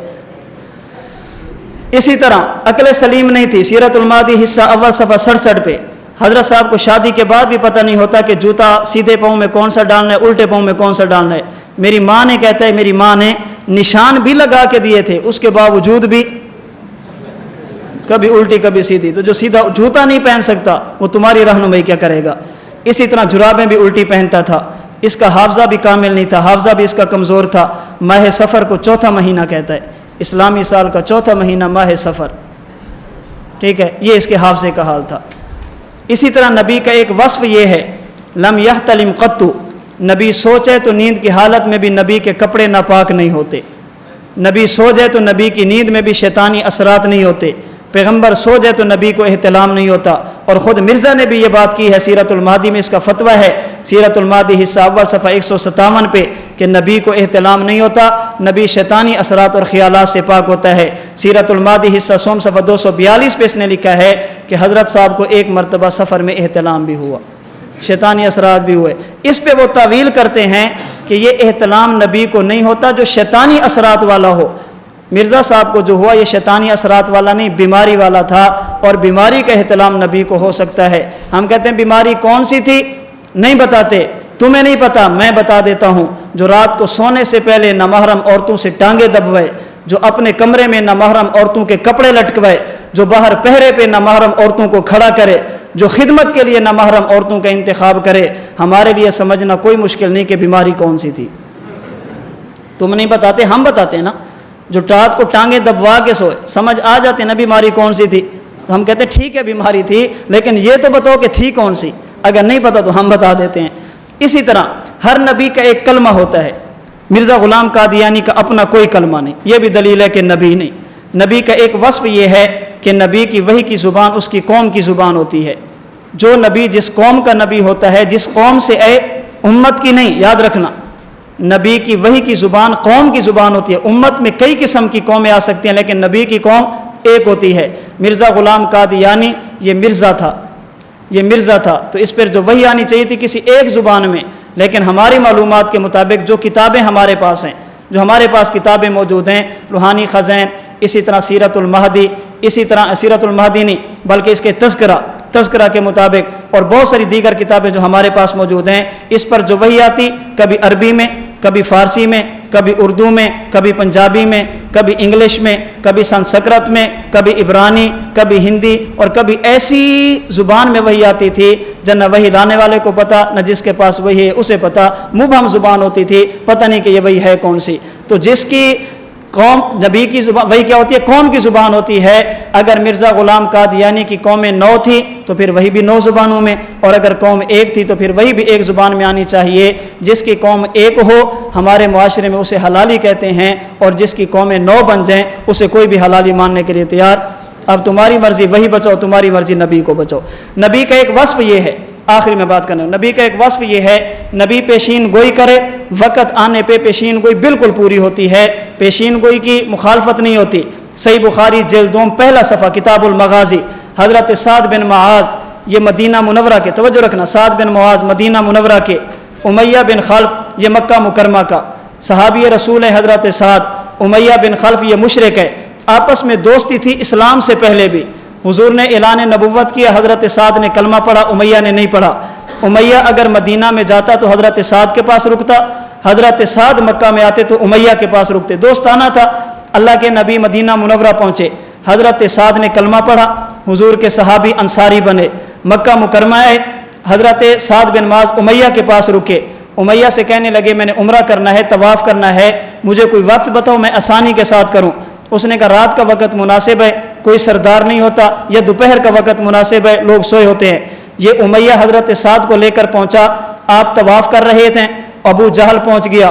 اسی طرح عقل سلیم نہیں تھی۔ سیرت المادی حصہ اول صفحہ 67 پہ حضرت صاحب کو شادی کے بعد بھی پتہ نہیں ہوتا کہ جوتا سیدھے پاؤں میں کون سا ڈالنا ہے، الٹے پاؤں میں کون سا ڈالنا ہے۔ میری ماں نے کہتا ہے میری ماں نے نشان بھی لگا کے دیے تھے، اس کے باوجود بھی کبھی الٹی کبھی سیدھی۔ تو جو سیدھا جوتا نہیں پہن سکتا وہ تمہاری رہنمائی کیا کرے گا؟ اسی طرح جرابیں بھی الٹی پہنتا تھا۔ اس کا حافظہ بھی کامل نہیں تھا، حافظہ بھی اس کا کمزور تھا۔ ماہ سفر کو چوتھا مہینہ کہتا ہے، اسلامی سال کا چوتھا مہینہ ماہ سفر، ٹھیک ہے، یہ اس کے حافظے کا حال تھا۔ اسی طرح نبی کا ایک وصف یہ ہے، لم یحتلم قط، نبی سو جائے تو نیند کی حالت میں بھی نبی کے کپڑے ناپاک نہیں ہوتے، نبی سو جائے تو نبی کی نیند میں بھی شیطانی اثرات نہیں ہوتے، پیغمبر سو جائے تو نبی کو احتلام نہیں ہوتا، اور خود مرزا نے بھی یہ بات کی ہے، سیرت المہدی میں اس کا فتویٰ ہے، سیرت المہدی حصہ اول صفحہ 157 پہ، کہ نبی کو احتلام نہیں ہوتا، نبی شیطانی اثرات اور خیالات سے پاک ہوتا ہے۔ سیرت المہدی حصہ سوم صفحہ 242 پہ اس نے لکھا ہے کہ حضرت صاحب کو ایک مرتبہ سفر میں احتلام بھی ہوا، شیطانی اثرات بھی ہوئے۔ اس پہ وہ تعویل کرتے ہیں کہ یہ احتلام نبی کو نہیں ہوتا جو شیطانی اثرات والا ہو۔ مرزا صاحب کو جو ہوا یہ شیطانی اثرات والا نہیں، بیماری والا تھا، اور بیماری کا احتلام نبی کو ہو سکتا ہے۔ ہم کہتے ہیں بیماری کون سی تھی؟ نہیں بتاتے، تمہیں نہیں پتا، میں بتا دیتا ہوں۔ جو رات کو سونے سے پہلے نامحرم عورتوں سے ٹانگیں دبوائے، جو اپنے کمرے میں نامحرم عورتوں کے کپڑے لٹکوائے، جو باہر پہرے پہ نامحرم عورتوں کو کھڑا کرے، جو خدمت کے لیے نامحرم عورتوں کا انتخاب کرے، ہمارے لیے سمجھنا کوئی مشکل نہیں کہ بیماری کون سی تھی۔ تم نہیں بتاتے، ہم بتاتے ہیں نا۔ جو رات کو ٹانگیں دبوا کے سوئے، سمجھ آ جاتے نا بیماری کون سی تھی، ہم کہتے ہیں ٹھیک ہے بیماری تھی، لیکن یہ تو بتاؤ کہ تھی کون سی۔ اگر نہیں پتا تو ہم بتا دیتے ہیں۔ اسی طرح ہر نبی کا ایک کلمہ ہوتا ہے۔ مرزا غلام قادیانی کا اپنا کوئی کلمہ نہیں، یہ بھی دلیل ہے کہ نبی نہیں۔ نبی کا ایک وصف یہ ہے کہ نبی کی وحی کی زبان اس کی قوم کی زبان ہوتی ہے۔ جو نبی جس قوم کا نبی ہوتا ہے، جس قوم سے اے امت کی نہیں، یاد رکھنا، نبی کی وحی کی زبان قوم کی زبان ہوتی ہے۔ امت میں کئی قسم کی قومیں آ سکتی ہیں، لیکن نبی کی قوم ایک ہوتی ہے۔ مرزا غلام قادیانی یہ مرزا تھا، تو اس پر جو وحی آنی چاہیے تھی کسی ایک زبان میں، لیکن ہماری معلومات کے مطابق جو کتابیں ہمارے پاس ہیں، جو ہمارے پاس کتابیں موجود ہیں، روحانی خزین، اسی طرح سیرت المہدی، اسی طرح سیرت المہدی نہیں بلکہ اس کے تذکرہ کے مطابق، اور بہت ساری دیگر کتابیں جو ہمارے پاس موجود ہیں، اس پر جو وحی آتی کبھی عربی میں، کبھی فارسی میں، کبھی اردو میں، کبھی پنجابی میں، کبھی انگلش میں، کبھی سنسکرت میں، کبھی عبرانی، کبھی ہندی، اور کبھی ایسی زبان میں وحی آتی تھی جن نہ وحی لانے والے کو پتہ، نہ جس کے پاس وحی ہے اسے پتہ، مبہم زبان ہوتی تھی، پتہ نہیں کہ یہ وحی ہے کون سی۔ تو جس کی قوم، نبی کی زبان وہی کیا ہوتی ہے؟ قوم کی زبان ہوتی ہے۔ اگر مرزا غلام قادیانی کی قومیں 9 تھی تو پھر وہی بھی 9 زبانوں میں، اور اگر قوم ایک تھی تو پھر وہی بھی ایک زبان میں آنی چاہیے۔ جس کی قوم ایک ہو ہمارے معاشرے میں اسے حلالی کہتے ہیں، اور جس کی قومیں 9 بن جائیں اسے کوئی بھی حلالی ماننے کے لیے تیار۔ اب تمہاری مرضی وہی بچاؤ، تمہاری مرضی نبی کو بچاؤ۔ نبی کا ایک وصف یہ ہے، آخری میں بات کرنا، نبی کا ایک وصف یہ ہے، نبی پیشین گوئی کرے، وقت آنے پہ پیشین گوئی بالکل پوری ہوتی ہے، پیشین گوئی کی مخالفت نہیں ہوتی۔ صحیح بخاری جلد 2 پہلا صفحہ کتاب المغازی، حضرت سعد بن معاذ، یہ مدینہ منورہ کے، توجہ رکھنا، سعد بن معاذ مدینہ منورہ کے، امیہ بن خلف یہ مکہ مکرمہ کا صحابی رسول ہے حضرت سعد، امیہ بن خلف یہ مشرک ہے، آپس میں دوستی تھی اسلام سے پہلے بھی۔ حضور نے اعلان نبوت کیا، حضرت سعد نے کلمہ پڑھا، امیہ نے نہیں پڑھا۔ امیہ اگر مدینہ میں جاتا تو حضرت سعد کے پاس رکتا، حضرت سعد مکہ میں آتے تو امیہ کے پاس رکتے، دوستانہ تھا۔ اللہ کے نبی مدینہ منورہ پہنچے، حضرت سعد نے کلمہ پڑھا، حضور کے صحابی انصاری بنے، مکہ مکرمہ آئے، حضرت سعد بن معاذ امیہ کے پاس رکے، امیہ سے کہنے لگے میں نے عمرہ کرنا ہے، طواف کرنا ہے، مجھے کوئی وقت بتاؤ میں آسانی کے ساتھ کروں۔ اس نے کہا رات کا وقت مناسب ہے، کوئی سردار نہیں ہوتا، یا دوپہر کا وقت مناسب ہے، لوگ سوئے ہوتے ہیں۔ یہ امیہ حضرت سعد کو لے کر پہنچا، آپ طواف کر رہے تھے، ابو جہل پہنچ گیا،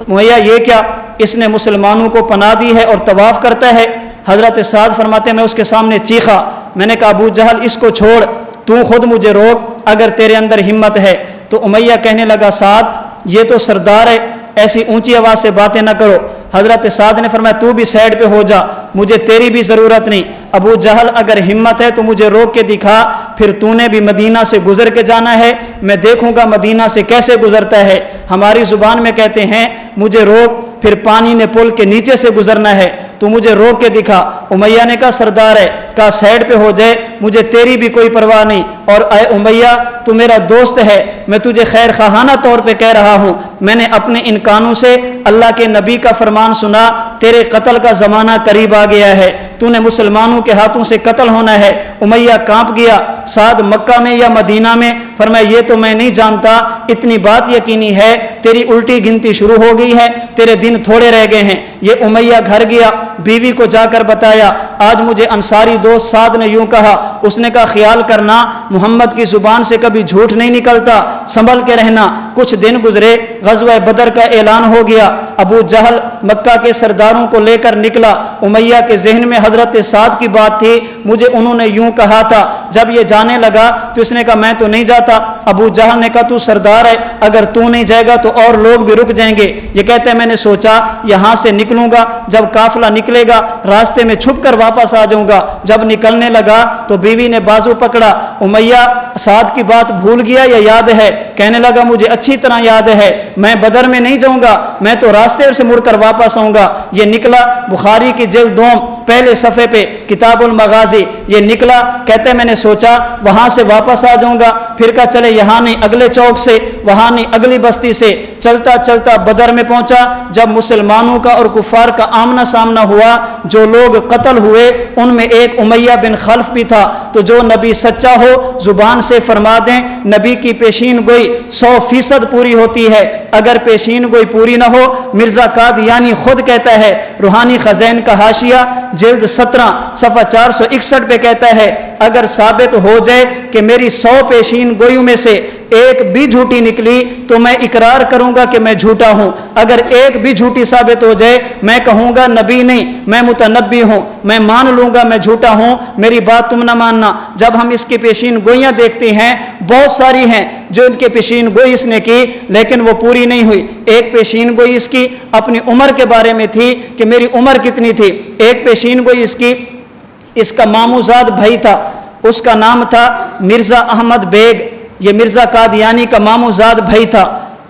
امیہ یہ کیا، اس نے مسلمانوں کو پناہ دی ہے اور طواف کرتا ہے۔ حضرت سعد فرماتے ہیں میں اس کے سامنے چیخا، میں نے کہا ابو جہل اس کو چھوڑ، تو خود مجھے روک اگر تیرے اندر ہمت ہے۔ تو امیہ کہنے لگا سعد یہ تو سردار ہے، ایسی اونچی آواز سے باتیں نہ کرو۔ حضرت سعد نے فرمایا تو بھی سائڈ پہ ہو جا، مجھے تیری بھی ضرورت نہیں۔ ابو جہل اگر ہمت ہے تو مجھے روک کے دکھا، پھر تو نے بھی مدینہ سے گزر کے جانا ہے، میں دیکھوں گا مدینہ سے کیسے گزرتا ہے۔ ہماری زبان میں کہتے ہیں مجھے روک، پھر پانی نے پل کے نیچے سے گزرنا ہے، تو مجھے روک کے دکھا۔ امیہ نے کہا سردار ہے، کہا سائڈ پہ ہو جائے، مجھے تیری بھی کوئی پرواہ نہیں، اور اے امیہ تو میرا دوست ہے، میں تجھے خیر خواہانہ طور پہ کہہ رہا ہوں، میں نے اپنے ان کانوں سے اللہ کے نبی کا فرمان سنا، تیرے قتل کا زمانہ قریب آ گیا ہے، تو نے مسلمانوں کے ہاتھوں سے قتل ہونا ہے۔ امیہ کانپ گیا، سعد مکہ میں یا مدینہ میں؟ فرمایا یہ تو میں نہیں جانتا، اتنی بات یقینی ہے تیری الٹی گنتی شروع ہو گئی ہے، تیرے دن تھوڑے رہ گئے ہیں۔ یہ امیہ گھر گیا، بیوی کو جا کر بتایا۔ آج مجھے انصاری دوست سعد نے یوں کہا، اس نے کہا خیال کرنا محمد کی زبان سے کبھی جھوٹ نہیں نکلتا، سنبھل کے رہنا۔ کچھ دن گزرے، غزوہ بدر کا اعلان ہو گیا۔ ابو جہل مکہ کے سرداروں کو لے کر نکلا۔ امیہ کے ذہن میں حضرت سعد کی بات تھی، مجھے انہوں نے یوں کہا تھا۔ جب یہ جانے لگا تو اس نے کہا میں تو نہیں جاتا۔ ابو جہل نے کہا تو سردار ہے، اگر تو نہیں جائے گا تو اور لوگ بھی رک جائیں گے۔ یہ کہتے ہیں میں نے سوچا یہاں سے نکلوں گا، جب قافلہ نکلے گا راستے میں چھپ کر واپس آ جاؤں گا۔ جب نکلنے لگا تو بیوی نے بازو پکڑا۔ امیہ سعد کی بات بھول گیا یا یاد ہے؟ کہنے لگا مجھے اچھی طرح یاد ہے، میں بدر میں نہیں جاؤں گا، میں تو راستے سے مڑ کر واپس آؤں گا۔ یہ نکلا بخاری کی جلد 2 پہلے صفحے پہ کتاب المغازی، یہ نکلا کہتے ہیں میں نے سوچا وہاں سے واپس آ جاؤں گا، پھر کہا چلے یہاں نہیں اگلے چوک سے، وہاں نہیں اگلی بستی سے، چلتا چلتا بدر میں پہنچا۔ جب مسلمانوں کا اور کفار کا آمنا سامنا ہوا، جو لوگ قتل ہوئے ان میں ایک امیہ بن خلف بھی تھا۔ تو جو نبی سچا ہو زبان سے فرما دیں، نبی کی پیشین گوئی 100% پوری ہوتی ہے، اگر پیشین گوئی پوری نہ ہو، مرزا قادیانی خود کہتا ہے، روحانی خزین کا حاشیہ جلد 17 صفحہ 461 پہ کہتا ہے، اگر ثابت ہو جائے کہ میری 100 پیشین گوئیوں میں سے ایک بھی جھوٹی نکلی تو میں اقرار کروں گا کہ میں جھوٹا ہوں، اگر ایک بھی جھوٹی ثابت ہو جائے میں کہوں گا نبی نہیں میں متنبی ہوں، میں مان لوں گا میں جھوٹا ہوں، میری بات تم نہ ماننا۔ جب ہم اس کی پیشین گوئیاں دیکھتے ہیں بہت ساری ہیں جو ان کے پیشین گوئی اس نے کی لیکن وہ پوری نہیں ہوئی۔ ایک پیشین گوئی اس کی اپنی عمر کے بارے میں تھی کہ میری عمر کتنی تھی، ایک پیشین گوئی اس کی اس کا ماموزاد بھائی تھا، اس کا نام تھا مرزا احمد بیگ، یہ مرزا قادیانی کا ماموزاد بھائی تھا۔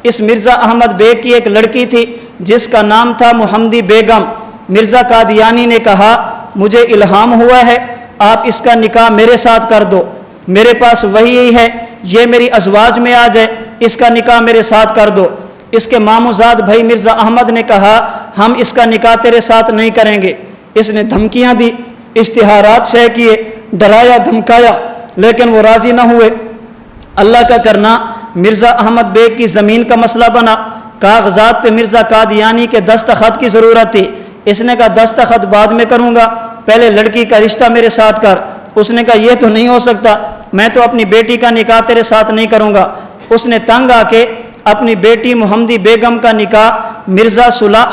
اس مرزا احمد بیگ کی ایک لڑکی تھی جس کا نام تھا محمدی بیگم۔ مرزا قادیانی نے کہا مجھے الہام ہوا ہے آپ اس کا نکاح میرے ساتھ کر دو، میرے پاس وہی ہے، یہ میری ازواج میں آ جائے، اس کا نکاح میرے ساتھ کر دو۔ اس کے ماموزاد بھائی مرزا احمد نے کہا ہم اس کا نکاح تیرے ساتھ نہیں کریں گے۔ اس نے دھمکیاں دی، اشتہارات شائع کیے، ڈرایا دھمکایا لیکن وہ راضی نہ ہوئے۔ اللہ کا کرنا مرزا احمد بیگ کی زمین کا مسئلہ بنا، کاغذات پہ مرزا قادیانی کے دستخط کی ضرورت تھی۔ اس نے کہا دستخط بعد میں کروں گا، پہلے لڑکی کا رشتہ میرے ساتھ کر۔ اس نے کہا یہ تو نہیں ہو سکتا، میں تو اپنی بیٹی کا نکاح تیرے ساتھ نہیں کروں گا۔ اس نے تنگ آ کے اپنی بیٹی محمدی بیگم کا نکاح مرزا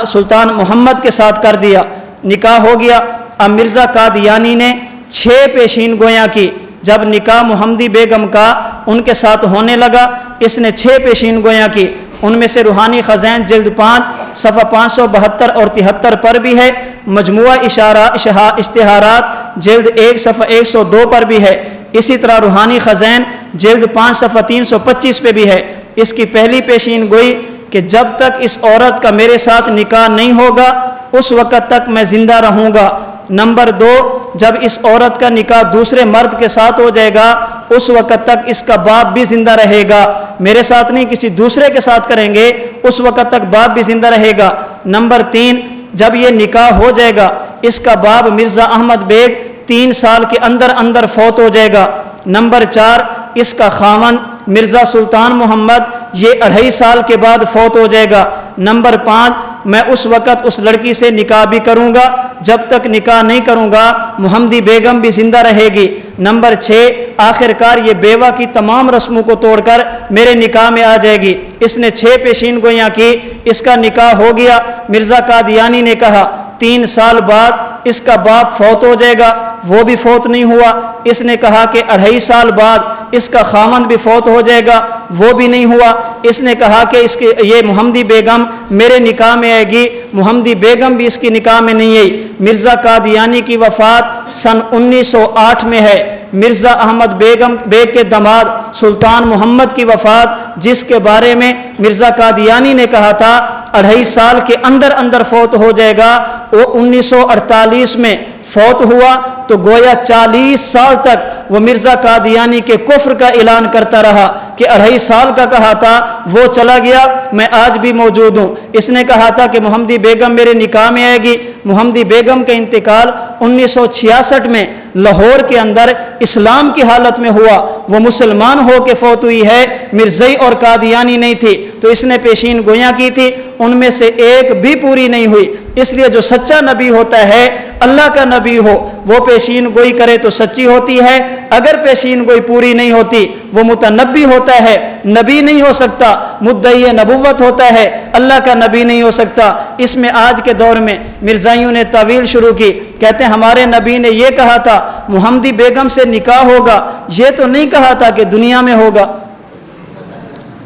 سلطان محمد کے ساتھ کر دیا، نکاح ہو گیا۔ اب مرزا قادیانی نے 6 پیشین گویاں کی۔ جب نکاح محمدی بیگم کا ان کے ساتھ ہونے لگا اس نے 6 پیشین گویاں کی، ان میں سے روحانی خزین جلد 5 صفحہ 572 اور 73 پر بھی ہے، مجموعہ اشتہارات جلد 1 صفحہ 102 پر بھی ہے، اسی طرح روحانی خزین جلد 5 صفحہ 325 پہ بھی ہے۔ اس کی پہلی پیشین گوئی کہ جب تک اس عورت کا میرے ساتھ نکاح نہیں ہوگا اس وقت تک میں زندہ رہوں گا۔ نمبر 2، جب اس عورت کا نکاح دوسرے مرد کے ساتھ ہو جائے گا اس وقت تک اس کا باپ بھی زندہ رہے گا، میرے ساتھ نہیں کسی دوسرے کے ساتھ کریں گے اس وقت تک باپ بھی زندہ رہے گا۔ نمبر 3، جب یہ نکاح ہو جائے گا اس کا باپ مرزا احمد بیگ 3 سال کے اندر اندر فوت ہو جائے گا۔ نمبر 4، اس کا خاوند مرزا سلطان محمد یہ 2.5 سال کے بعد فوت ہو جائے گا۔ نمبر 5، میں اس وقت اس لڑکی سے نکاح بھی کروں گا، جب تک نکاح نہیں کروں گا محمدی بیگم بھی زندہ رہے گی۔ نمبر 6، آخر کار یہ بیوہ کی تمام رسموں کو توڑ کر میرے نکاح میں آ جائے گی۔ اس نے 6 پیشین گویاں کی، اس کا نکاح ہو گیا۔ مرزا قادیانی نے کہا 3 سال بعد اس کا باپ فوت ہو جائے گا، وہ بھی فوت نہیں ہوا۔ اس نے کہا کہ 2.5 سال بعد اس کا خاوند بھی فوت ہو جائے گا، وہ بھی نہیں ہوا۔ اس نے کہا کہ یہ محمدی بیگم میرے نکاح میں آئے گی، محمدی بیگم بھی اس کی نکاح میں نہیں آئی۔ مرزا قادیانی کی وفات سن 1908 میں ہے۔ مرزا احمد بیگ کے داماد سلطان محمد کی وفات جس کے بارے میں مرزا قادیانی نے کہا تھا 2.5 سال کے اندر اندر فوت ہو جائے گا، وہ 1948 میں فوت ہوا، تو گویا 40 سال تک وہ مرزا قادیانی کے کفر کا اعلان کرتا رہا کہ 2.5 سال کا کہا تھا وہ چلا گیا، میں آج بھی موجود ہوں۔ اس نے کہا تھا کہ محمدی بیگم میرے نکاح میں آئے گی۔ محمدی بیگم کا انتقال 1966 میں لاہور کے اندر اسلام کی حالت میں ہوا۔ وہ مسلمان ہو کے فوت ہوئی ہے، مرزائی اور قادیانی نہیں تھی، تو اس نے پیشین گویاں کی تھی، ان میں سے ایک بھی پوری نہیں ہوئی۔ اس لیے جو سچا نبی ہوتا ہے، اللہ کا نبی ہو، وہ پیشین گوئی کرے تو سچی ہوتی ہے، اگر پیشین گوئی پوری نہیں ہوتی وہ متنبی ہوتا ہے، نبی نہیں ہو سکتا، مدعی نبوت ہوتا ہے، اللہ کا نبی نہیں ہو سکتا۔ اس میں آج کے دور میں مرزائیوں نے تعویل شروع کی، کہتے ہیں ہمارے نبی نے یہ کہا تھا محمدی بیگم سے نکاح ہوگا، یہ تو نہیں کہا تھا کہ دنیا میں ہوگا،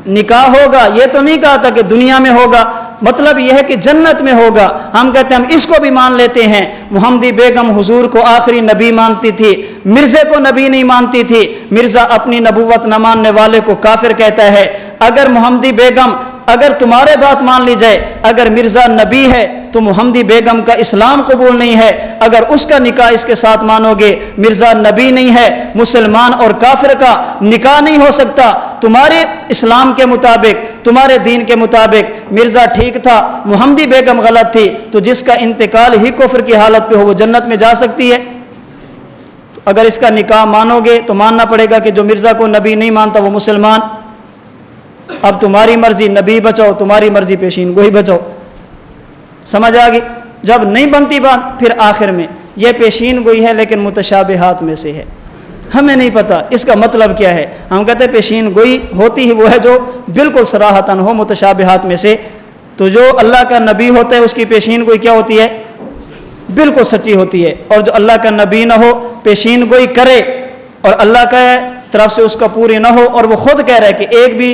نکاح ہوگا یہ تو نہیں کہا تھا کہ دنیا میں ہوگا، مطلب یہ ہے کہ جنت میں ہوگا۔ ہم کہتے ہیں ہم اس کو بھی مان لیتے ہیں، محمدی بیگم حضور کو آخری نبی مانتی تھی، مرزے کو نبی نہیں مانتی تھی، مرزا اپنی نبوت نہ ماننے والے کو کافر کہتا ہے۔ اگر محمدی بیگم، اگر تمہارے بات مان لی جائے، اگر مرزا نبی ہے تو محمدی بیگم کا اسلام قبول نہیں ہے، اگر اس کا نکاح اس کے ساتھ مانو گے، مرزا نبی نہیں ہے، مسلمان اور کافر کا نکاح نہیں ہو سکتا۔ تمہارے اسلام کے مطابق، تمہارے دین کے مطابق مرزا ٹھیک تھا، محمدی بیگم غلط تھی، تو جس کا انتقال ہی کفر کی حالت پہ ہو وہ جنت میں جا سکتی ہے؟ اگر اس کا نکاح مانو گے تو ماننا پڑے گا کہ جو مرزا کو نبی نہیں مانتا وہ مسلمان۔ اب تمہاری مرضی نبی بچاؤ، تمہاری مرضی پیشین گوئی بچاؤ، سمجھ آ گئی؟ جب نہیں بنتی بات پھر آخر میں یہ پیشین گوئی ہے لیکن متشابہات میں سے ہے، ہمیں نہیں پتہ اس کا مطلب کیا ہے، ہم کہتے ہیں پیشین گوئی ہوتی ہی وہ ہے جو بالکل صراحتاً ہو متشابہات میں سے، تو جو اللہ کا نبی ہوتا ہے اس کی پیشین گوئی کیا ہوتی ہے؟ بالکل سچی ہوتی ہے، اور جو اللہ کا نبی نہ ہو پیشین گوئی کرے اور اللہ کا طرف سے اس کا پوری نہ ہو اور وہ خود کہہ رہا ہے کہ ایک بھی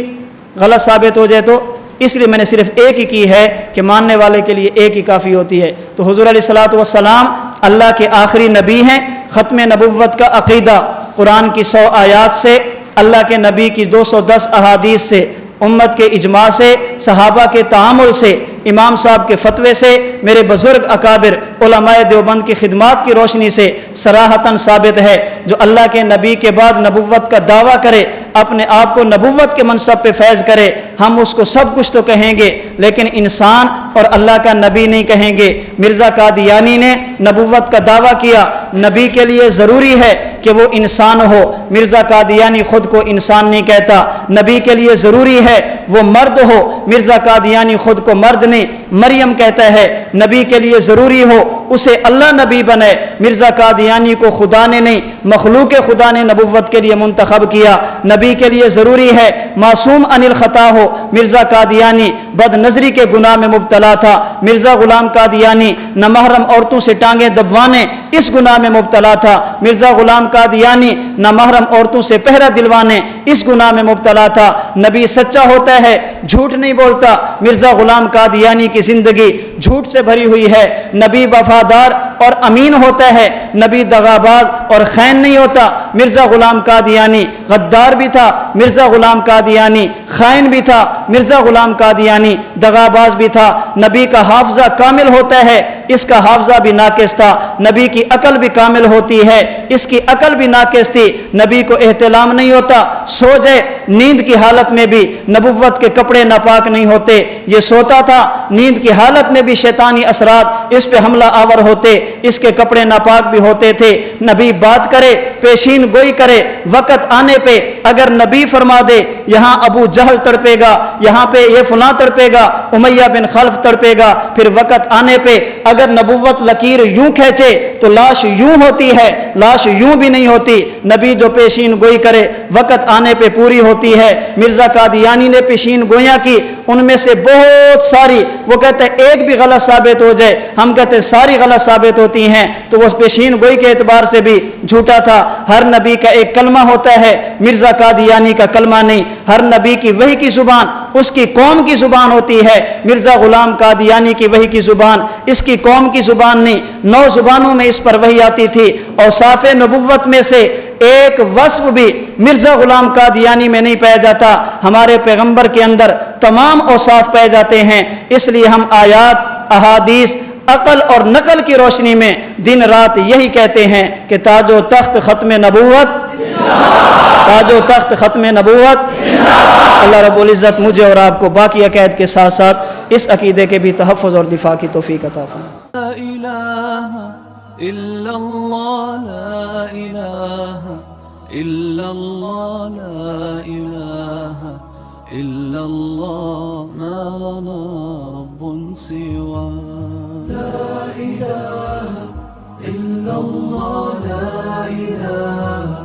غلط ثابت ہو جائے، تو اس لیے میں نے صرف ایک ہی کی ہے کہ ماننے والے کے لیے ایک ہی کافی ہوتی ہے۔ تو حضور علیہ الصلوۃ والسلام اللہ کے آخری نبی ہیں، ختم نبوت کا عقیدہ قرآن کی 100 آیات سے، اللہ کے نبی کی 210 احادیث سے، امت کے اجماع سے، صحابہ کے تعامل سے، امام صاحب کے فتوے سے، میرے بزرگ اکابر علماء دیوبند کی خدمات کی روشنی سے صراحتاً ثابت ہے، جو اللہ کے نبی کے بعد نبوت کا دعویٰ کرے، اپنے آپ کو نبوت کے منصب پہ فیض کرے، ہم اس کو سب کچھ تو کہیں گے لیکن انسان اور اللہ کا نبی نہیں کہیں گے۔ مرزا قادیانی نے نبوت کا دعویٰ کیا، نبی کے لیے ضروری ہے کہ وہ انسان ہو، مرزا قادیانی خود کو انسان نہیں کہتا، نبی کے لیے ضروری ہے وہ مرد ہو، مرزا قادیانی خود کو مرد نہیں مریم کہتا ہے، نبی کے لیے ضروری ہو اسے اللہ نبی بنے، مرزا قادیانی کو خدا نے نہیں مخلوق خدا نے نبوت کے لیے منتخب کیا، نبی کے لیے ضروری ہے معصوم عن الخطا ہو، مرزا قادیانی بد نظری کے گناہ میں مبتلا تھا، مرزا غلام قادیانی نامحرم عورتوں سے ٹانگیں دبوانے اس گناہ میں مبتلا تھا، مرزا غلام قادیانی نامحرم عورتوں سے پہرا دلوانے اس گناہ میں مبتلا تھا۔ نبی سچا ہوتا ہے، جھوٹ نہیں بولتا، مرزا غلام قادیانی کی زندگی جھوٹ سے بھری ہوئی ہے، نبی وفادار اور امین ہوتا ہے، نبی دغاباز اور خائن نہیں ہوتا، مرزا غلام قادیانی غدار بھی تھا، مرزا غلام قادیانی خائن بھی تھا، مرزا غلام قادیانی دغاباز بھی تھا، نبی کا حافظہ کامل ہوتا ہے، اس کا حافظہ بھی ناقص تھا، نبی کی عقل بھی کامل ہوتی ہے، اس کی عقل بھی ناقص تھی، نبی کو احتلام نہیں ہوتا، سو جائے نیند کی حالت میں بھی نبوت کے کپڑے ناپاک نہیں ہوتے، یہ سوتا تھا نیند کی حالت میں بھی شیطانی اثرات اس پہ حملہ آور ہوتے، اس کے کپڑے ناپاک بھی ہوتے تھے، نبی بات کرے پیشین گوئی کرے، وقت آنے پہ اگر نبی فرما دے یہاں ابو جہل تڑپے گا، یہاں پہ یہ فلاں تڑپے گا، امیہ بن خلف تڑپے گا، پھر وقت آنے پہ اگر نبوت لکیر یوں کھینچے تو لاش یوں ہوتی ہے، لاش یوں بھی نہیں ہوتی، نبی جو پیشین گوئی کرے وقت آنے پہ پوری ہوتی ہے۔ مرزا قادیانی نے پیشین گویاں کی، ان میں سے بہت ساری وہ کہتے ہیں ایک بھی غلط ثابت ہو جائے، ہم کہتے ہیں ساری غلط ثابت ہوتی ہیں، تو وہ پیشین گوئی کے اعتبار سے بھی جھوٹا تھا۔ ہر نبی کا ایک کلمہ ہوتا ہے، مرزا قادیانی کا کلمہ نہیں، ہر نبی کی وحی کی زبان اس کی قوم کی زبان ہوتی ہے، مرزا غلام قادیانی کی وحی کی زبان اس کی قوم کی زبان نہیں، 9 زبانوں میں اس پر وحی آتی تھی، اوصاف نبوت میں سے ایک وصف بھی مرزا غلام قادیانی میں نہیں پایا جاتا، ہمارے پیغمبر کے اندر تمام اوصاف پائے جاتے ہیں، اس لیے ہم آیات احادیث عقل اور نقل کی روشنی میں دن رات یہی کہتے ہیں کہ تاج و تخت ختم نبوت، تاج و تخت ختم نبوت۔ اللہ رب العزت مجھے اور آپ کو باقی عقائد کے ساتھ ساتھ اس عقیدے کے بھی تحفظ اور دفاع کی توفیق عطا فرمائے۔ لا الہ الا اللہ، لا الہ إلا الله لا إله إلا الله ما لنا رب سوى لا إله إلا الله لا إله